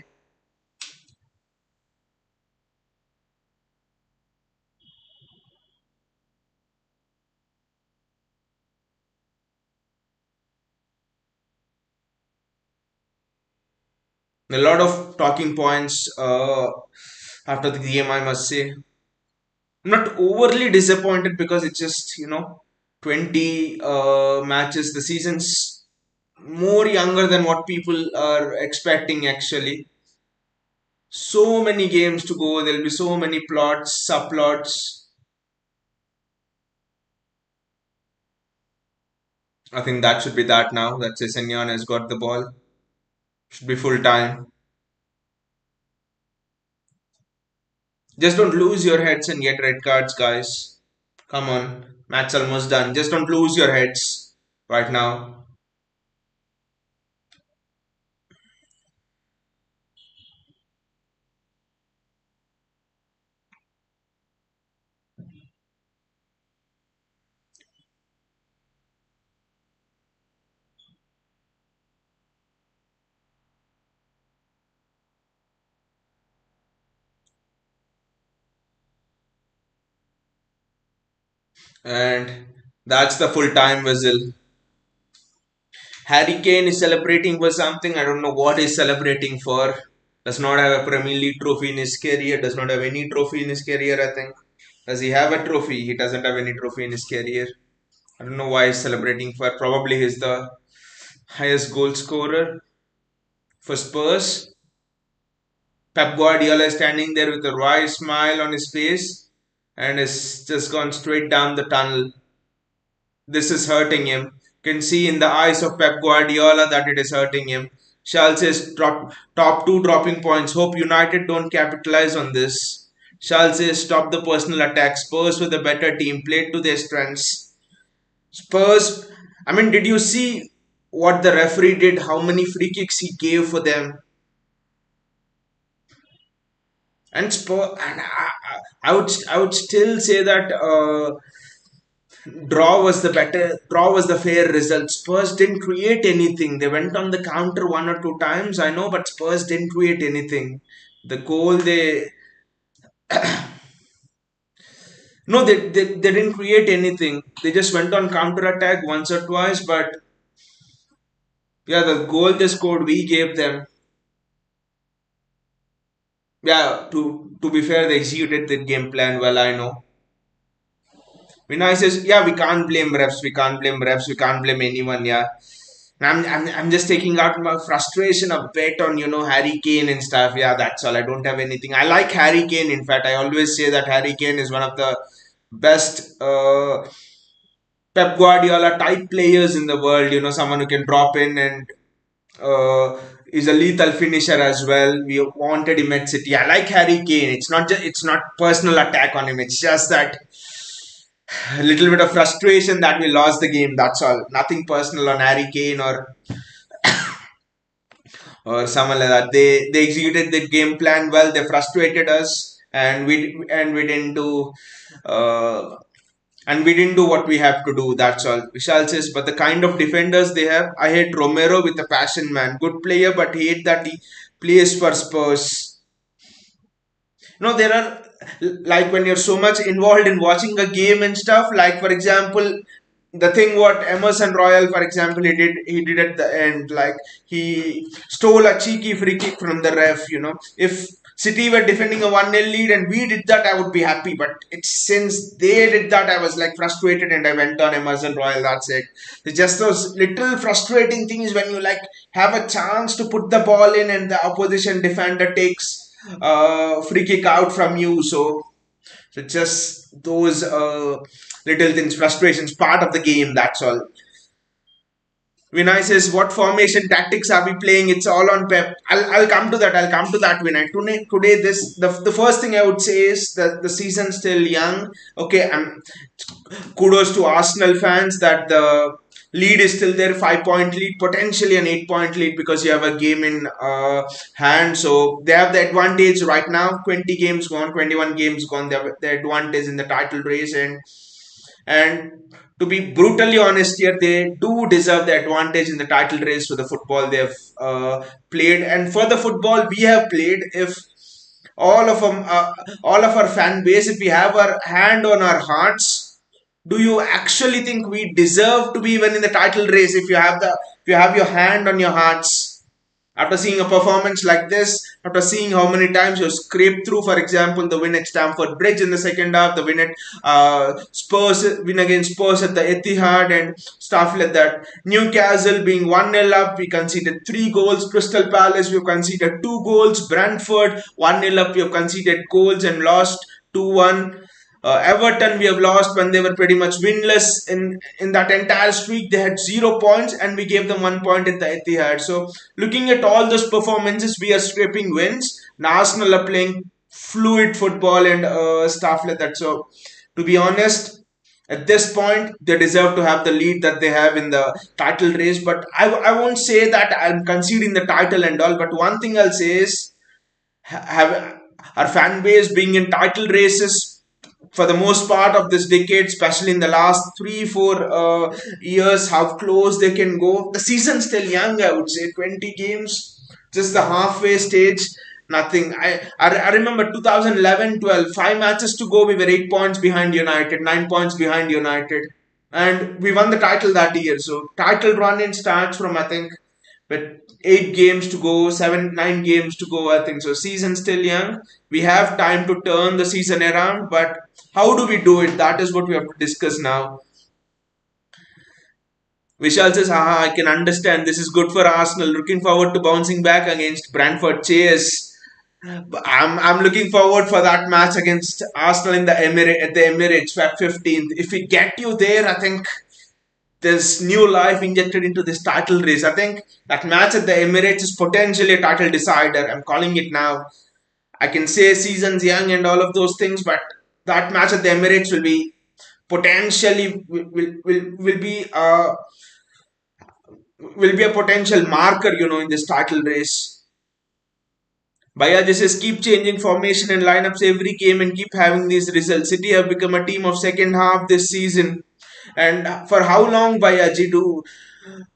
A lot of talking points after the game, I must say. I'm not overly disappointed because it's just 20 matches. The season's more younger than what people are expecting. Actually, so many games to go. There'll be so many plots, subplots. I think that should be that now. That Sessegnon has got the ball. Should be full time. Just don't lose your heads and get red cards, guys. Come on. Match almost done. Just don't lose your heads right now. And that's the full time whistle. Harry Kane is celebrating for something. I don't know what he's celebrating for. Does not have a Premier League trophy in his career. Does not have any trophy in his career, I think. Does he have a trophy? He doesn't have any trophy in his career. I don't know why he's celebrating for. Probably he's the highest goal scorer for Spurs. Pep Guardiola is standing there with a wry smile on his face and has just gone straight down the tunnel. This is hurting him. Can see in the eyes of Pep Guardiola that it is hurting him. Charles says top two dropping points. Hope United don't capitalize on this. Charles says stop the personal attack. Spurs with a better team played to their strengths. Spurs. I mean, did you see what the referee did? How many free kicks he gave for them? And Spurs. And I would still say that. Draw was the fair result. Spurs didn't create anything. They went on the counter one or two times, I know, but Spurs didn't create anything. The goal they no they didn't create anything. They just went on counter attack once or twice, but yeah, the goal they scored we gave them. Yeah, to be fair, they executed the game plan well, I know. Vinay says, yeah, we can't blame refs, we can't blame refs, we can't blame anyone, yeah. I'm just taking out my frustration a bit on, Harry Kane and stuff. Yeah, that's all. I don't have anything. I like Harry Kane. In fact, I always say that Harry Kane is one of the best Pep Guardiola type players in the world. Someone who can drop in and is a lethal finisher as well. We wanted him at City. I like Harry Kane. It's not personal attack on him. It's just that a little bit of frustration that we lost the game. That's all. Nothing personal on Harry Kane or someone like that. They executed the game plan well. They frustrated us, and we didn't do uh, we didn't do what we have to do. That's all. Vishal says, but the kind of defenders they have, I hate Romero with a passion, man. Good player, but hate that he plays for Spurs. There are like when you're so much involved in watching a game and stuff. Like for example, the thing what Emerson Royal, for example, he did at the end, like he stole a cheeky free kick from the ref. If City were defending a 1-0 lead and we did that, I would be happy. But it's since they did that, I was like frustrated and I went on Emerson Royal. That's it. It's just those little frustrating things when you like have a chance to put the ball in and the opposition defender takes free kick out from you. So just those little things, frustrations, part of the game. That's all. Vinay says, "What formation tactics are we playing? It's all on Pep." I'll come to that. I'll come to that, Vinay. Today, the first thing I would say is that the season's still young. Okay, kudos to Arsenal fans that the lead is still there, 5 point lead, potentially an 8 point lead because you have a game in hand. So they have the advantage right now. 20 games gone, 21 games gone. They have the advantage in the title race, and to be brutally honest here, they do deserve the advantage in the title race for the football they have played, and for the football we have played. If all of them, all of our fan base, if we have our hand on our hearts, do you actually think we deserve to be even in the title race? If you have your hand on your hearts, after seeing a performance like this, after seeing how many times you scraped through, for example, the win at Stamford Bridge in the second half, the win at win against Spurs at the Etihad and stuff like that. Newcastle being 1-0 up, we conceded 3 goals. Crystal Palace, we have conceded 2 goals. Brentford 1-0 up, we have conceded goals and lost 2-1. Everton, we have lost when they were pretty much winless in that entire streak. They had 0 points and we gave them 1 point at the Etihad. So, looking at all those performances, we are scraping wins. Now, Arsenal are playing fluid football and stuff like that. So, to be honest, at this point, they deserve to have the lead that they have in the title race. But I won't say that I'm conceding the title and all. But one thing I'll say is, have our fan base being in title races for the most part of this decade, especially in the last 3-4 years, how close they can go. The season's still young, I would say 20 games, just the halfway stage. Nothing. I remember 2011-12, 5 matches to go. We were 8 points behind United, 9 points behind United, and we won the title that year. So title run in starts from, I think, with 8 games to go, 7, 9 games to go. I think so. Season still young. We have time to turn the season around, but how do we do it? That is what we have to discuss now. Vishal says, haha, I can understand. This is good for Arsenal. Looking forward to bouncing back against Brentford. Cheers. I'm looking forward for that match against Arsenal in the at the Emirates, Feb 15th. If we get you there, I think there's new life injected into this title race. I think that match at the Emirates is potentially a title decider. I'm calling it now. I can say season's young and all of those things, but that match at the Emirates will be potentially will be a potential marker, in this title race. Baya just says keep changing formation and lineups every game and keep having these results. City have become a team of second half this season. And for how long, Bayaji,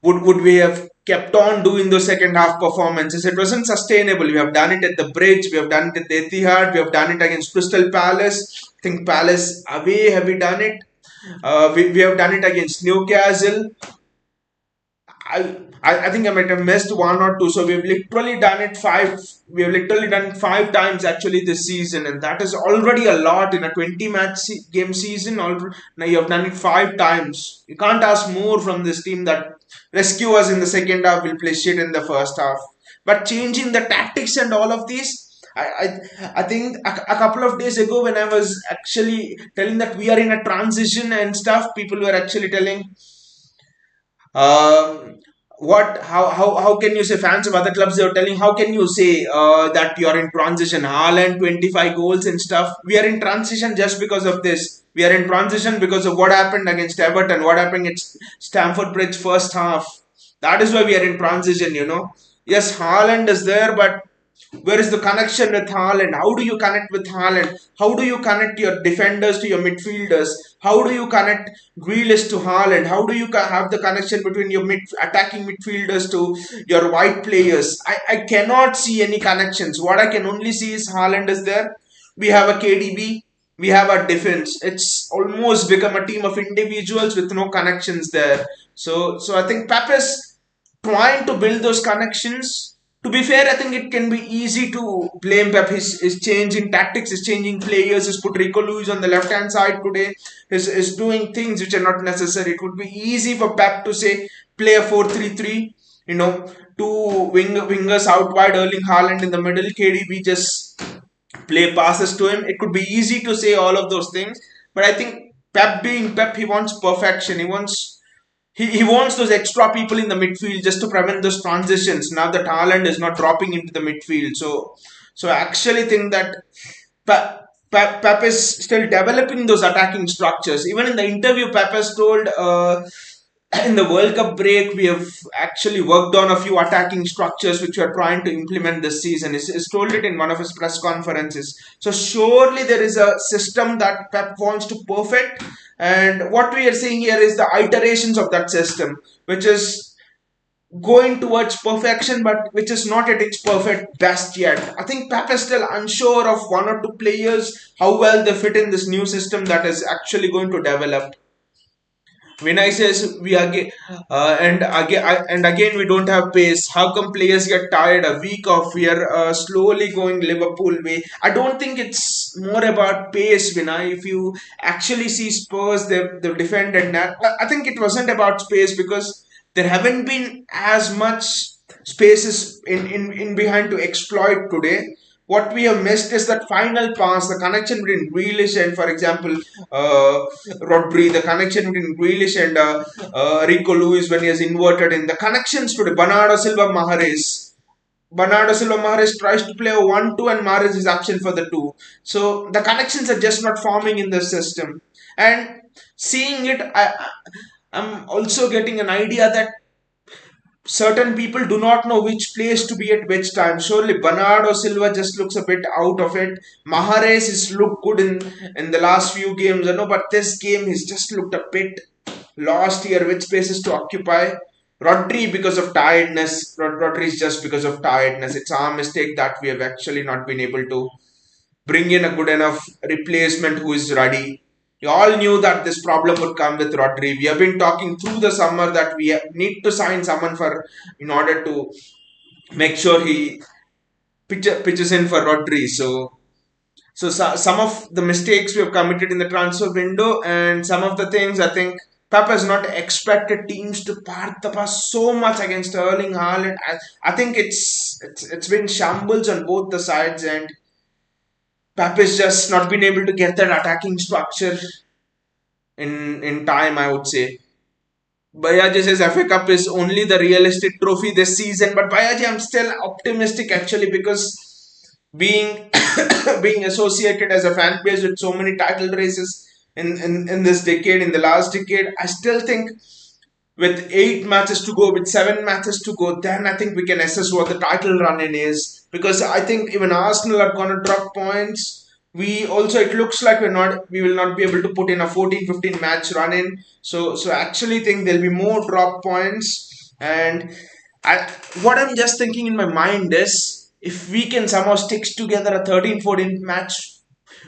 would we have kept on doing those second half performances? It wasn't sustainable. We have done it at the Bridge, we have done it at the Etihad, we have done it against Crystal Palace. I think Palace away, have we done it? We have done it against Newcastle. I think I might have missed one or two. So we've literally done it five. We have literally done it 5 times actually this season, and that is already a lot in a 20 match game season. Now you have done it 5 times. You can't ask more from this team that rescue us in the second half. Will play shit in the first half, but changing the tactics and all of these. I think a couple of days ago when I was actually telling that we are in a transition and stuff, people were actually telling um, what how can you say, fans of other clubs, they were telling, how can you say that you're in transition? Haaland 25 goals and stuff. We are in transition just because of this. We are in transition because of what happened against Everton, what happened at Stamford Bridge first half. That is why we are in transition. Yes, Haaland is there, but where is the connection with Haaland? How do you connect with Haaland? How do you connect your defenders to your midfielders? How do you connect Grealish to Haaland? How do you have the connection between your attacking midfielders to your wide players? I cannot see any connections. What I can only see is Haaland is there. We have a KDB. We have a defense. It's almost become a team of individuals with no connections there. So I think Pep is trying to build those connections. To be fair, I think it can be easy to blame Pep. His change in tactics, his changing players, his put Rico Lewis on the left hand side today, is doing things which are not necessary. It would be easy for Pep to say play a 4-3-3, two wingers out wide, Erling Haaland in the middle, KDB just play passes to him. It could be easy to say all of those things, but I think Pep being Pep, he wants perfection. He wants those extra people in the midfield just to prevent those transitions. Now that Haaland is not dropping into the midfield, so I actually think that Pep is still developing those attacking structures. Even in the interview, Pep has told in the World Cup break, we have actually worked on a few attacking structures which we are trying to implement this season. He's told it in one of his press conferences. So surely there is a system that Pep wants to perfect, and what we are seeing here is the iterations of that system, which is going towards perfection, but which is not at its perfect best yet. I think Pep is still unsure of one or two players, how well they fit in this new system that is actually going to develop. Vinay says we again and again we don't have pace. How come players get tired a week off? We are slowly going Liverpool way. I don't think it's more about pace, Vinay. If you actually see Spurs, they've defended that. I think it wasn't about space because there haven't been as much spaces in behind to exploit today. What we have missed is that final pass, the connection between Grealish and, for example, Rodri, the connection between Grealish and Rico Lewis when he is inverted in the connections today. Bernardo Silva Mahrez. Bernardo Silva Mahrez tries to play a 1-2 and Mahrez is absent for the 2. So the connections are just not forming in the system. And seeing it, I'm also getting an idea that certain people do not know which place to be at which time. Surely Bernardo Silva just looks a bit out of it. Mahrez has looked good in the last few games, but this game he's just looked a bit lost here, which spaces to occupy. Rodri because of tiredness. Rodri is just because of tiredness. It's our mistake that we have actually not been able to bring in a good enough replacement who is ready. We all knew that this problem would come with Rodri. We have been talking through the summer that need to sign someone for in order to make sure he pitches in for Rodri. So some of the mistakes we have committed in the transfer window and some of the things I think Pep has not expected teams to part the bus so much against Erling Haaland. I think it's been shambles on both the sides and Pep has just not been able to get that attacking structure in time, I would say. Bayaji says FA Cup is only the realistic trophy this season, but Bayaji, I'm still optimistic actually because being being associated as a fan base with so many title races in this decade, in the last decade, I still think with 8 matches to go, with 7 matches to go, then I think we can assess what the title run in is. Because I think even Arsenal are gonna drop points. We also it looks like we will not be able to put in a 14-15 match run in. So actually think there'll be more drop points. And I what I'm just thinking in my mind is if we can somehow stick together a 13-14 match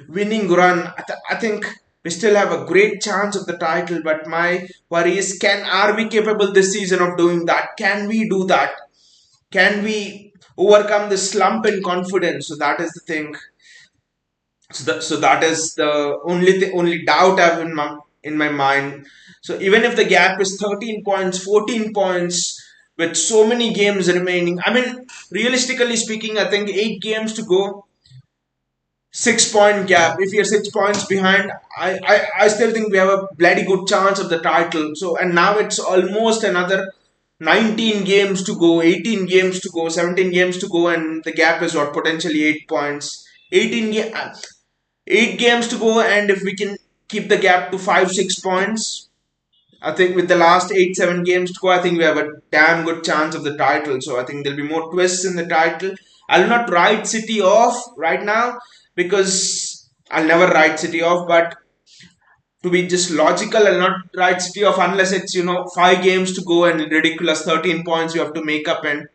winning run, I think we still have a great chance of the title. But my worry is, are we capable this season of doing that? Can we do that? Can we overcome the slump in confidence? So that is the thing. So that is the only doubt I have in my mind. So even if the gap is 13 points, 14 points, with so many games remaining, I mean, realistically speaking, I think 8 games to go, 6 point gap. If you're 6 points behind, I still think we have a bloody good chance of the title. So and now it's almost another 19 games to go, 18 games to go, 17 games to go, and the gap is what potentially 8 points. 8 games to go, and if we can keep the gap to 5-6 points, I think with the last 8-7 games to go, I think we have a damn good chance of the title. So I think there'll be more twists in the title. I'll not write City off right now because I'll never write City off. But to be just logical, I'll not write City off unless it's 5 games to go and ridiculous 13 points you have to make up, and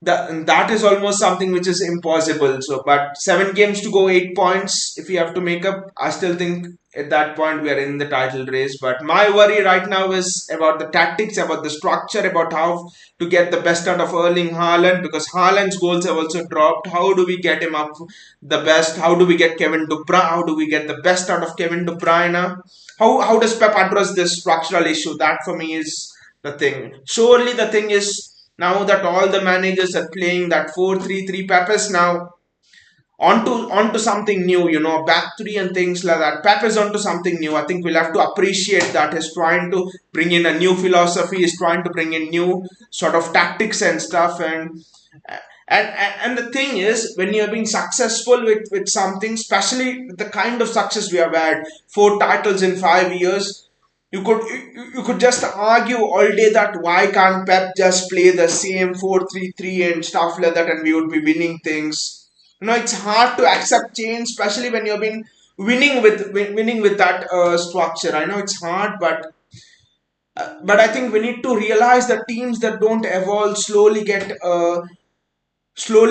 that is almost something which is impossible. So, but 7 games to go, 8 points. If we have to make up, I still think at that point we are in the title race. But my worry right now is about the tactics, about the structure, about how to get the best out of Erling Haaland because Haaland's goals have also dropped. How do we get him up the best? How do we get Kevin De Bruyne? How do we get the best out of Kevin De Bruyne? How does Pep address this structural issue? That for me is the thing. Surely the thing is now that all the managers are playing that 4-3-3, Pep is now onto something new, back three and things like that. Pep is onto something new. I think we'll have to appreciate that he's trying to bring in a new philosophy, he's trying to bring in new sort of tactics and stuff. And the thing is, when you're being successful with something, especially the kind of success we have had, 4 titles in 5 years, you could just argue all day that why can't Pep just play the same 4-3-3 and stuff like that and we would be winning things. It's hard to accept change, especially when you've been winning with that structure. I know it's hard, but I think we need to realize that teams that don't evolve slowly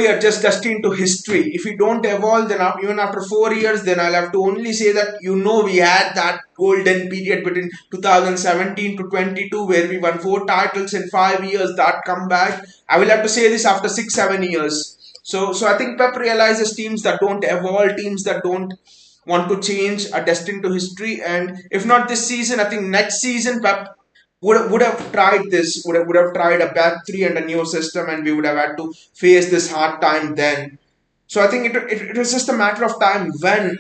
adjust destined to history. If we don't evolve, then even after 4 years, then I'll have to only say that we had that golden period between 2017 to 22 where we won 4 titles in 5 years. That comeback, I will have to say this after 6-7 years. So I think Pep realizes teams that don't evolve, teams that don't want to change are destined to history. And if not this season, I think next season Pep would have tried this, would have tried a back three and a new system, and we would have had to face this hard time then. So I think it was just a matter of time when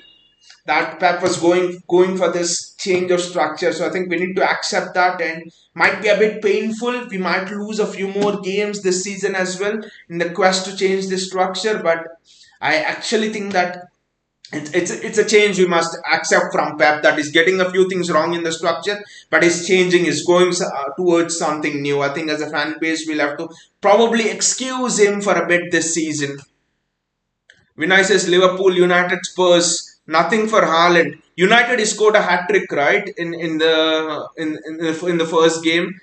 that Pep was going for this change of structure. So I think we need to accept that, and might be a bit painful. We might lose a few more games this season as well in the quest to change this structure. But I actually think that it's a change we must accept from Pep, that is getting a few things wrong in the structure, but is changing, is going towards something new. I think as a fan base, we'll have to probably excuse him for a bit this season. Vinay says Liverpool, United, Spurs, nothing for Haaland. United he scored a hat trick, right, in the first game.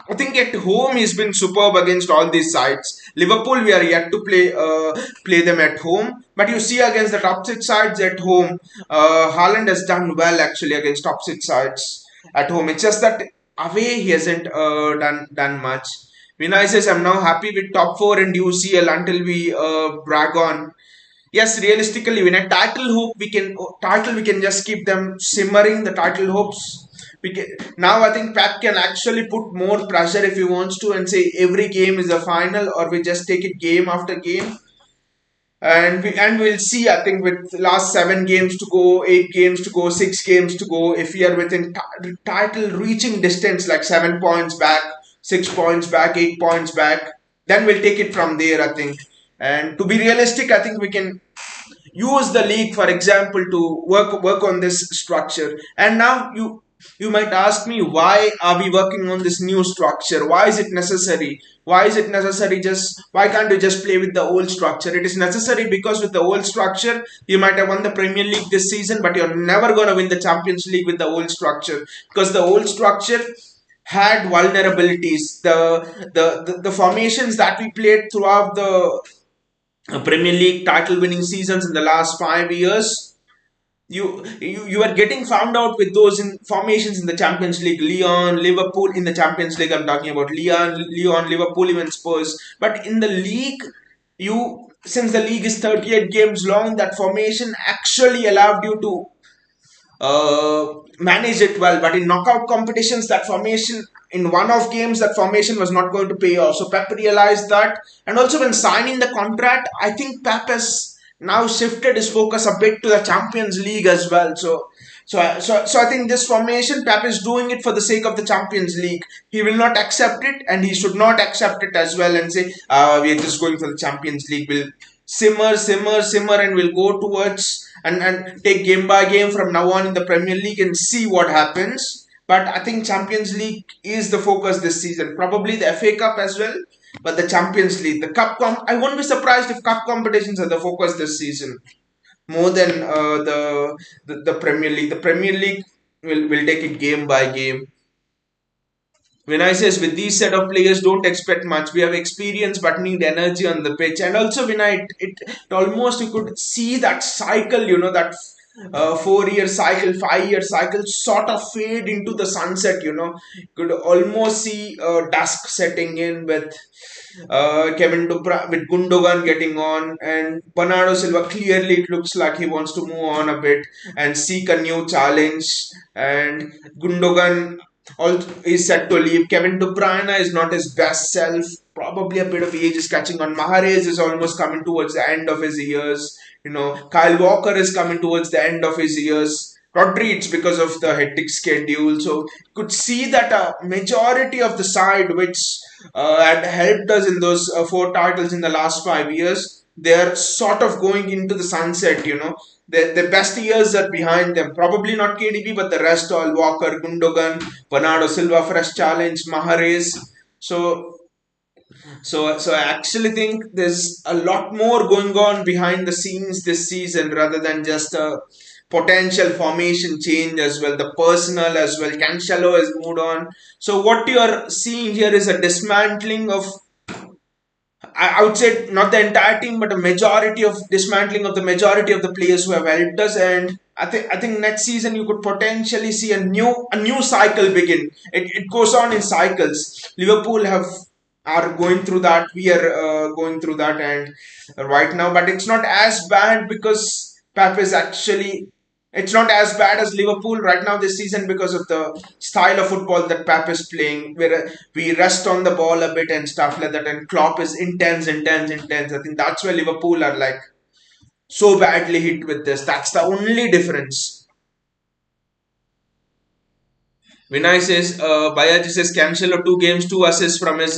I think at home he's been superb against all these sides. Liverpool, we are yet to play them at home, but you see against the top six sides at home, Haaland has done well actually against top six sides at home. It's just that away he hasn't done much. Vinay says I'm now happy with top four and UCL until we brag on. Yes, realistically, when a title we can just keep them simmering. The title hopes we can, now I think Pep can actually put more pressure if he wants to and say every game is a final, or we just take it game after game. And we'll see. I think with last 7 games to go, 8 games to go, 6 games to go, if we are within title reaching distance, like 7 points back, 6 points back, 8 points back, then we'll take it from there. I think. And to be realistic, I think we can use the league for example to work on this structure. And now you might ask me, why are we working on this new structure? Why is it necessary? Why is it necessary? Just why can't you just play with the old structure? It is necessary because with the old structure you might have won the Premier League this season, but you're never going to win the Champions League with the old structure, because the old structure had vulnerabilities. The formations that we played throughout the Premier League title winning seasons in the last 5 years, you are getting found out with those formations in the Champions League. Leon, Liverpool in the Champions League. I'm talking about Leon, Liverpool, even Spurs. But in the league, since the league is 38 games long, that formation actually allowed you to manage it well. But in knockout competitions, that formation in one-off games, that formation was not going to pay off. So Pep realized that, and also when signing the contract, I think Pep has now shifted his focus a bit to the Champions League as well. So I think this formation, Pep is doing it for the sake of the Champions League. He will not accept it, and he should not accept it as well and say, we are just going for the Champions League. We'll simmer, and we'll go towards and take game by game from now on in the Premier League and see what happens. But I think Champions League is the focus this season. Probably the FA Cup as well, but the Champions League, the I won't be surprised if cup competitions are the focus this season more than the Premier League. The Premier League will take it game by game. When I says with these set of players, don't expect much. We have experience but need energy on the pitch. And also when it almost you could see that cycle, that 4 year cycle, 5 year cycle sort of fade into the sunset. You could almost see dusk setting in with Kevin De Bruyne, with Gundogan getting on, and Bernardo Silva clearly it looks like he wants to move on a bit and seek a new challenge. And Gundogan is set to leave. Kevin De Bruyne is not his best self. Probably a bit of age is catching on. Mahrez is almost coming towards the end of his years. Kyle Walker is coming towards the end of his years. Rodri, it's because of the hectic schedule. So could see that a majority of the side which had helped us in those 4 titles in the last 5 years, they're sort of going into the sunset. The best years are behind them. Probably not KDB, but the rest all Walker, Gundogan, Bernardo Silva, fresh challenge, Mahrez. So I actually think there's a lot more going on behind the scenes this season rather than just a potential formation change as well. The personnel as well. Cancelo has moved on. So what you are seeing here is a dismantling of, I would say not the entire team, but a majority of dismantling of the majority of the players who have helped us. And I think next season you could potentially see a new cycle begin. It goes on in cycles. Liverpool are going through that. We are going through that, and right now, but it's not as bad because Pep is actually. It's not as bad as Liverpool right now this season because of the style of football that Pep is playing, where we rest on the ball a bit and stuff like that. And Klopp is intense, intense, intense. I think that's where Liverpool are like so badly hit with this. That's the only difference. Vinay says, Bayaji says, Cancelo 2 games, 2 assists from his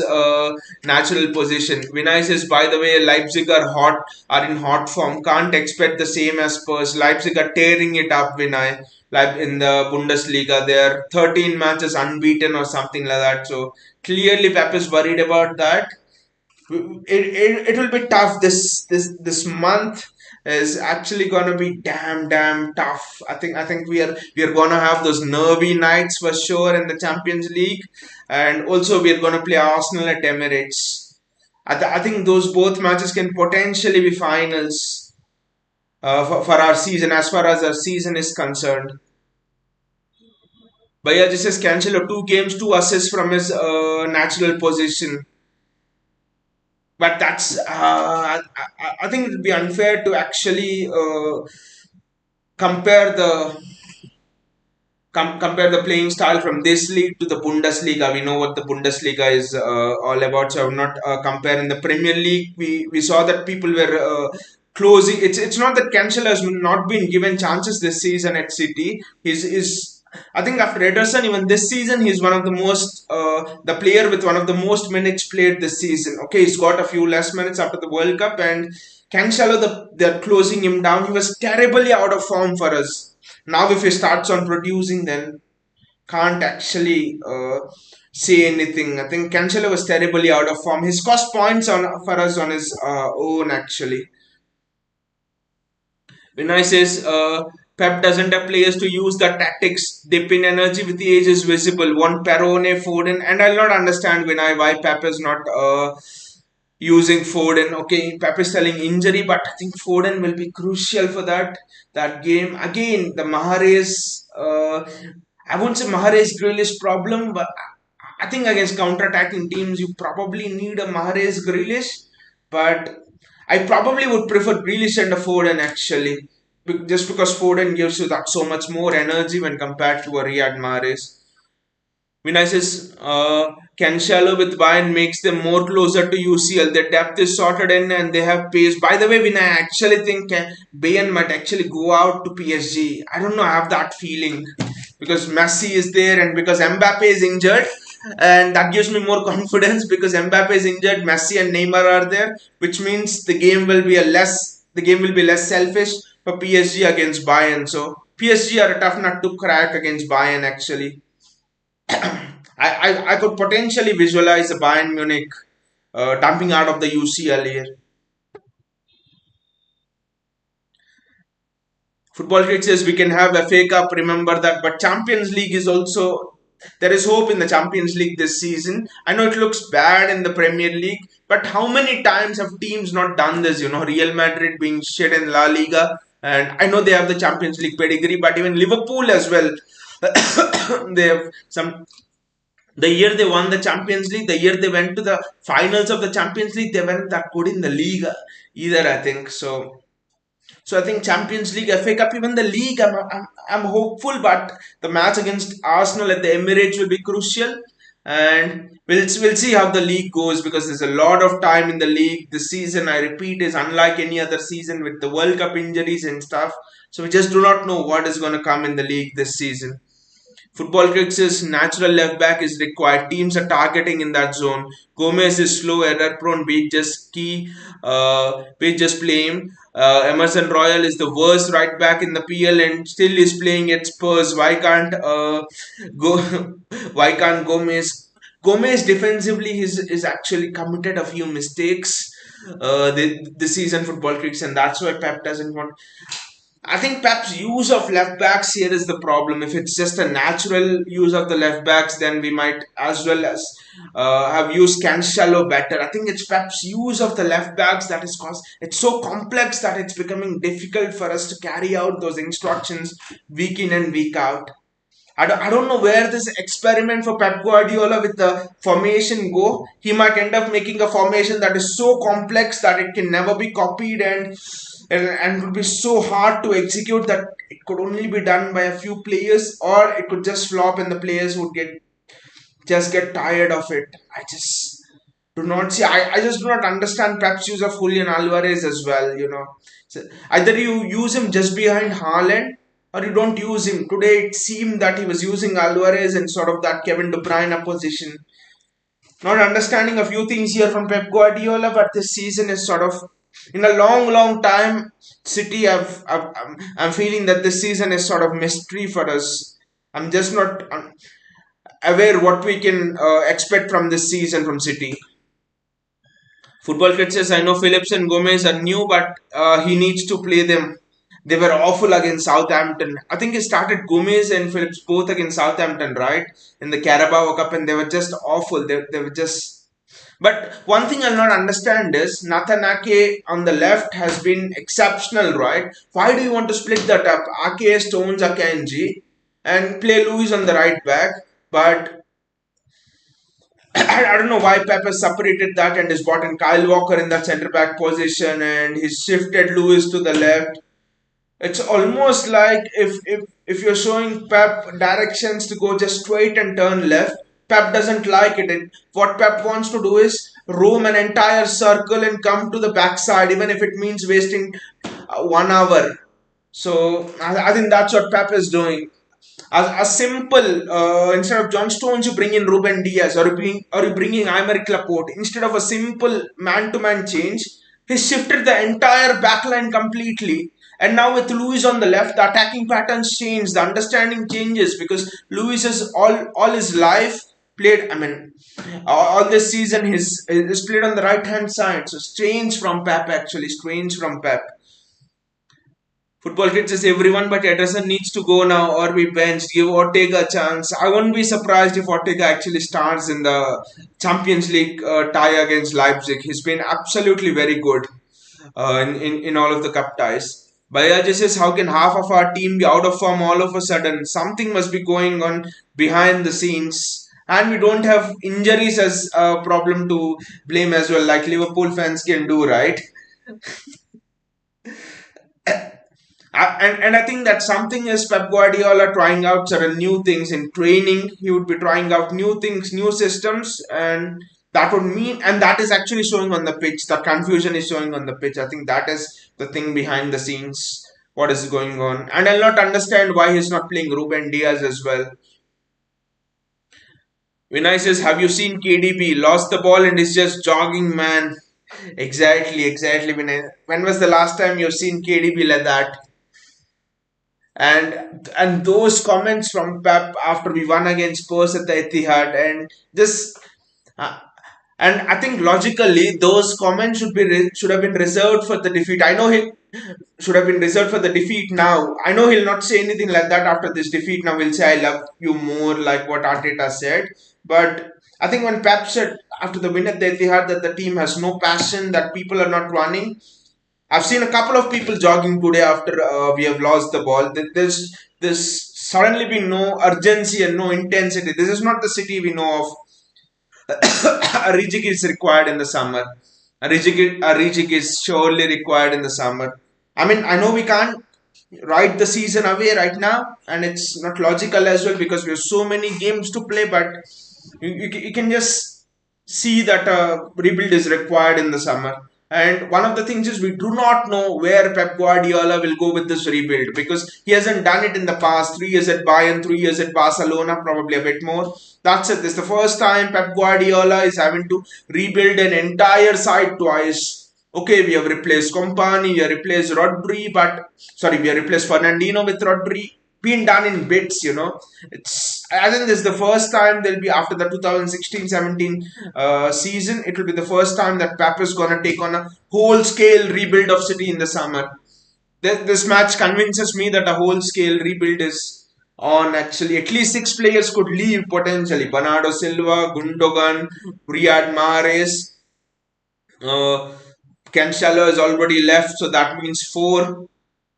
natural position. Vinay says, by the way, Leipzig are in hot form. Can't expect the same as Spurs. Leipzig are tearing it up, Vinay. Like in the Bundesliga, they're 13 matches unbeaten or something like that. So clearly, Pep is worried about that. It will be tough this month. is actually gonna be damn tough. I think we are gonna have those nervy nights for sure in the Champions League, and also we are gonna play Arsenal at Emirates. I think those both matches can potentially be finals for our season, as far as our season is concerned. But yeah, this is Cancelo, 2 games, 2 assists from his natural position. But that's I think it would be unfair to actually compare compare the playing style from this league to the Bundesliga. We know what the Bundesliga is all about, so I'm not comparing the Premier League. We saw that people were closing. It's not that Cancelo has not been given chances this season at City. He's I think after Ederson, even this season, he's one of the most the player with one of the most minutes played this season. Okay, he's got a few less minutes after the World Cup, and Cancelo, they're closing him down. He was terribly out of form for us. Now, if he starts on producing, then can't actually say anything. I think Cancelo was terribly out of form. He's cost points on for us on his own actually. Vinay says Pep doesn't have players to use the tactics. Dip in energy with the age is visible. One Perone, Foden, and I'll not understand Vinay why Pep is not using Foden. Okay, Pep is telling injury, but I think Foden will be crucial for that game. Again, the Mahrez. I won't say Mahrez Grealish problem, but I think against counter-attacking teams, you probably need a Mahrez Grealish. But I probably would prefer Grealish and a Foden actually, just because Foden gives you that so much more energy when compared to a Riyad Mahrez. Vinay says, Cancelo with Bayern makes them more closer to UCL. Their depth is sorted in and they have pace. By the way, Vinay, I actually think Bayern might actually go out to PSG. I don't know, I have that feeling. Because Messi is there and because Mbappe is injured. And that gives me more confidence because Mbappe is injured, Messi and Neymar are there, which means the game will be less selfish for PSG against Bayern. So PSG are a tough nut to crack against Bayern actually. I could potentially visualize the Bayern Munich dumping out of the UCL here. Football Critic says we can have FA Cup, remember that, but Champions League is also there is hope in the Champions League this season. I know it looks bad in the Premier League, but how many times have teams not done this? You know, Real Madrid being shit in La Liga, and I know they have the Champions League pedigree, but even Liverpool as well. They have some the year they won the Champions League, the year they went to the finals of the Champions League, they weren't that good in the league either, I think. So I think Champions League, FA Cup, even the league, I'm hopeful, but the match against Arsenal at the Emirates will be crucial. And we'll see how the league goes because there's a lot of time in the league. This season, I repeat, is unlike any other season with the World Cup injuries and stuff. So we just do not know what is going to come in the league this season. Football Critics' natural left back is required. Teams are targeting in that zone. Gomez is slow, error prone. We just play him. Emerson Royal is the worst right back in the PL and still is playing at Spurs. Go? Why can't Gomez? Gomez defensively is actually committed a few mistakes this season, Football Critics, and that's why Pep doesn't want. I think Pep's use of left backs here is the problem. If it's just a natural use of the left backs, then we might as well as have used Cancelo better. I think it's Pep's use of the left backs that is cause it's so complex that it's becoming difficult for us to carry out those instructions week in and week out. I don't know where this experiment for Pep Guardiola with the formation go. He might end up making a formation that is so complex that it can never be copied and would be so hard to execute that it could only be done by a few players or it could just flop and the players would get tired of it. I just do not see. I just do not understand Pep's use of Julian Alvarez as well. So either you use him just behind Haaland or you don't use him. Today it seemed that he was using Alvarez in sort of that Kevin De Bruyne position. Not understanding a few things here from Pep Guardiola, but this season is sort of in a long time. City, I'm feeling that this season is sort of mystery for us. I'm just not aware what we can expect from this season from City. Football Kit says, I know Phillips and Gomez are new, but he needs to play them. They were awful against Southampton. I think he started Gomez and Phillips both against Southampton, right? In the Carabao Cup, and they were just awful. They were just. But one thing I'll not understand is Nathan Ake on the left has been exceptional, right? Why do you want to split that up? Ake, Stones, Akanji, and play Lewis on the right back? But I don't know why Pep has separated that and has brought in Kyle Walker in that centre back position and he's shifted Lewis to the left. It's almost like if you're showing Pep directions to go just straight and turn left, Pep doesn't like it. And what Pep wants to do is roam an entire circle and come to the backside, even if it means wasting 1 hour. So I think that's what Pep is doing. A simple instead of John Stones, you bring in Ruben Diaz or you bring in Aymeric Laporte. Instead of a simple man-to-man change, he shifted the entire backline completely. And now with Luis on the left, the attacking patterns change, the understanding changes because Luis has all his life played. I mean, all this season he's played on the right hand side. So strange from Pep actually, strange from Pep. Football Kids is everyone, but Ederson needs to go now or be benched. Give Ortega a chance. I wouldn't be surprised if Ortega actually starts in the Champions League tie against Leipzig. He's been absolutely very good in all of the cup ties. Bayaji says, how can half of our team be out of form all of a sudden? Something must be going on behind the scenes. And we don't have injuries as a problem to blame as well, like Liverpool fans can do, right? And I think that something is Pep Guardiola trying out certain new things in training. He would be trying out new things, new systems, and that would mean, and that is actually showing on the pitch. The confusion is showing on the pitch. I think that is the thing behind the scenes. What is going on? And I'll not understand why he's not playing Ruben Diaz as well. Vinay says, have you seen KDB? Lost the ball and is just jogging, man. Exactly, Vinay. When was the last time you've seen KDB like that? And those comments from Pep after we won against Spurs at the Etihad and this uh, and I think logically those comments should have been reserved for the defeat. I know he should have been reserved for the defeat now. I know he'll not say anything like that after this defeat. Now he'll say I love you more like what Arteta said. But I think when Pep said after the win at the Etihad that the team has no passion, that people are not running, I've seen a couple of people jogging today after we have lost the ball. There's suddenly been no urgency and no intensity. This is not the city we know of. A rejig is required in the summer. A rejig is surely required in the summer. I mean, I know we can't write the season away right now, and it's not logical as well because we have so many games to play. But you can just see that a rebuild is required in the summer. And one of the things is we do not know where Pep Guardiola will go with this rebuild because he hasn't done it in the past. 3 years at Bayern, 3 years at Barcelona, probably a bit more. That's it. This is the first time Pep Guardiola is having to rebuild an entire side twice. Okay, we have replaced Company, we have replaced Rodri, but sorry, we have replaced Fernandino with Rodri. Been done in bits. It's I think this is the first time they'll be after the 2016-17 season. It will be the first time that Pep is gonna take on a whole scale rebuild of City in the summer. This match convinces me that a whole scale rebuild is on actually. At least 6 players could leave potentially. Bernardo Silva, Gundogan, Riyad Mahrez, uh, Cancelo has already left, so that means 4.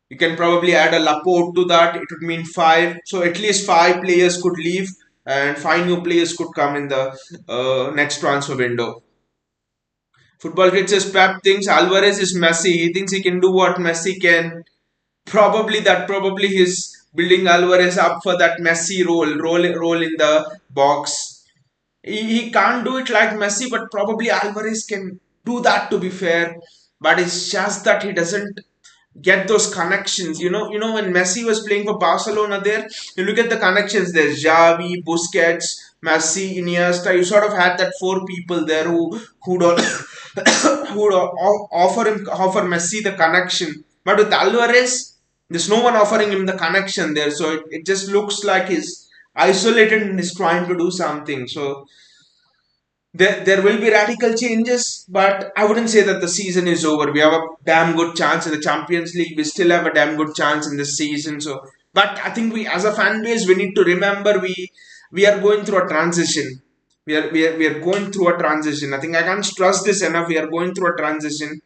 You can probably add a Laporte to that. It would mean 5. So at least 5 players could leave and 5 new players could come in the next transfer window. Football Grid says Pep thinks Alvarez is Messi. He thinks he can do what Messi can. Probably he's building Alvarez up for that Messi role in the box. He can't do it like Messi, but probably Alvarez can do that to be fair. But it's just that he doesn't get those connections. When Messi was playing for Barcelona there, you look at the connections. There's Xavi, Busquets, Messi, Iniesta. You sort of had that 4 people there who'd all, who'd offer Messi the connection. But with Alvarez, there's no one offering him the connection there. So it just looks like he's isolated and is trying to do something. So there will be radical changes, but I wouldn't say that the season is over. We have a damn good chance in the Champions League. We still have a damn good chance in this season. So, but I think we, as a fan base, we need to remember we are going through a transition. We are going through a transition. I think I can't stress this enough. We are going through a transition,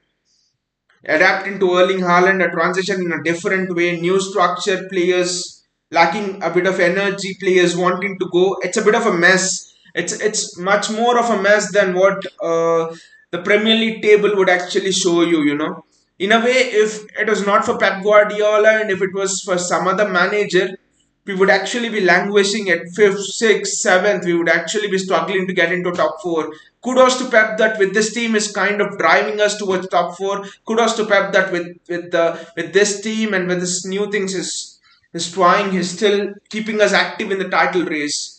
adapting to Erling Haaland, a transition in a different way, new structure, players lacking a bit of energy, players wanting to go. It's a bit of a mess. It's much more of a mess than what the Premier League table would actually show you. In a way, if it was not for Pep Guardiola and if it was for some other manager, we would actually be languishing at fifth, sixth, seventh. We would actually be struggling to get into top four. Kudos to Pep that with this team is kind of driving us towards top four. Kudos to Pep that with this team and with this new things is trying. He's still keeping us active in the title race.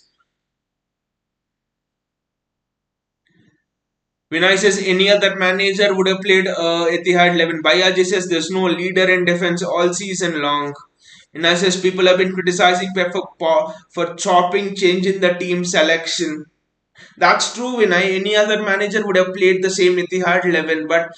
Vinay says any other manager would have played Etihad 11. Bayaji says there's no leader in defense all season long. Vinay says people have been criticizing Pep for chopping, changing the team selection. That's true, Vinay. Any other manager would have played the same Etihad 11, but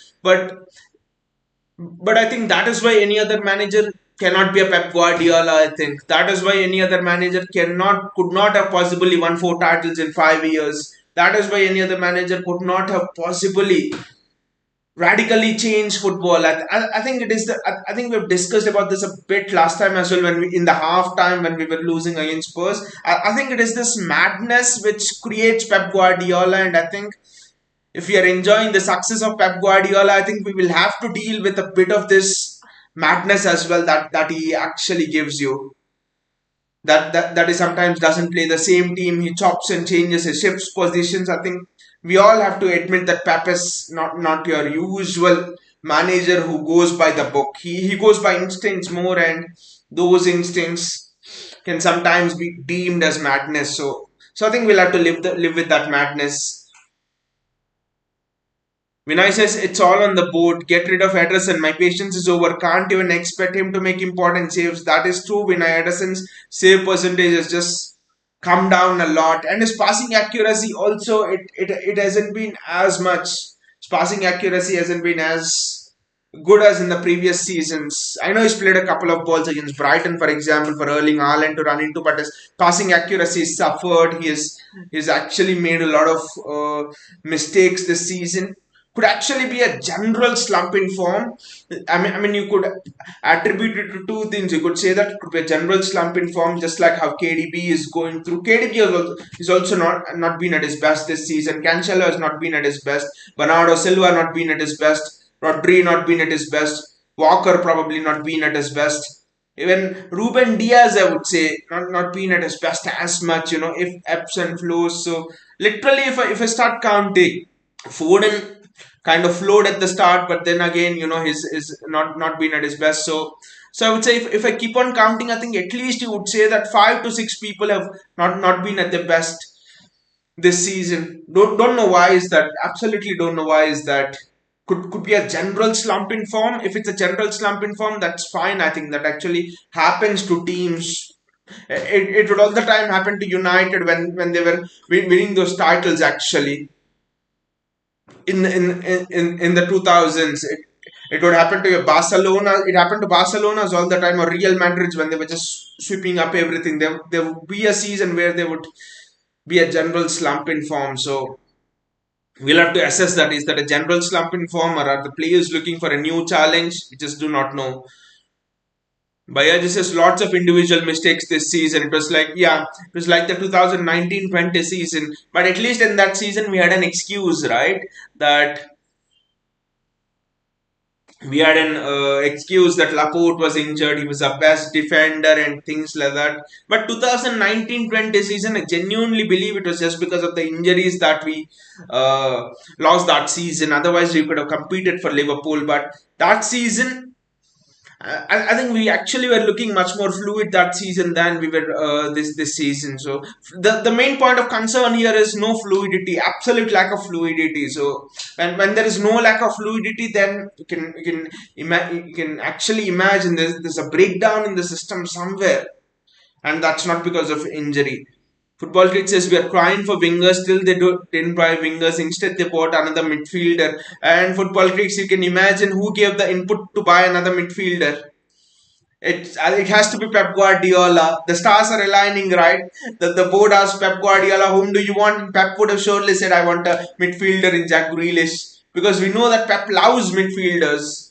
but I think that is why any other manager cannot be a Pep Guardiola. I think that is why any other manager could not have possibly won 4 titles in 5 years. That is why any other manager could not have possibly radically changed football. I think it is I think we've discussed about this a bit last time as well when we in the half time when we were losing against Spurs. I think it is this madness which creates Pep Guardiola, and I think if we are enjoying the success of Pep Guardiola, I think we will have to deal with a bit of this madness as well that he actually gives you. That he sometimes doesn't play the same team. He chops and changes, he shifts positions. I think we all have to admit that Pep is not your usual manager who goes by the book. He goes by instincts more, and those instincts can sometimes be deemed as madness. So I think we'll have to live with that madness. Vinay says it's all on the board. Get rid of Ederson. My patience is over. Can't even expect him to make important saves. That is true. Vinay Ederson's save percentage has just come down a lot, and his passing accuracy also it hasn't been as much. His passing accuracy hasn't been as good as in the previous seasons. I know he's played a couple of balls against Brighton, for example, for Erling Haaland to run into, but his passing accuracy suffered. He's actually made a lot of mistakes this season. Could actually be a general slump in form. I mean, you could attribute it to two things. You could say that it could be a general slump in form, just like how KDB is going through. KDB is also not been at his best this season. Cancelo has not been at his best. Bernardo Silva not been at his best. Rodri not been at his best. Walker probably not been at his best. Even Ruben Diaz, I would say, not been at his best as much. If ebbs and flows. So literally, if I start counting, Foden kind of flowed at the start, but then again, he's not been at his best. So I would say if I keep on counting, I think at least you would say that 5 to 6 people have not been at their best this season. Don't know why is that. Absolutely don't know why is that. Could be a general slump in form. If it's a general slump in form, that's fine. I think that actually happens to teams. It would all the time happen to United when they were winning those titles actually in the 2000s. It would happen to Barcelona. It happened to Barcelona's all the time, or Real Madrid's when they were just sweeping up everything. There would be a season where there would be a general slump in form. So we'll have to assess that. Is that a general slump in form, or are the players looking for a new challenge? We just do not know. Bayaji says lots of individual mistakes this season. It was like the 2019-20 season. But at least in that season, we had an excuse, right? That we had an excuse that Laporte was injured, he was a best defender and things like that. But 2019-20 season, I genuinely believe it was just because of the injuries that we lost that season. Otherwise, we could have competed for Liverpool. But that season, I think we actually were looking much more fluid that season than we were this season. So the main point of concern here is no fluidity, absolute lack of fluidity. So when there is no lack of fluidity, then you can actually imagine there's a breakdown in the system somewhere, and that's not because of injury. Football Kit says we are crying for wingers. Still, didn't buy wingers. Instead, they bought another midfielder. And Football Critics, you can imagine who gave the input to buy another midfielder. It has to be Pep Guardiola. The stars are aligning, right? The board asked Pep Guardiola, whom do you want? And Pep would have surely said, I want a midfielder in Jack Grealish. Because we know that Pep loves midfielders.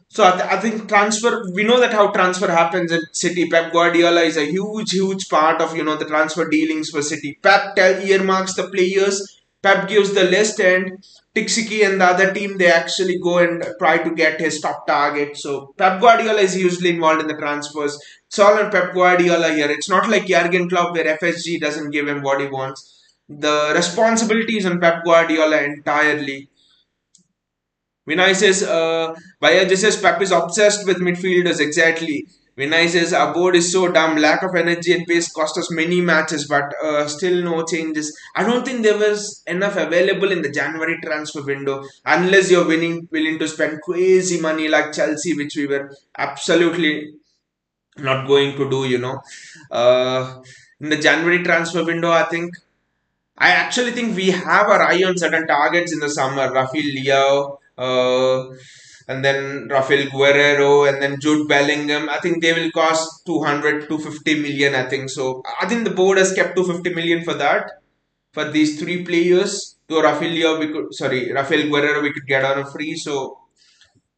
So I think transfer. We know that how transfer happens at City. Pep Guardiola is a huge part of the transfer dealings for City. Earmarks the players. Pep gives the list, and Tixiki and the other team they actually go and try to get his top target. So Pep Guardiola is usually involved in the transfers. It's all on Pep Guardiola here. It's not like Jurgen Klopp where FSG doesn't give him what he wants. The responsibility is on Pep Guardiola entirely. Vinay says, Baya just says Pep is obsessed with midfielders. Exactly. Vinay says, our board is so dumb. Lack of energy and pace cost us many matches, but still no changes. I don't think there was enough available in the January transfer window unless you're willing to spend crazy money like Chelsea, which we were absolutely not going to do. In the January transfer window, I actually think we have our eye on certain targets in the summer. Rafael Leao, and then Rafael Guerrero, and then Jude Bellingham. I think they will cost 200, 250 million. I think so. I think the board has kept 250 million for that. For these three players. To Rafael Leao, Rafael Guerrero, we could get on a free. So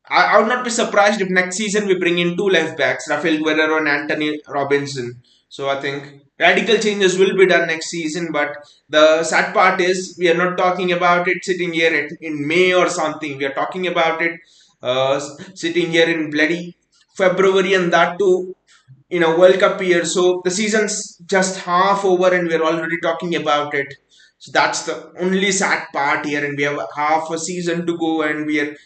I would not be surprised if next season we bring in two left backs, Rafael Guerrero and Anthony Robinson. So I think radical changes will be done next season. But the sad part is we are not talking about it sitting here in May or something. We are talking about it sitting here in bloody February, and that too in a World Cup year. So the season's just half over and we're already talking about it. So that's the only sad part here, and we have half a season to go, and we are.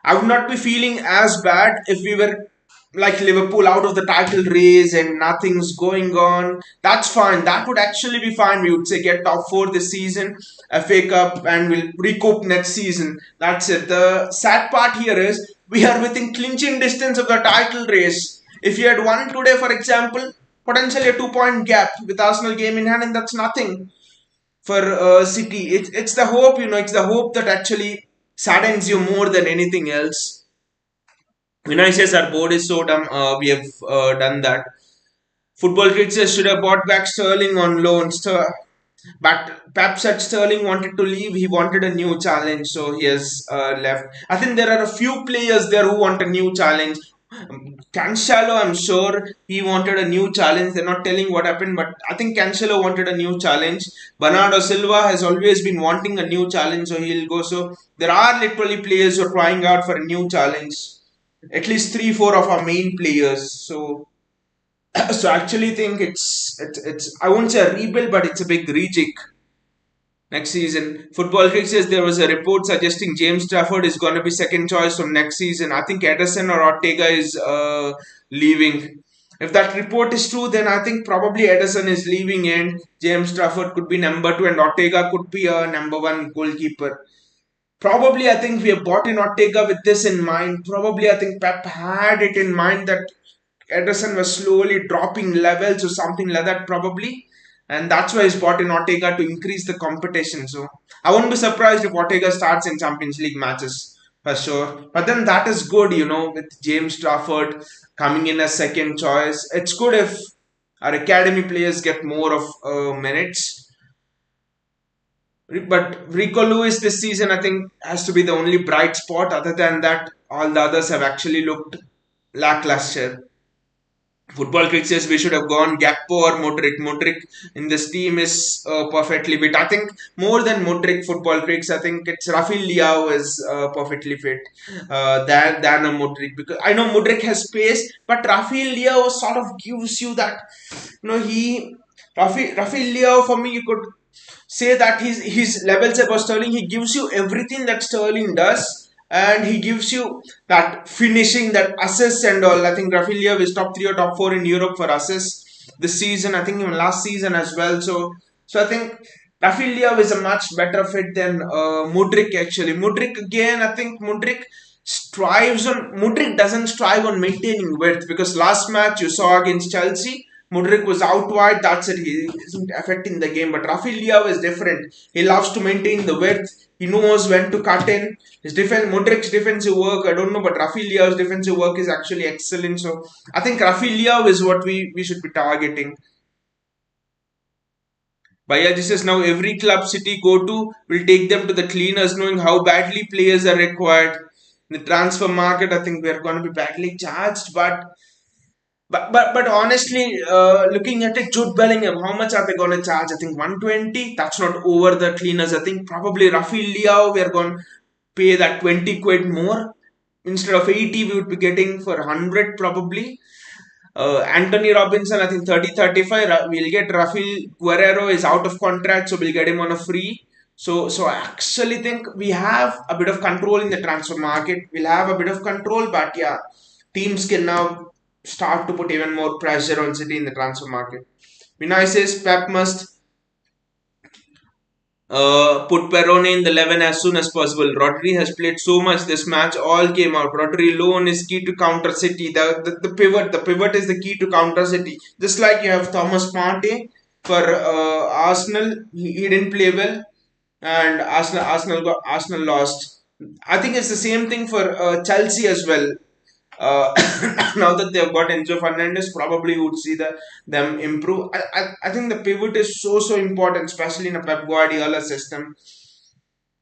I would not be feeling as bad if we were like Liverpool out of the title race and nothing's going on. That's fine. That would actually be fine. We would say get top four this season, FA Cup, and we'll recoup next season. That's it. The sad part here is we are within clinching distance of the title race. If you had won today, for example, potentially a 2 point gap with Arsenal game in hand, and that's nothing for City. It's the hope, it's the hope that actually saddens you more than anything else. Vinay says our board is so dumb. We have done that. Football Kids says should have bought back Sterling on loan. But Pep said Sterling wanted to leave. He wanted a new challenge, so he has left. I think there are a few players there who want a new challenge. Cancelo, I'm sure he wanted a new challenge. They're not telling what happened, but I think Cancelo wanted a new challenge. Bernardo Silva has always been wanting a new challenge, so he'll go. So there are literally players who are crying out for a new challenge. At least three, four of our main players. So so I actually think it's I won't say a rebuild, but it's a big rejig next season. Football Critic says there was a report suggesting James Trafford is going to be second choice from next season. I think Ederson or Ortega is leaving. If that report is true, then I think probably Ederson is leaving and James Trafford could be number two and Ortega could be a number one goalkeeper. Probably I think we have bought in Ortega with this in mind. Probably I think Pep had it in mind that Ederson was slowly dropping levels or something like that probably. And that's why he's brought in Ortega to increase the competition. So I won't be surprised if Ortega starts in Champions League matches for sure. But then that is good, with James Trafford coming in as second choice. It's good if our academy players get more of minutes. But Rico Lewis this season, I think, has to be the only bright spot. Other than that, all the others have actually looked lackluster. Football Critic says we should have gone Gakpo or Modric. Modric in this team is perfectly fit. I think more than Modric, Football Critics, I think it's Rafael Leao is perfectly fit than a Modric. Because I know Modric has pace, but Rafael Leao sort of gives you that, Rafael Leao for me, you could say that his levels above Sterling, he gives you everything that Sterling does. And he gives you that finishing, that assists and all. I think Rafinha is top three or top four in Europe for assists this season. I think even last season as well. So I think Rafinha is a much better fit than Mudrik actually. Mudrik again, I think Mudrik doesn't strive on maintaining width because last match you saw against Chelsea, Mudrik was out wide, that's it. He isn't affecting the game. But Rafinha is different. He loves to maintain the width. He knows when to cut in. His defense, Mudrik's defensive work, I don't know, but Rafinha's defensive work is actually excellent. So I think Rafinha is what we should be targeting. But yeah, this is now every club City go to will take them to the cleaners, knowing how badly players are required. In the transfer market, I think we are going to be badly charged, but honestly, looking at it, Jude Bellingham, how much are they going to charge? I think 120. That's not over the cleaners. I think probably Rafi Liao, we are going to pay that 20 quid more. Instead of 80, we would be getting for 100 probably. Anthony Robinson, I think 30-35. We'll get Rafael Guerrero is out of contract, so we'll get him on a free. So I actually think we have a bit of control in the transfer market. We'll have a bit of control, but yeah, teams can now start to put even more pressure on City in the transfer market. Vinay says Pep must put Perone in the 11 as soon as possible. Rodri has played so much this match, all came out. Rodri alone is key to counter City. The pivot is the key to counter City. Just like you have Thomas Partey for Arsenal, he didn't play well, and Arsenal lost. I think it's the same thing for Chelsea as well. Uh, now that they've got Enzo Fernandez, probably would see them improve. I think the pivot is so important, especially in a Pep Guardiola system.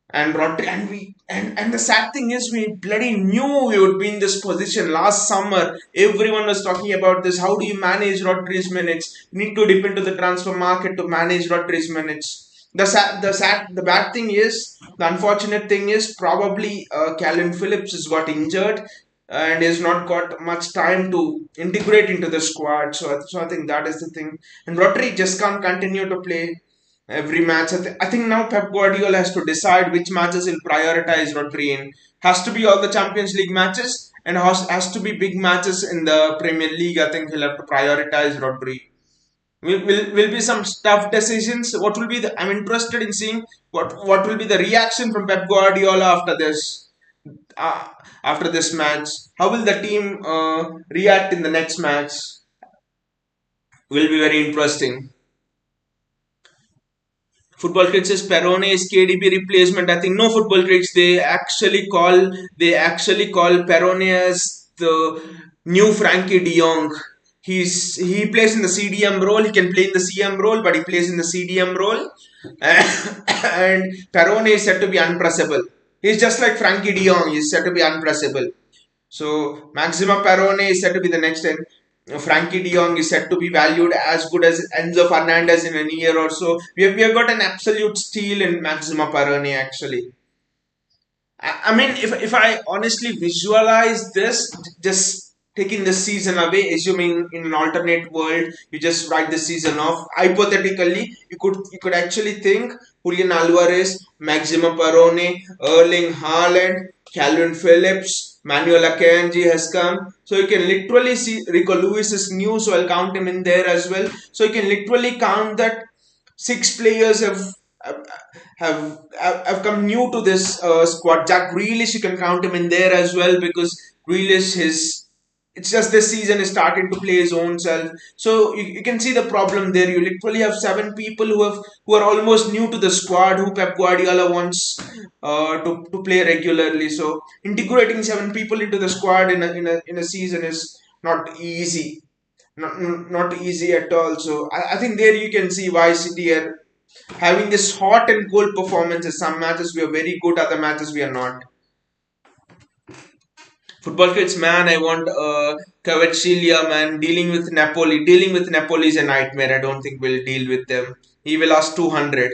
And Rodri, and the sad thing is, we bloody knew we would be in this position last summer. Everyone was talking about this. How do you manage Rodri's minutes? You need to dip into the transfer market to manage Rodri's minutes. The bad thing is, the unfortunate thing is, probably Calvin Phillips has got injured and has not got much time to integrate into the squad. So I think that is the thing. And Rodri just can't continue to play every match. I think now Pep Guardiola has to decide which matches he'll prioritize Rodri in. Has to be all the Champions League matches and has to be big matches in the Premier League. I think he'll have to prioritize Rodri. Will be some tough decisions. What will be the? I'm interested in seeing what will be the reaction from Pep Guardiola uh, after this match. How will the team react in the next match? Will be very interesting. Football critics says Perone is KDB replacement. I think no football critics they actually call Perone as the new Frankie De Jong. He plays in the CDM role. He can play in the CM role, but he plays in the CDM role. And Perone is said to be unpressable. He's just like Frankie De Jong. He's said to be unpressable. So Maxima Perone is said to be the next, and Frankie De Jong is said to be valued as good as Enzo Fernandez in a year or so. We have got an absolute steal in Maxima Perone actually. I mean, if I honestly visualize this, just taking the season away, assuming in an alternate world, you just write the season off. Hypothetically, you could actually think Julian Alvarez, Maxima Perone, Erling Haaland, Calvin Phillips, Manuel Akanji has come. So you can literally see Rico Lewis is new, so I'll count him in there as well. So you can literally count that six players have come new to this squad. Jack Grealish, you can count him in there as well because Grealish his it's just this season is starting to play his own self. So you can see the problem there. You literally have seven people who are almost new to the squad who Pep Guardiola wants to play regularly. So integrating seven people into the squad in a season is not easy. Not easy at all. So I think there you can see why City are having this hot and cold performances. Some matches we are very good, other matches we are not. Football kids, man, I want Kvaratskhelia, man, dealing with Napoli. Dealing with Napoli is a nightmare. I don't think we'll deal with them. He will ask 200.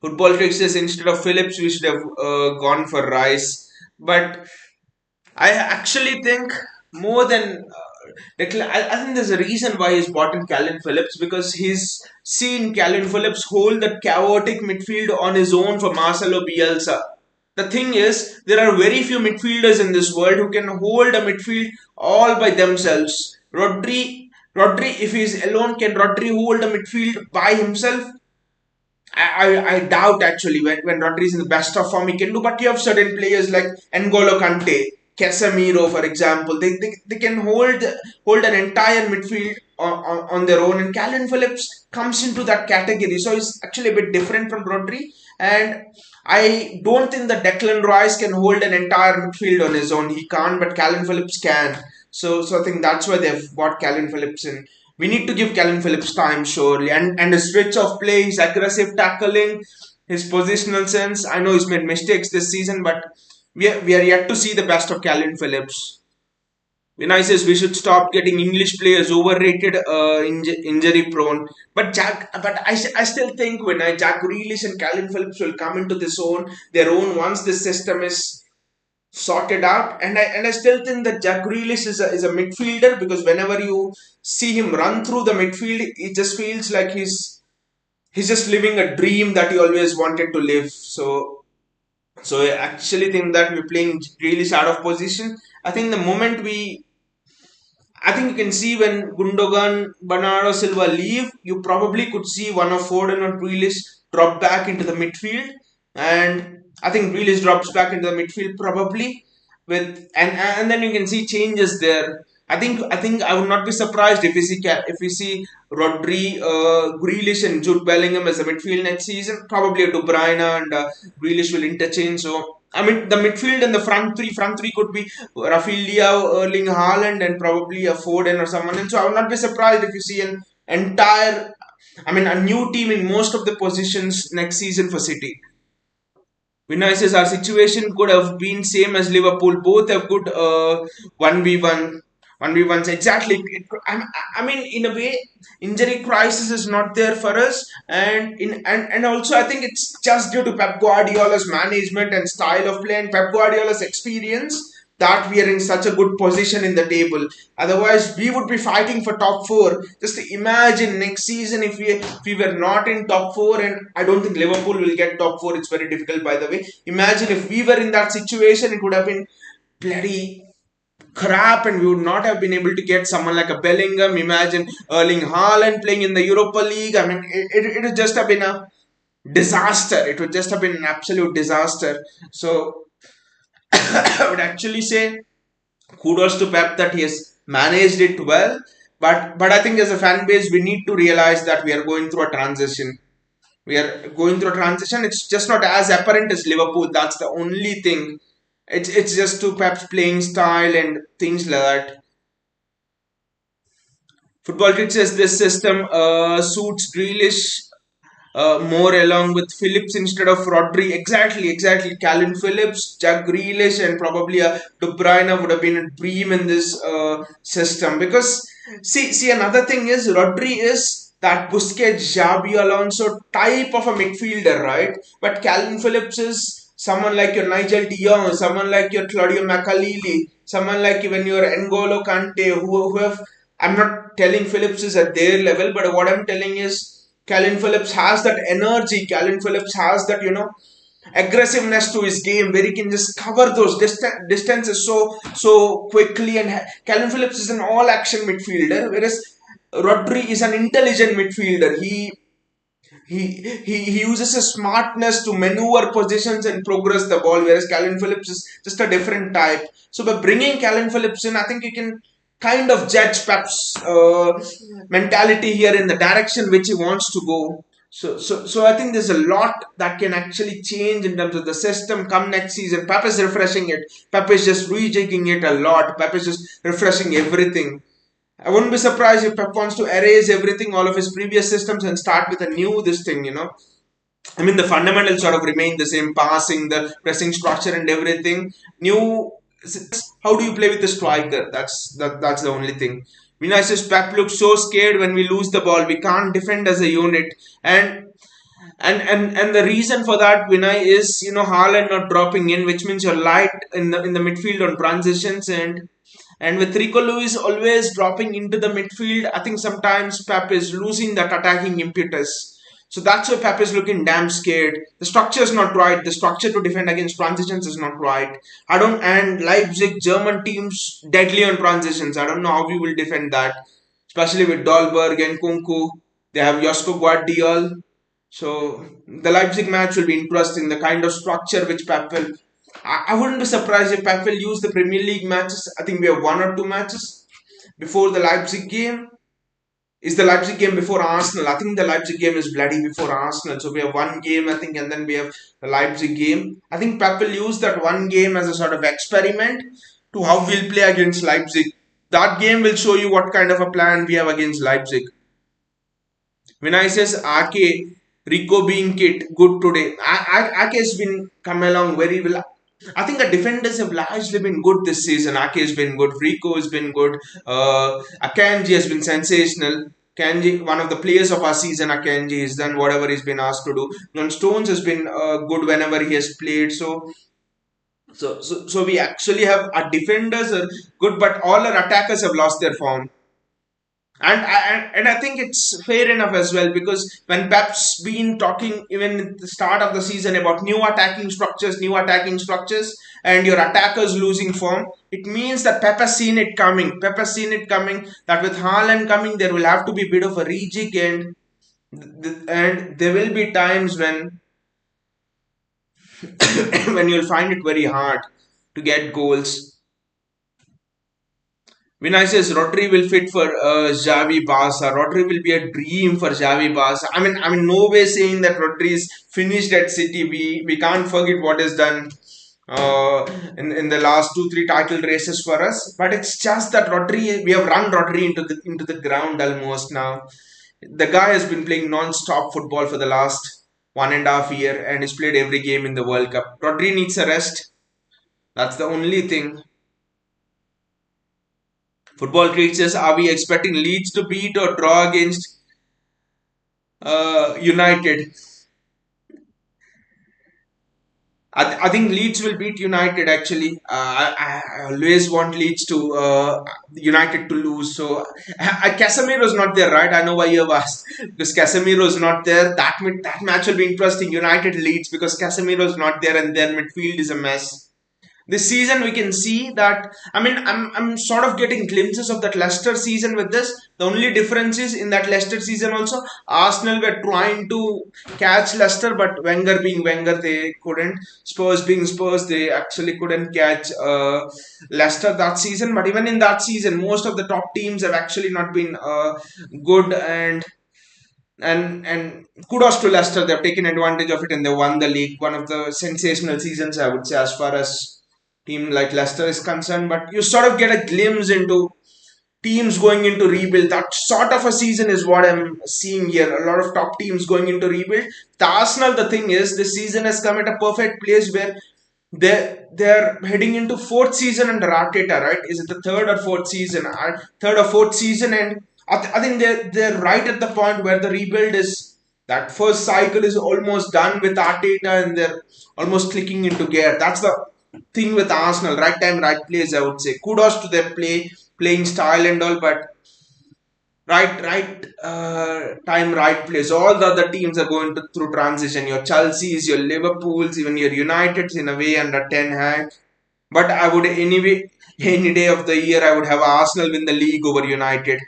Football kids says instead of Phillips, we should have gone for Rice. But I actually think more than I think there's a reason why he's bought in Calvin Phillips because he's seen Calvin Phillips hold that chaotic midfield on his own for Marcelo Bielsa. The thing is, there are very few midfielders in this world who can hold a midfield all by themselves. Rodri, if he's alone, can Rodri hold a midfield by himself? I doubt actually when Rodri is in the best of form he can do, but you have certain players like N'Golo Kante. Casemiro, for example. They can hold an entire midfield on their own, and Calvin Phillips comes into that category. So he's actually a bit different from Rodri, and I don't think that Declan Rice can hold an entire midfield on his own. He can't, but Calvin Phillips can. So I think that's why they've bought Calvin Phillips in. We need to give Calvin Phillips time, surely, and his switch of play, his aggressive tackling, his positional sense. I know he's made mistakes this season, but we are yet to see the best of Calvin Phillips. Vinay says we should stop getting English players overrated, injury prone. But I still think when Jack Grealish and Calvin Phillips will come into their own once this system is sorted out. And I still think that Jack Grealish is a midfielder, because whenever you see him run through the midfield, it just feels like he's just living a dream that he always wanted to live. So I actually think that we're playing Grealish out of position. I think the moment I think you can see when Gundogan, Bernardo Silva leave, you probably could see one of Foden or Grealish drop back into the midfield, and I think Grealish drops back into the midfield probably and then you can see changes there. I think I would not be surprised if we see Rodri, Grealish, and Jude Bellingham as a midfield next season. Probably De Bruyne and Grealish will interchange. So I mean, the midfield and the front three could be Rafinha, Erling Haaland, and probably a Foden or someone else. So I would not be surprised if you see a new team in most of the positions next season for City. Vinay says our situation could have been same as Liverpool. Both have good 1v1s. Exactly. I mean, in a way, injury crisis is not there for us, and also I think it's just due to Pep Guardiola's management and style of play and Pep Guardiola's experience that we are in such a good position in the table. Otherwise, we would be fighting for top four. Just imagine next season if we were not in top four, and I don't think Liverpool will get top four. It's very difficult, by the way. Imagine if we were in that situation, it would have been bloody crap, and we would not have been able to get someone like a Bellingham. Imagine Erling Haaland playing in the Europa League. I mean, it would just have been a disaster. It would just have been an absolute disaster. So I would actually say kudos to Pep that he has managed it well. But I think as a fan base, we need to realize that we are going through a transition. We are going through a transition. It's just not as apparent as Liverpool. That's the only thing. It's just to Pep's playing style and things like that. Football Kit says this system suits Grealish more along with Phillips instead of Rodri. Exactly. Calvin Phillips, Jack Grealish, and probably a De Bruyne would have been a dream in this system. Because see, another thing is Rodri is that Busquets, Xabi Alonso type of a midfielder, right? But Calvin Phillips is someone like your Nigel de Jong, someone like your Claudio Makalili, someone like even your N'Golo Kante, who have. I'm not telling Phillips is at their level, but what I'm telling is Calvin Phillips has that energy. Calvin Phillips has that, aggressiveness to his game where he can just cover those distances so quickly. And Calvin Phillips is an all-action midfielder, whereas Rodri is an intelligent midfielder. He uses his smartness to maneuver positions and progress the ball, whereas Calvin Phillips is just a different type. So by bringing Calvin Phillips in, I think you can kind of judge Pep's mentality here in the direction which he wants to go. So I think there's a lot that can actually change in terms of the system come next season. Pep is refreshing it. Pep is just rejigging it a lot. Pep is just refreshing everything. I wouldn't be surprised if Pep wants to erase everything, all of his previous systems, and start with a new this thing. I mean, the fundamentals sort of remain the same, passing, the pressing structure, and everything. New, how do you play with the striker? That's the only thing. Vinay says Pep looks so scared when we lose the ball. We can't defend as a unit, and the reason for that, Vinay, is Haaland not dropping in, which means you're light in the midfield on transitions, and with Rico Lewis always dropping into the midfield, I think sometimes Pep is losing that attacking impetus. So that's why Pep is looking damn scared. The structure is not right. The structure to defend against transitions is not right. And Leipzig, German teams deadly on transitions. I don't know how we will defend that, especially with Dolberg and Kunku. They have Josko Guardiol. So the Leipzig match will be interesting. The kind of structure which Pep will I wouldn't be surprised if Pep will use the Premier League matches. I think we have one or two matches before the Leipzig game. Is the Leipzig game before Arsenal? I think the Leipzig game is bloody before Arsenal. So we have one game, I think, and then we have the Leipzig game. I think Pep will use that one game as a sort of experiment to how we'll play against Leipzig. That game will show you what kind of a plan we have against Leipzig. When I says Ake, Rico being kit good today. Ake has been come along very well. I think the defenders have largely been good this season. Ake has been good. Rico has been good. Akanji has been sensational. Kanji, one of the players of our season, Akanji, has done whatever he's been asked to do. John Stones has been good whenever he has played. So we actually have our defenders are good, but all our attackers have lost their form. And I think it's fair enough as well because when Pep's been talking even at the start of the season about new attacking structures, and your attackers losing form, it means that Pep has seen it coming. Pep has seen it coming that with Haaland coming, there will have to be a bit of a rejig, and there will be times when when you'll find it very hard to get goals. Vinay says Rodri will fit for Xavi Barca. Rodri will be a dream for Xavi Barca. I mean, no way saying that Rodri is finished at City. We can't forget what is done uh, in the last 2 3 title races for us. But it's just that Rodri, we have run Rodri into the ground almost now. The guy has been playing non-stop football for the last 1.5 year and he's played every game in the World Cup. Rodri needs a rest. That's the only thing. Football creatures, are we expecting Leeds to beat or draw against United? I think Leeds will beat United actually. I always want Leeds to United to lose. So Casemiro is not there, right? I know why you have asked because Casemiro is not there. That match will be interesting. United Leeds because Casemiro is not there and their midfield is a mess. This season we can see that. I'm sort of getting glimpses of that Leicester season with this. The only difference is in that Leicester season also Arsenal were trying to catch Leicester, but Wenger being Wenger, they couldn't. Spurs being Spurs, they actually couldn't catch Leicester that season. But even in that season, most of the top teams have actually not been good, and kudos to Leicester. They've taken advantage of it and they won the league. One of the sensational seasons, I would say, as far as team like Leicester is concerned. But you sort of get a glimpse into teams going into rebuild. That sort of a season is what I'm seeing here. A lot of top teams going into rebuild. The Arsenal, the thing is, this season has come at a perfect place where they're heading into fourth season under Arteta, right? Is it the third or fourth season? Third or fourth season, and I think they're right at the point where the rebuild is. That first cycle is almost done with Arteta, and they're almost clicking into gear. That's the thing with Arsenal. Right time, right place. I would say kudos to their playing style and all, but right time, right place. All the other teams are going through transition. Your Chelsea's, your Liverpool's, even your United's in a way under Ten Hag. But I would anyway, any day of the year, I would have Arsenal win the league over United.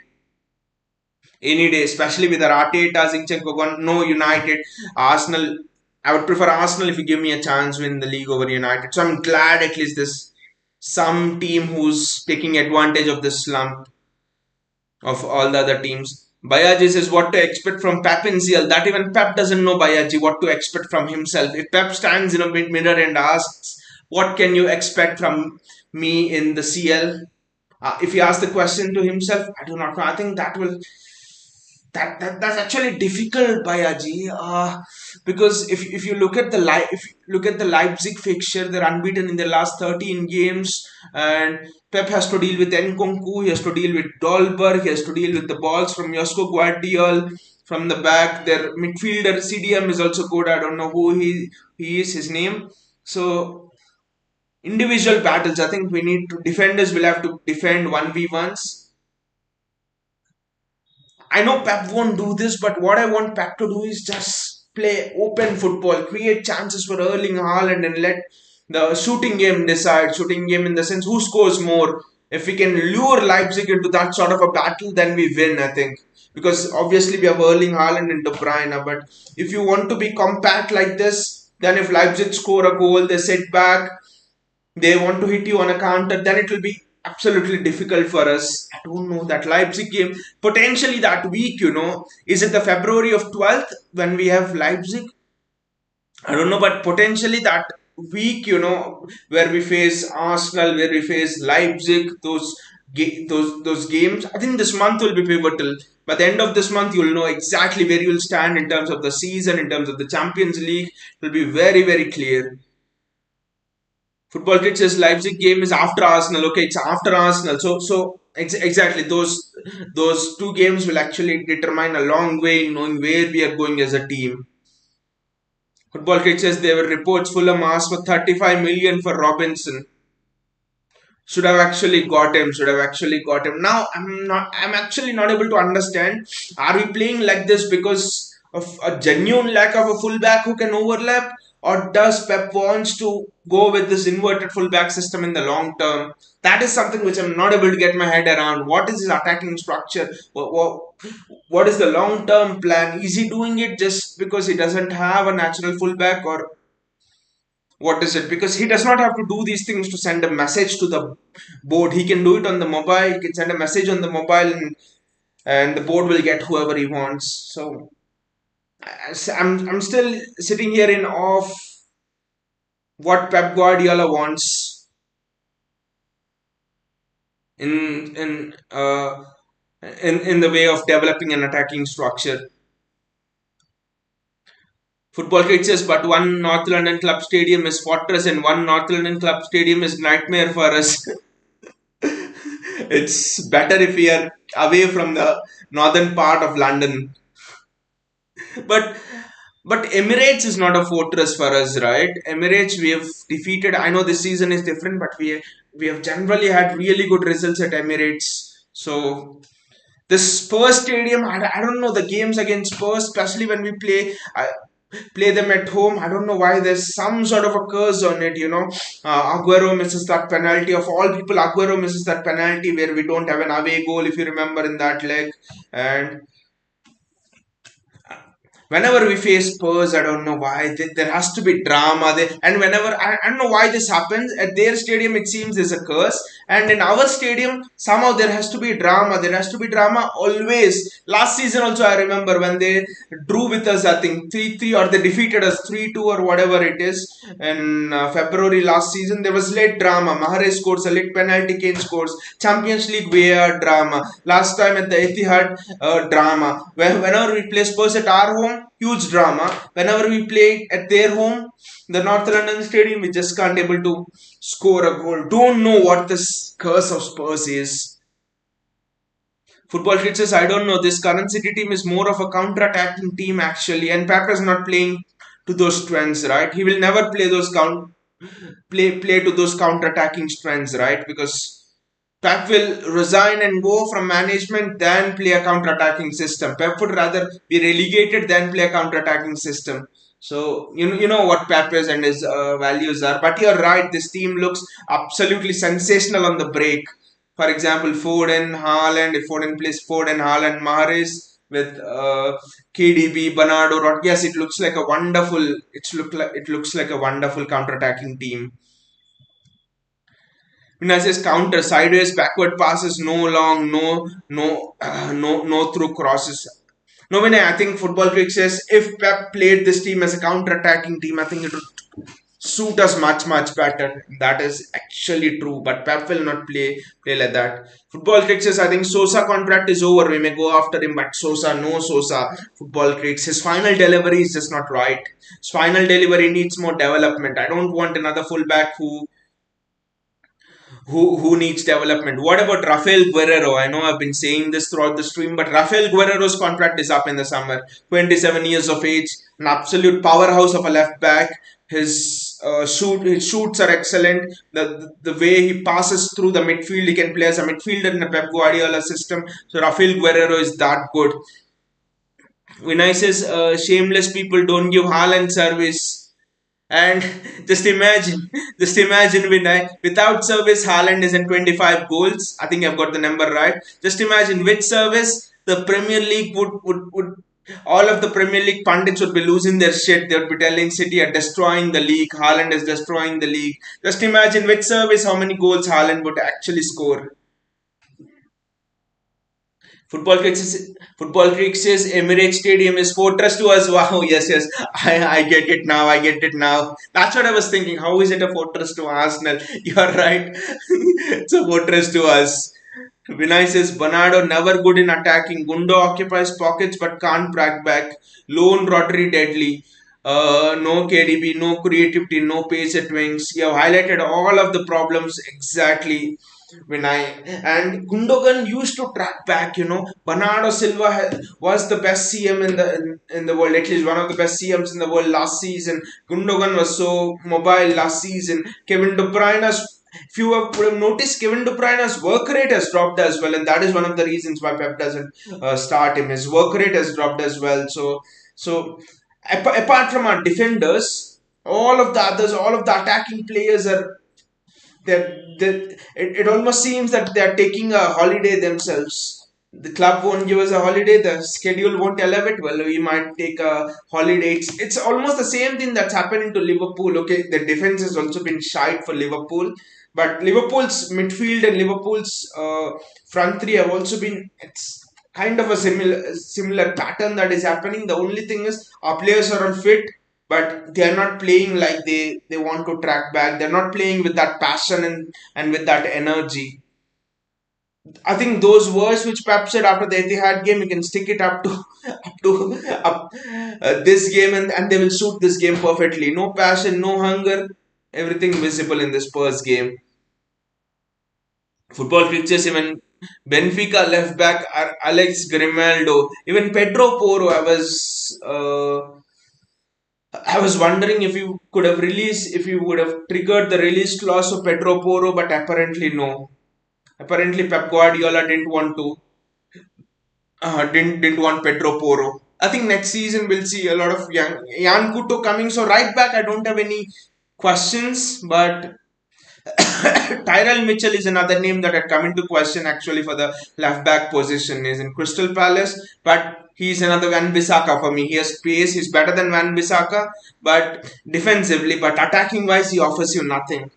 Any day, especially with Arteta, Zinchenko gone. No United, Arsenal. I would prefer Arsenal if you give me a chance win the league over United. So I'm glad at least this some team who's taking advantage of this slump of all the other teams. Bayaji says what to expect from Pep in CL. That even Pep doesn't know Bayaji what to expect from himself. If Pep stands in a mirror and asks, "What can you expect from me in the CL?" If he asks the question to himself, I do not know. I think that's actually difficult, Bayaji, because if you look at the Leipzig fixture, they're unbeaten in their last 13 games, and Pep has to deal with Nkunku, he has to deal with Dolberg, he has to deal with the balls from Josko Guardiol from the back. Their midfielder CDM is also good. I don't know who he is, his name. So individual battles. I think we need to defenders will have to defend 1v1s. I know Pep won't do this, but what I want Pep to do is just play open football, create chances for Erling Haaland, and let the shooting game decide. Shooting game in the sense who scores more. If we can lure Leipzig into that sort of a battle, then we win, I think. Because obviously we have Erling Haaland and De Bruyne, but if you want to be compact like this, then if Leipzig score a goal, they sit back. they want to hit you on a counter, then it will be absolutely difficult for us. I don't know that Leipzig game potentially that week. Is it the February of 12th when we have Leipzig? I don't know, but potentially that week, where we face Arsenal, where we face Leipzig, those games. I think this month will be pivotal. By the end of this month, you'll know exactly where you'll stand in terms of the season, in terms of the Champions League. It will be very, very clear. Football Kit says Leipzig game is after Arsenal. Okay, it's after Arsenal. Exactly those two games will actually determine a long way in knowing where we are going as a team. Football Kit says there were reports Fulham asked for 35 million for Robinson. Should have actually got him. Should have actually got him. Now I'm actually not able to understand. Are we playing like this because of a genuine lack of a fullback who can overlap, or does Pep wants to go with this inverted fullback system in the long term? That is something which I'm not able to get my head around. What is his attacking structure? What is the long term plan? Is he doing it just because he doesn't have a natural fullback, or what is it? Because he does not have to do these things to send a message to the board. He can do it on the mobile. He can send a message on the mobile, and the board will get whoever he wants. So I'm still sitting here in awe of what Pep Guardiola wants in in uh, in the way of developing an attacking structure. Football cricket says, but one North London club stadium is fortress and one North London club stadium is nightmare for us. It's better if we are away from the northern part of London. But Emirates is not a fortress for us, right? Emirates we have defeated. I know this season is different, but we have generally had really good results at Emirates. So the Spurs stadium, I don't know the games against Spurs, especially when we play them at home. I don't know why there's some sort of a curse on it. Aguero misses that penalty. Of all people, Aguero misses that penalty where we don't have an away goal, if you remember, in that leg. And whenever we face Spurs, I don't know why there has to be drama. And whenever I don't know why this happens at their stadium, it seems there's a curse, and in our stadium somehow there has to be drama. There has to be drama always. Last season also I remember when they drew with us, I think 3-3, or they defeated us 3-2 or whatever it is in February last season. There was late drama. Mahrez scores a late penalty. Kane scores. Champions League weird drama. Last time at the Etihad, drama. Whenever we play Spurs at our home, huge drama. Whenever we play at their home, the North London Stadium, we just can't able to score a goal. Don't know what this curse of Spurs is. Football Kit says, I don't know. This current City team is more of a counter-attacking team actually, and Pep is not playing to those strengths, right? He will never play to those counter-attacking strengths, right? Because Pep will resign and go from management than play a counter-attacking system. Pep would rather be relegated than play a counter-attacking system. So you know what Pep is and his values are. But you're right. This team looks absolutely sensational on the break. For example, Foden, Haaland. If Foden plays Foden, Haaland, Mahrez with KDB, Bernardo. Yes, it looks like a wonderful. It looks like a wonderful counter-attacking team. Vinicius counter sideways backward passes, no long, no through crosses. No, Vinay, I think football cricket says if Pep played this team as a counter-attacking team, I think it would suit us much better. That is actually true, but Pep will not play like that. Football cricket says I think Sosa contract is over. We may go after him, but Sosa, no Sosa. Football cricket, his final delivery is just not right. His final delivery needs more development. I don't want another fullback who needs development. What about Rafael Guerrero? I know I've been saying this throughout the stream, but Rafael Guerrero's contract is up in the summer. 27 years of age, an absolute powerhouse of a left back. His shoots are excellent. The way he passes through the midfield, he can play as a midfielder in a Pep Guardiola system. So Rafael Guerrero is that good. Vinicius, shameless people don't give Haaland service. And just imagine without service, Haaland is in 25 goals. I think I've got the number right. Just imagine with service, the Premier League would All of the Premier League pundits would be losing their shit. They would be telling City are destroying the league. Haaland is destroying the league. Just imagine with service how many goals Haaland would actually score. Football Creek says Emirates Stadium is fortress to us. Wow, yes, yes. I get it now. I get it now. That's what I was thinking. How is it a fortress to Arsenal? You're right. It's a fortress to us. Vinay says Bernardo never good in attacking. Gundo occupies pockets but can't track back. Lone Rodri deadly. No KDB, no creativity, no pace at wings. You have highlighted all of the problems exactly. Vinay and Gundogan used to track back. Bernardo Silva was the best CM in the world, at least one of the best CMs in the world last season. Gundogan was so mobile last season. Kevin De Bruyne's if you would have noticed, Kevin De Bruyne's work rate has dropped as well, and that is one of the reasons why Pep doesn't start him. His work rate has dropped as well. Apart from our defenders, all of the others, all of the attacking players are it almost seems that they are taking a holiday themselves. The club won't give us a holiday, the schedule won't allow it. Well, we might take a holiday. It's almost the same thing that's happening to Liverpool. Okay, the defense has also been shite for Liverpool, but Liverpool's midfield and Liverpool's front three have also been. It's kind of a similar pattern that is happening. The only thing is our players are all fit, but they are not playing like they want to track back. They're not playing with that passion and with that energy. I think those words which Pep said after the Etihad game, you can stick it up to this game, and they will suit this game perfectly. No passion, no hunger, everything visible in this Spurs game. Football pictures, even Benfica left back Alex Grimaldo, even Pedro Porro. I was wondering if you could have released, if you would have triggered the release clause of Pedro Porro, but apparently no. Apparently Pep Guardiola didn't want Pedro Porro. I think next season we'll see a lot of young Jan Couto coming. So right back, I don't have any questions, but Tyrell Mitchell is another name that had come into question actually for the left back position. Is in Crystal Palace, but he's another Van Bissaka for me. He has pace. He's better than Van Bissaka, but defensively, but attacking wise, he offers you nothing.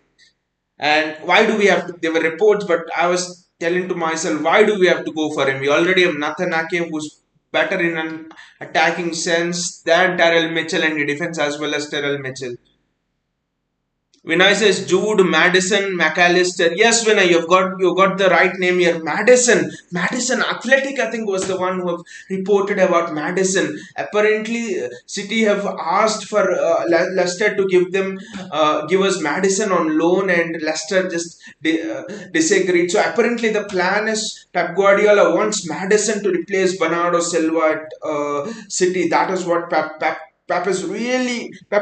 And why do we have to? There were reports, but I was telling to myself, why do we have to go for him? We already have Nathan Ake, who's better in an attacking sense than Tyrell Mitchell, and the defense as well as Tyrell Mitchell. Vinay says Jude, Madison, McAllister. Yes, Vinay, you got the right name here. Madison Athletic, I think, was the one who have reported about Madison. Apparently, City have asked for Leicester to give us Madison on loan, and Leicester just disagreed. So apparently, the plan is Pep Guardiola wants Madison to replace Bernardo Silva at City. That is what Pep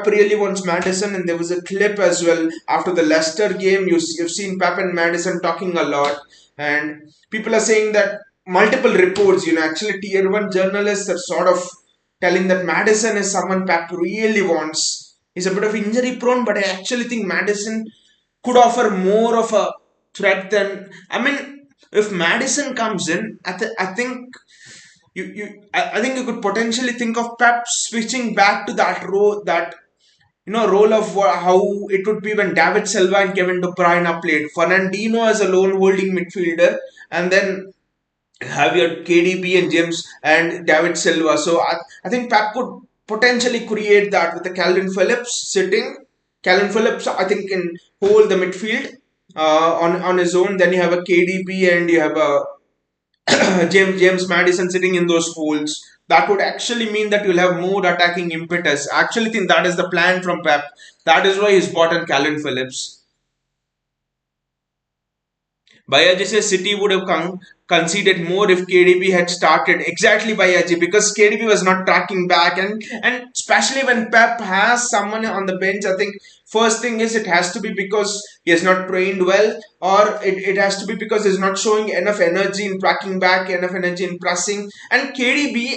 really wants Madison, and there was a clip as well after the Leicester game. You've seen Pep and Madison talking a lot, and people are saying that multiple reports. Actually, tier one journalists are sort of telling that Madison is someone Pep really wants. He's a bit of injury prone, but I actually think Madison could offer more of a threat than. I mean, if Madison comes in, I think I think you could potentially think of Pep switching back to that role of how it would be when David Silva and Kevin De Bruyne played. Fernandinho as a lone holding midfielder, and then have your KDB and James and David Silva. So I think Pep could potentially create that with the Calvin Phillips sitting. Calvin Phillips, I think, can hold the midfield on his own. Then you have a KDB and you have a James Madison sitting in those holes. That would actually mean that you'll have more attacking impetus. I actually think that is the plan from Pep. That is why he's bought in Calvin Phillips. Bayaji says City would have conceded more if KDB had started. Exactly, Bayaji, because KDB was not tracking back, and especially when Pep has someone on the bench, I think first thing is it has to be because he has not trained well, or it has to be because he's not showing enough energy in tracking back, enough energy in pressing. And KDB,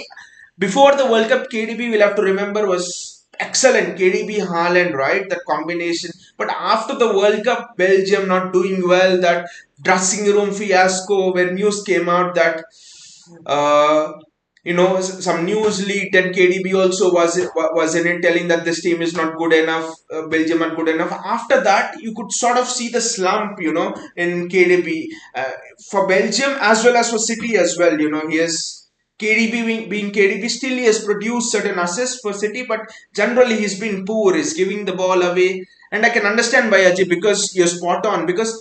before the World Cup, KDB, we'll have to remember, was excellent. KDB Haaland, right? That combination. But after the World Cup, Belgium not doing well, that dressing room fiasco where news came out that uh, some news leaked, and KDB also was in it, telling that this team is not good enough, Belgium are good enough. After that, you could sort of see the slump, in KDB, for Belgium as well as for City as well. He has KDB being KDB, still he has produced certain assists for City, but generally he's been poor. He's giving the ball away, and I can understand Bayaji, because you're spot on, because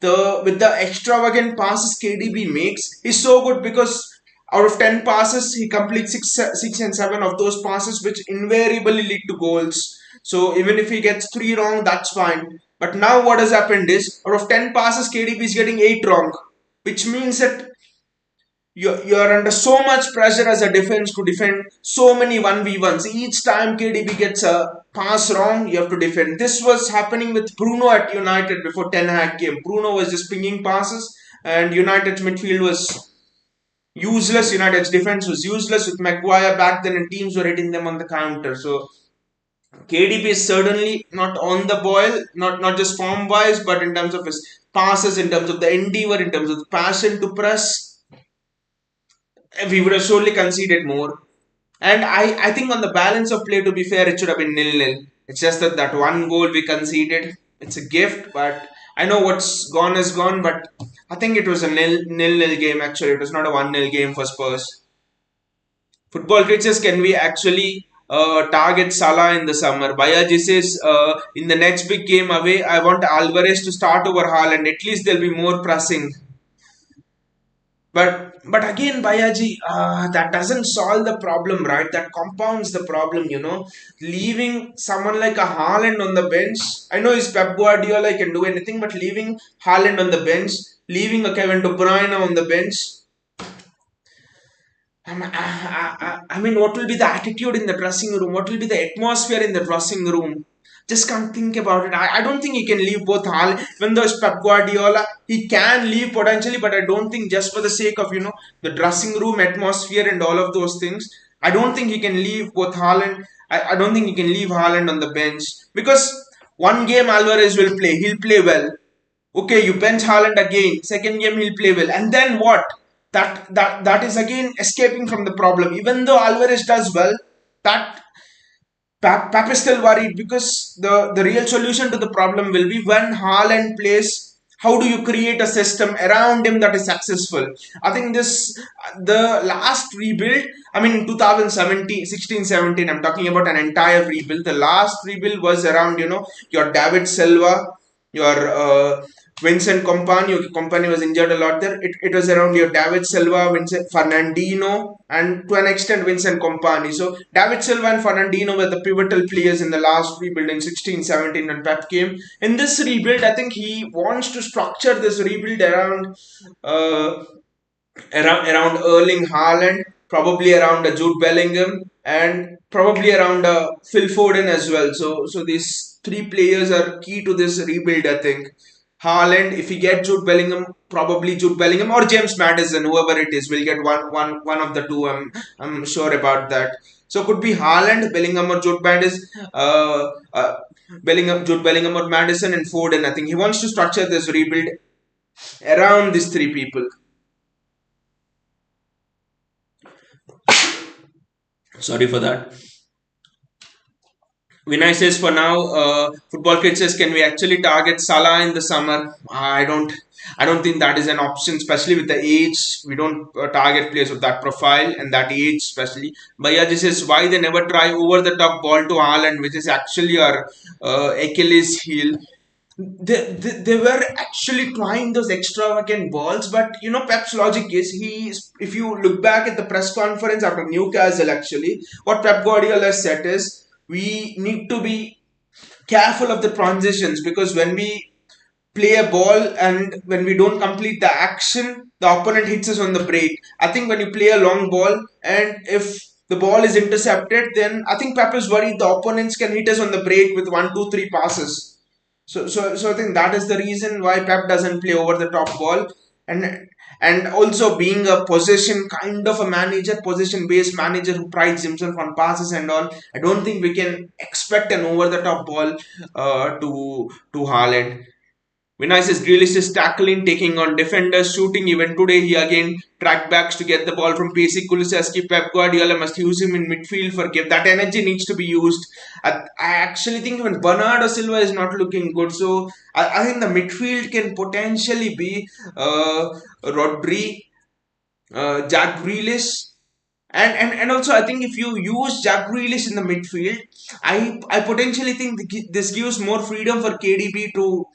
the with the extravagant passes KDB makes, he's so good, because out of 10 passes, he completes six and 7 of those passes, which invariably lead to goals. So even if he gets 3 wrong, that's fine. But now what has happened is, out of 10 passes, KDB is getting 8 wrong, which means that you're under so much pressure as a defense to defend so many 1v1s. Each time KDB gets a pass wrong, you have to defend. This was happening with Bruno at United before Ten Hag came. Bruno was just pinging passes, and United's midfield was useless. United's defense was useless with Maguire back then, and teams were hitting them on the counter. So KDB is certainly not on the boil, not just form wise, but in terms of his passes, in terms of the endeavor, in terms of the passion to press. We would have surely conceded more. And I think on the balance of play, to be fair, it should have been nil-nil. It's just that one goal we conceded, it's a gift, but I know what's gone is gone, but I think it was a nil-nil game actually. It was not a 1-0 game for Spurs. Football pitches, can we actually target Salah in the summer? Bayaji says, in the next big game away, I want Alvarez to start over Haaland. At least there'll be more pressing. But again, Bayaji, that doesn't solve the problem, right? That compounds the problem. Leaving someone like a Haaland on the bench. I know he's Pep Guardiola, he can do anything, but leaving Haaland on the bench, leaving a Kevin De Bruyne on the bench, I mean, what will be the attitude in the dressing room? What will be the atmosphere in the dressing room? Just can't think about it. I don't think he can leave both Haaland. Even though it's Pep Guardiola, he can leave potentially, but I don't think, just for the sake of, the dressing room atmosphere and all of those things, I don't think he can leave both Haaland. I don't think he can leave Haaland on the bench, because one game Alvarez will play. He'll play well. Okay, you bench Haaland again. Second game he'll play well, and then what? That is again escaping from the problem. Even though Alvarez does well, that Pep is still worried, because the real solution to the problem will be when Haaland plays. How do you create a system around him that is successful? I think the last rebuild, I mean, in 2017, 16, 17, I'm talking about an entire rebuild. The last rebuild was around, your David Silva, your Vincent Kompany. Kompany was injured a lot there. It was around your David Silva, Vincent Fernandinho, and to an extent Vincent Kompany. So David Silva and Fernandinho were the pivotal players in the last rebuild in 16, 17 when Pep came. In this rebuild, I think he wants to structure this rebuild uh, around Erling Haaland, probably around Jude Bellingham, and probably around Phil Foden as well. So these three players are key to this rebuild, I think. Haaland, if he get Jude Bellingham, probably Jude Bellingham or James Madison, whoever it is, will get one of the two. I'm sure about that. So could be Haaland, Bellingham or Jude Madison, Jude Bellingham or Madison, and Foden. I think he wants to structure this rebuild around these three people. Sorry for that. Vinay says, for now, football kid says, can we actually target Salah in the summer? I don't think that is an option, especially with the age. We don't target players of that profile and that age, especially. Bayaji says, why they never try over the top ball to Haaland, which is actually our Achilles heel. They were actually trying those extravagant balls, but Pep's logic is, if you look back at the press conference after Newcastle, actually what Pep Guardiola said is, we need to be careful of the transitions, because when we play a ball and when we don't complete the action, the opponent hits us on the break. I think when you play a long ball and if the ball is intercepted, then I think Pep is worried the opponents can hit us on the break with one, two, three passes. So I think that is the reason why Pep doesn't play over the top ball, and also being a possession kind of a manager, possession based manager who prides himself on passes and all. I don't think we can expect an over the top ball to Haaland. Vinicius Grealish is tackling, taking on defenders, shooting. Even today, he again track backs to get the ball from Pacey Kulusevski. Pep Guardiola must use him in midfield for give. That energy needs to be used. I actually think even Bernardo Silva is not looking good. So I think the midfield can potentially be Rodri, Jack Grealish, and also I think if you use Jack Grealish in the midfield, I potentially think this gives more freedom for KDB to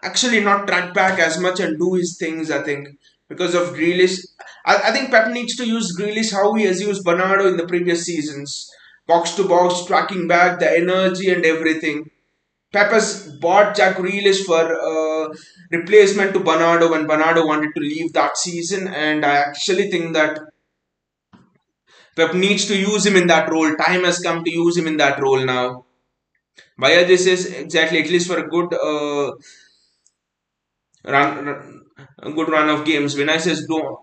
actually not track back as much and do his things. I think because of Grealish, I think Pep needs to use Grealish how he has used Bernardo in the previous seasons, box to box, tracking back, the energy and everything. Pep has bought Jack Grealish for replacement to Bernardo when Bernardo wanted to leave that season, and I actually think that Pep needs to use him in that role. Time has come to use him in that role now. Why this is exactly at least for a good a good run of games. When I says don't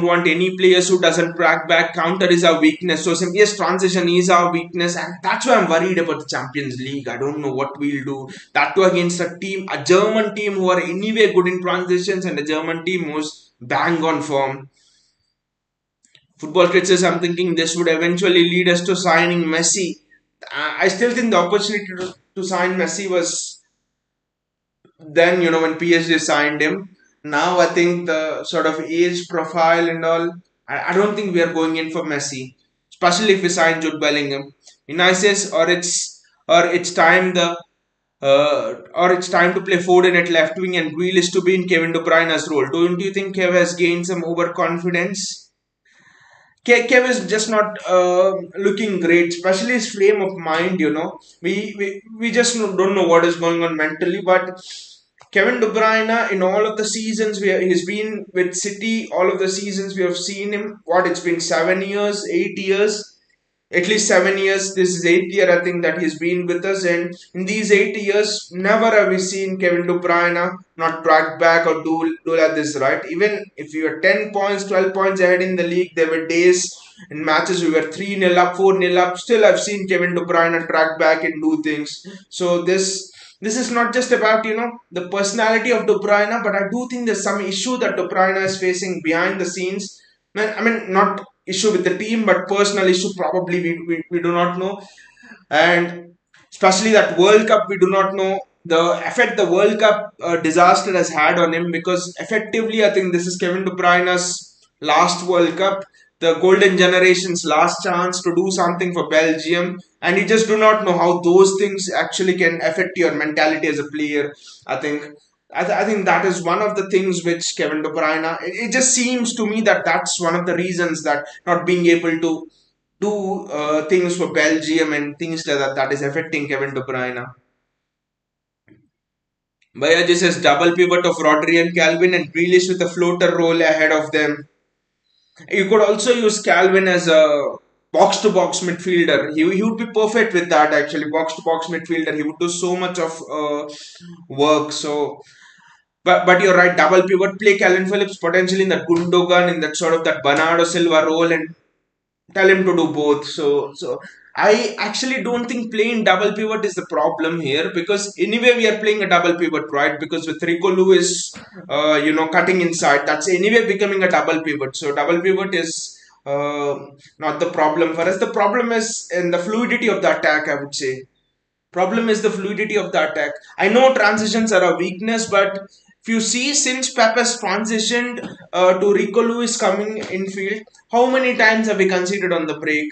want any players who doesn't track back. Counter is our weakness. So yes, transition is our weakness, and that's why I'm worried about the Champions League. I don't know what we'll do. That too against a German team who are anyway good in transitions, and a German team who's bang on form. Football critics, I'm thinking this would eventually lead us to signing Messi. I still think the opportunity to sign Messi was then, when PSG signed him. Now I think the sort of age profile and all, I don't think we are going in for Messi, especially if we sign Jude Bellingham. Vinicius, or it's time to play Foden at left wing and Grealish to be in Kevin De Bruyne's role. Don't you think Kev has gained some overconfidence? Kev is just not looking great, especially his frame of mind. We just don't know what is going on mentally. But Kevin De Bruyne, in all of the seasons he's been with City, all of the seasons we have seen him. What it's been 7 years, 8 years, at least 7 years. This is 8th year, I think, that he's been with us, and in these 8 years, never have we seen Kevin De Bruyne not track back or do like this, right? Even if you were 10 points, 12 points ahead in the league, there were days in matches we were 3-0 up, 4-0 up. Still, I've seen Kevin De Bruyne track back and do things. So this is not just about the personality of De Bruyne, but I do think there's some issue that De Bruyne is facing behind the scenes. I mean, not issue with the team, but personal issue probably we do not know. And especially that World Cup, we do not know the effect the World Cup disaster has had on him, because effectively I think this is Kevin De Bruyne's last World Cup, the golden generation's last chance to do something for Belgium, and you just do not know how those things actually can affect your mentality as a player. I think I think that is one of the things which Kevin De Bruyne. It just seems to me that that's one of the reasons that not being able to do things for Belgium and things like that is affecting Kevin De Bruyne. Baya just says double pivot of Rodri and Calvin and Grealish with a floater role ahead of them. You could also use Calvin as a box to box midfielder. He would be perfect with that actually. Box to box midfielder. He would do so much of work. So but you're right, double pivot play Calvin Phillips potentially in that Gundogan, in that sort of that Bernardo Silva role, and tell him to do both. So I actually don't think playing double pivot is the problem here, because anyway we are playing a double pivot, right? Because with Rico Lewis, cutting inside, that's anyway becoming a double pivot. So double pivot is not the problem for us. The problem is in the fluidity of the attack, I would say. Problem is the fluidity of the attack. I know transitions are a weakness, but if you see since Pep has transitioned to Rico Lewis coming in field, how many times have we conceded on the break?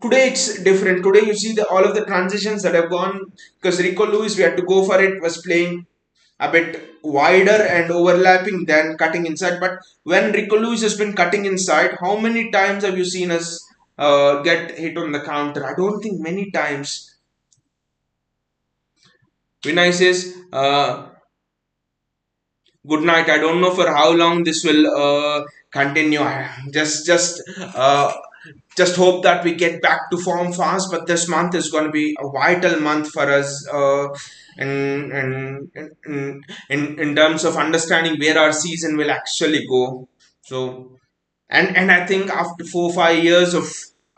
Today it's different. Today you see all of the transitions that have gone, because Rico Lewis, we had to go for it, was playing a bit wider and overlapping than cutting inside. But when Rico Lewis has been cutting inside, how many times have you seen us get hit on the counter? I don't think many times. Vinay says, good night. I don't know for how long this will continue. Uh, just hope that we get back to form fast. But this month is going to be a vital month for us, in terms of understanding where our season will actually go. So, and I think after 4 5 years of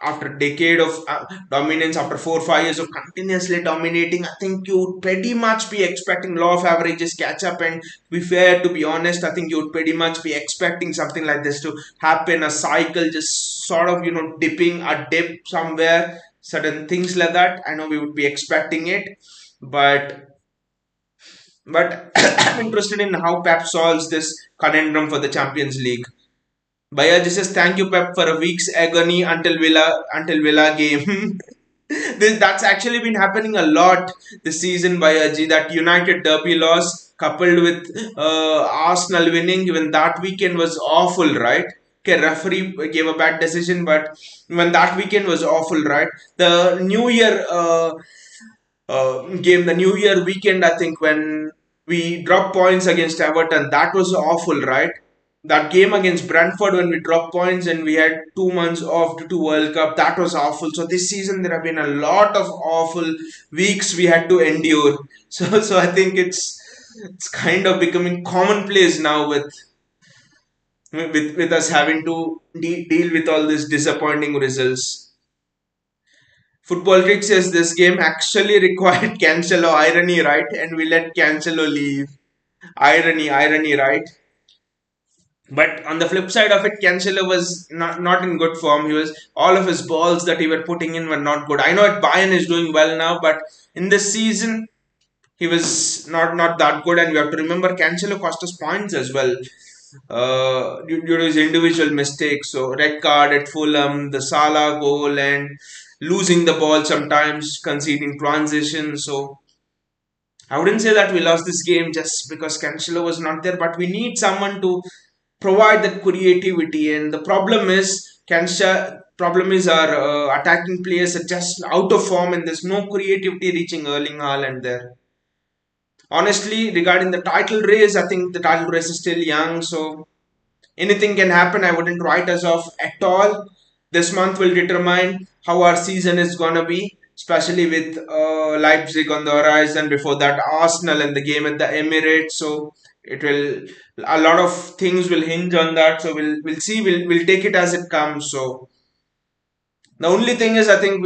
after a decade of dominance, after 4 5 years of continuously dominating, I think you would pretty much be expecting law of averages catch up. And to be fair, to be honest, I think you would pretty much be expecting something like this to happen. A cycle just sort of dipping a dip somewhere, certain things like that. I know we would be expecting it, but I'm interested in how Pep solves this conundrum for the Champions League. Bayaji says, "Thank you, Pep, for a week's agony until Villa game." That's actually been happening a lot this season, Bayaji. That United derby loss coupled with Arsenal winning, even that weekend was awful, right? Okay, referee gave a bad decision, but when that weekend was awful, right? The New Year game, the New Year weekend, I think, when we dropped points against Everton, that was awful, right? That game against Brentford, when we dropped points and we had 2 months off due to World Cup, that was awful. So this season there have been a lot of awful weeks we had to endure. So I think it's kind of becoming commonplace now with us having to deal with all these disappointing results. Football Trick says this game actually required Cancelo. Irony, right? And we let Cancelo leave. Irony, right? But on the flip side of it, Cancelo was not in good form. He was all of his balls that he were putting in were not good. I know that Bayern is doing well now, but in this season he was not that good. And we have to remember Cancelo cost us points as well due to his individual mistakes. So red card at Fulham, the Salah goal, and losing the ball sometimes, conceding transition. So I wouldn't say that we lost this game just because Cancelo was not there, but we need someone to provide that creativity. And the problem is our attacking players are just out of form, and there's no creativity reaching Erling Haaland there. Honestly, regarding the title race, I think the title race is still young, so anything can happen. I wouldn't write us off at all. This month will determine how our season is gonna be, especially with Leipzig on the horizon. Before that, Arsenal and the game at the Emirates. So it will a lot of things will hinge on that. So we'll see. We'll take it as it comes. So the only thing is, I think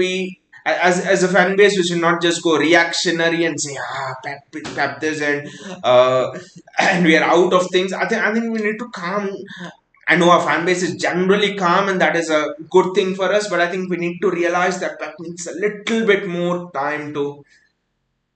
as a fan base, we should not just go reactionary and say, Pep this and we are out of things. I think we need to calm. I know our fan base is generally calm, and that is a good thing for us. But I think we need to realize that Pep needs a little bit more time to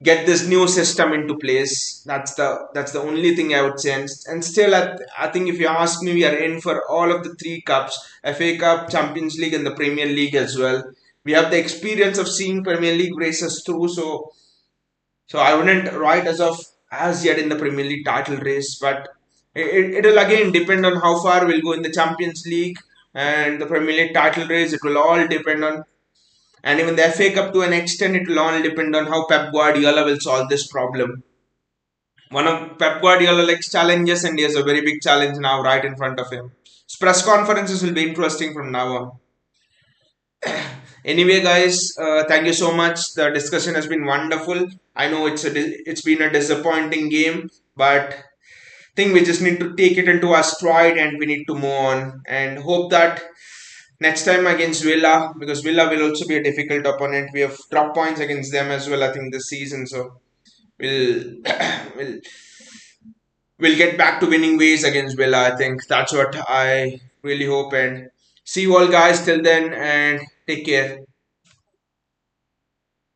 get this new system into place. That's the only thing I would say. And still, I think if you ask me, we are in for all of the three cups: FA Cup, Champions League, and the Premier League as well. We have the experience of seeing Premier League races through, so I wouldn't write as of as yet in the Premier League title race, but it'll again depend on how far we'll go in the Champions League and the Premier League title race. It will all depend on, and even the FA Cup to an extent, it will all depend on how Pep Guardiola will solve this problem. One of Pep Guardiola likes challenges, and he has a very big challenge now right in front of him. His press conferences will be interesting from now on. Anyway, guys, thank you so much. The discussion has been wonderful. I know it's been a disappointing game, but I think we just need to take it into our stride and we need to move on and hope that next time against Villa, because Villa will also be a difficult opponent. We have drop points against them as well, I think, this season. So we'll we'll we'll get back to winning ways against Villa. I think that's what I really hope. And see you all guys till then, and take care.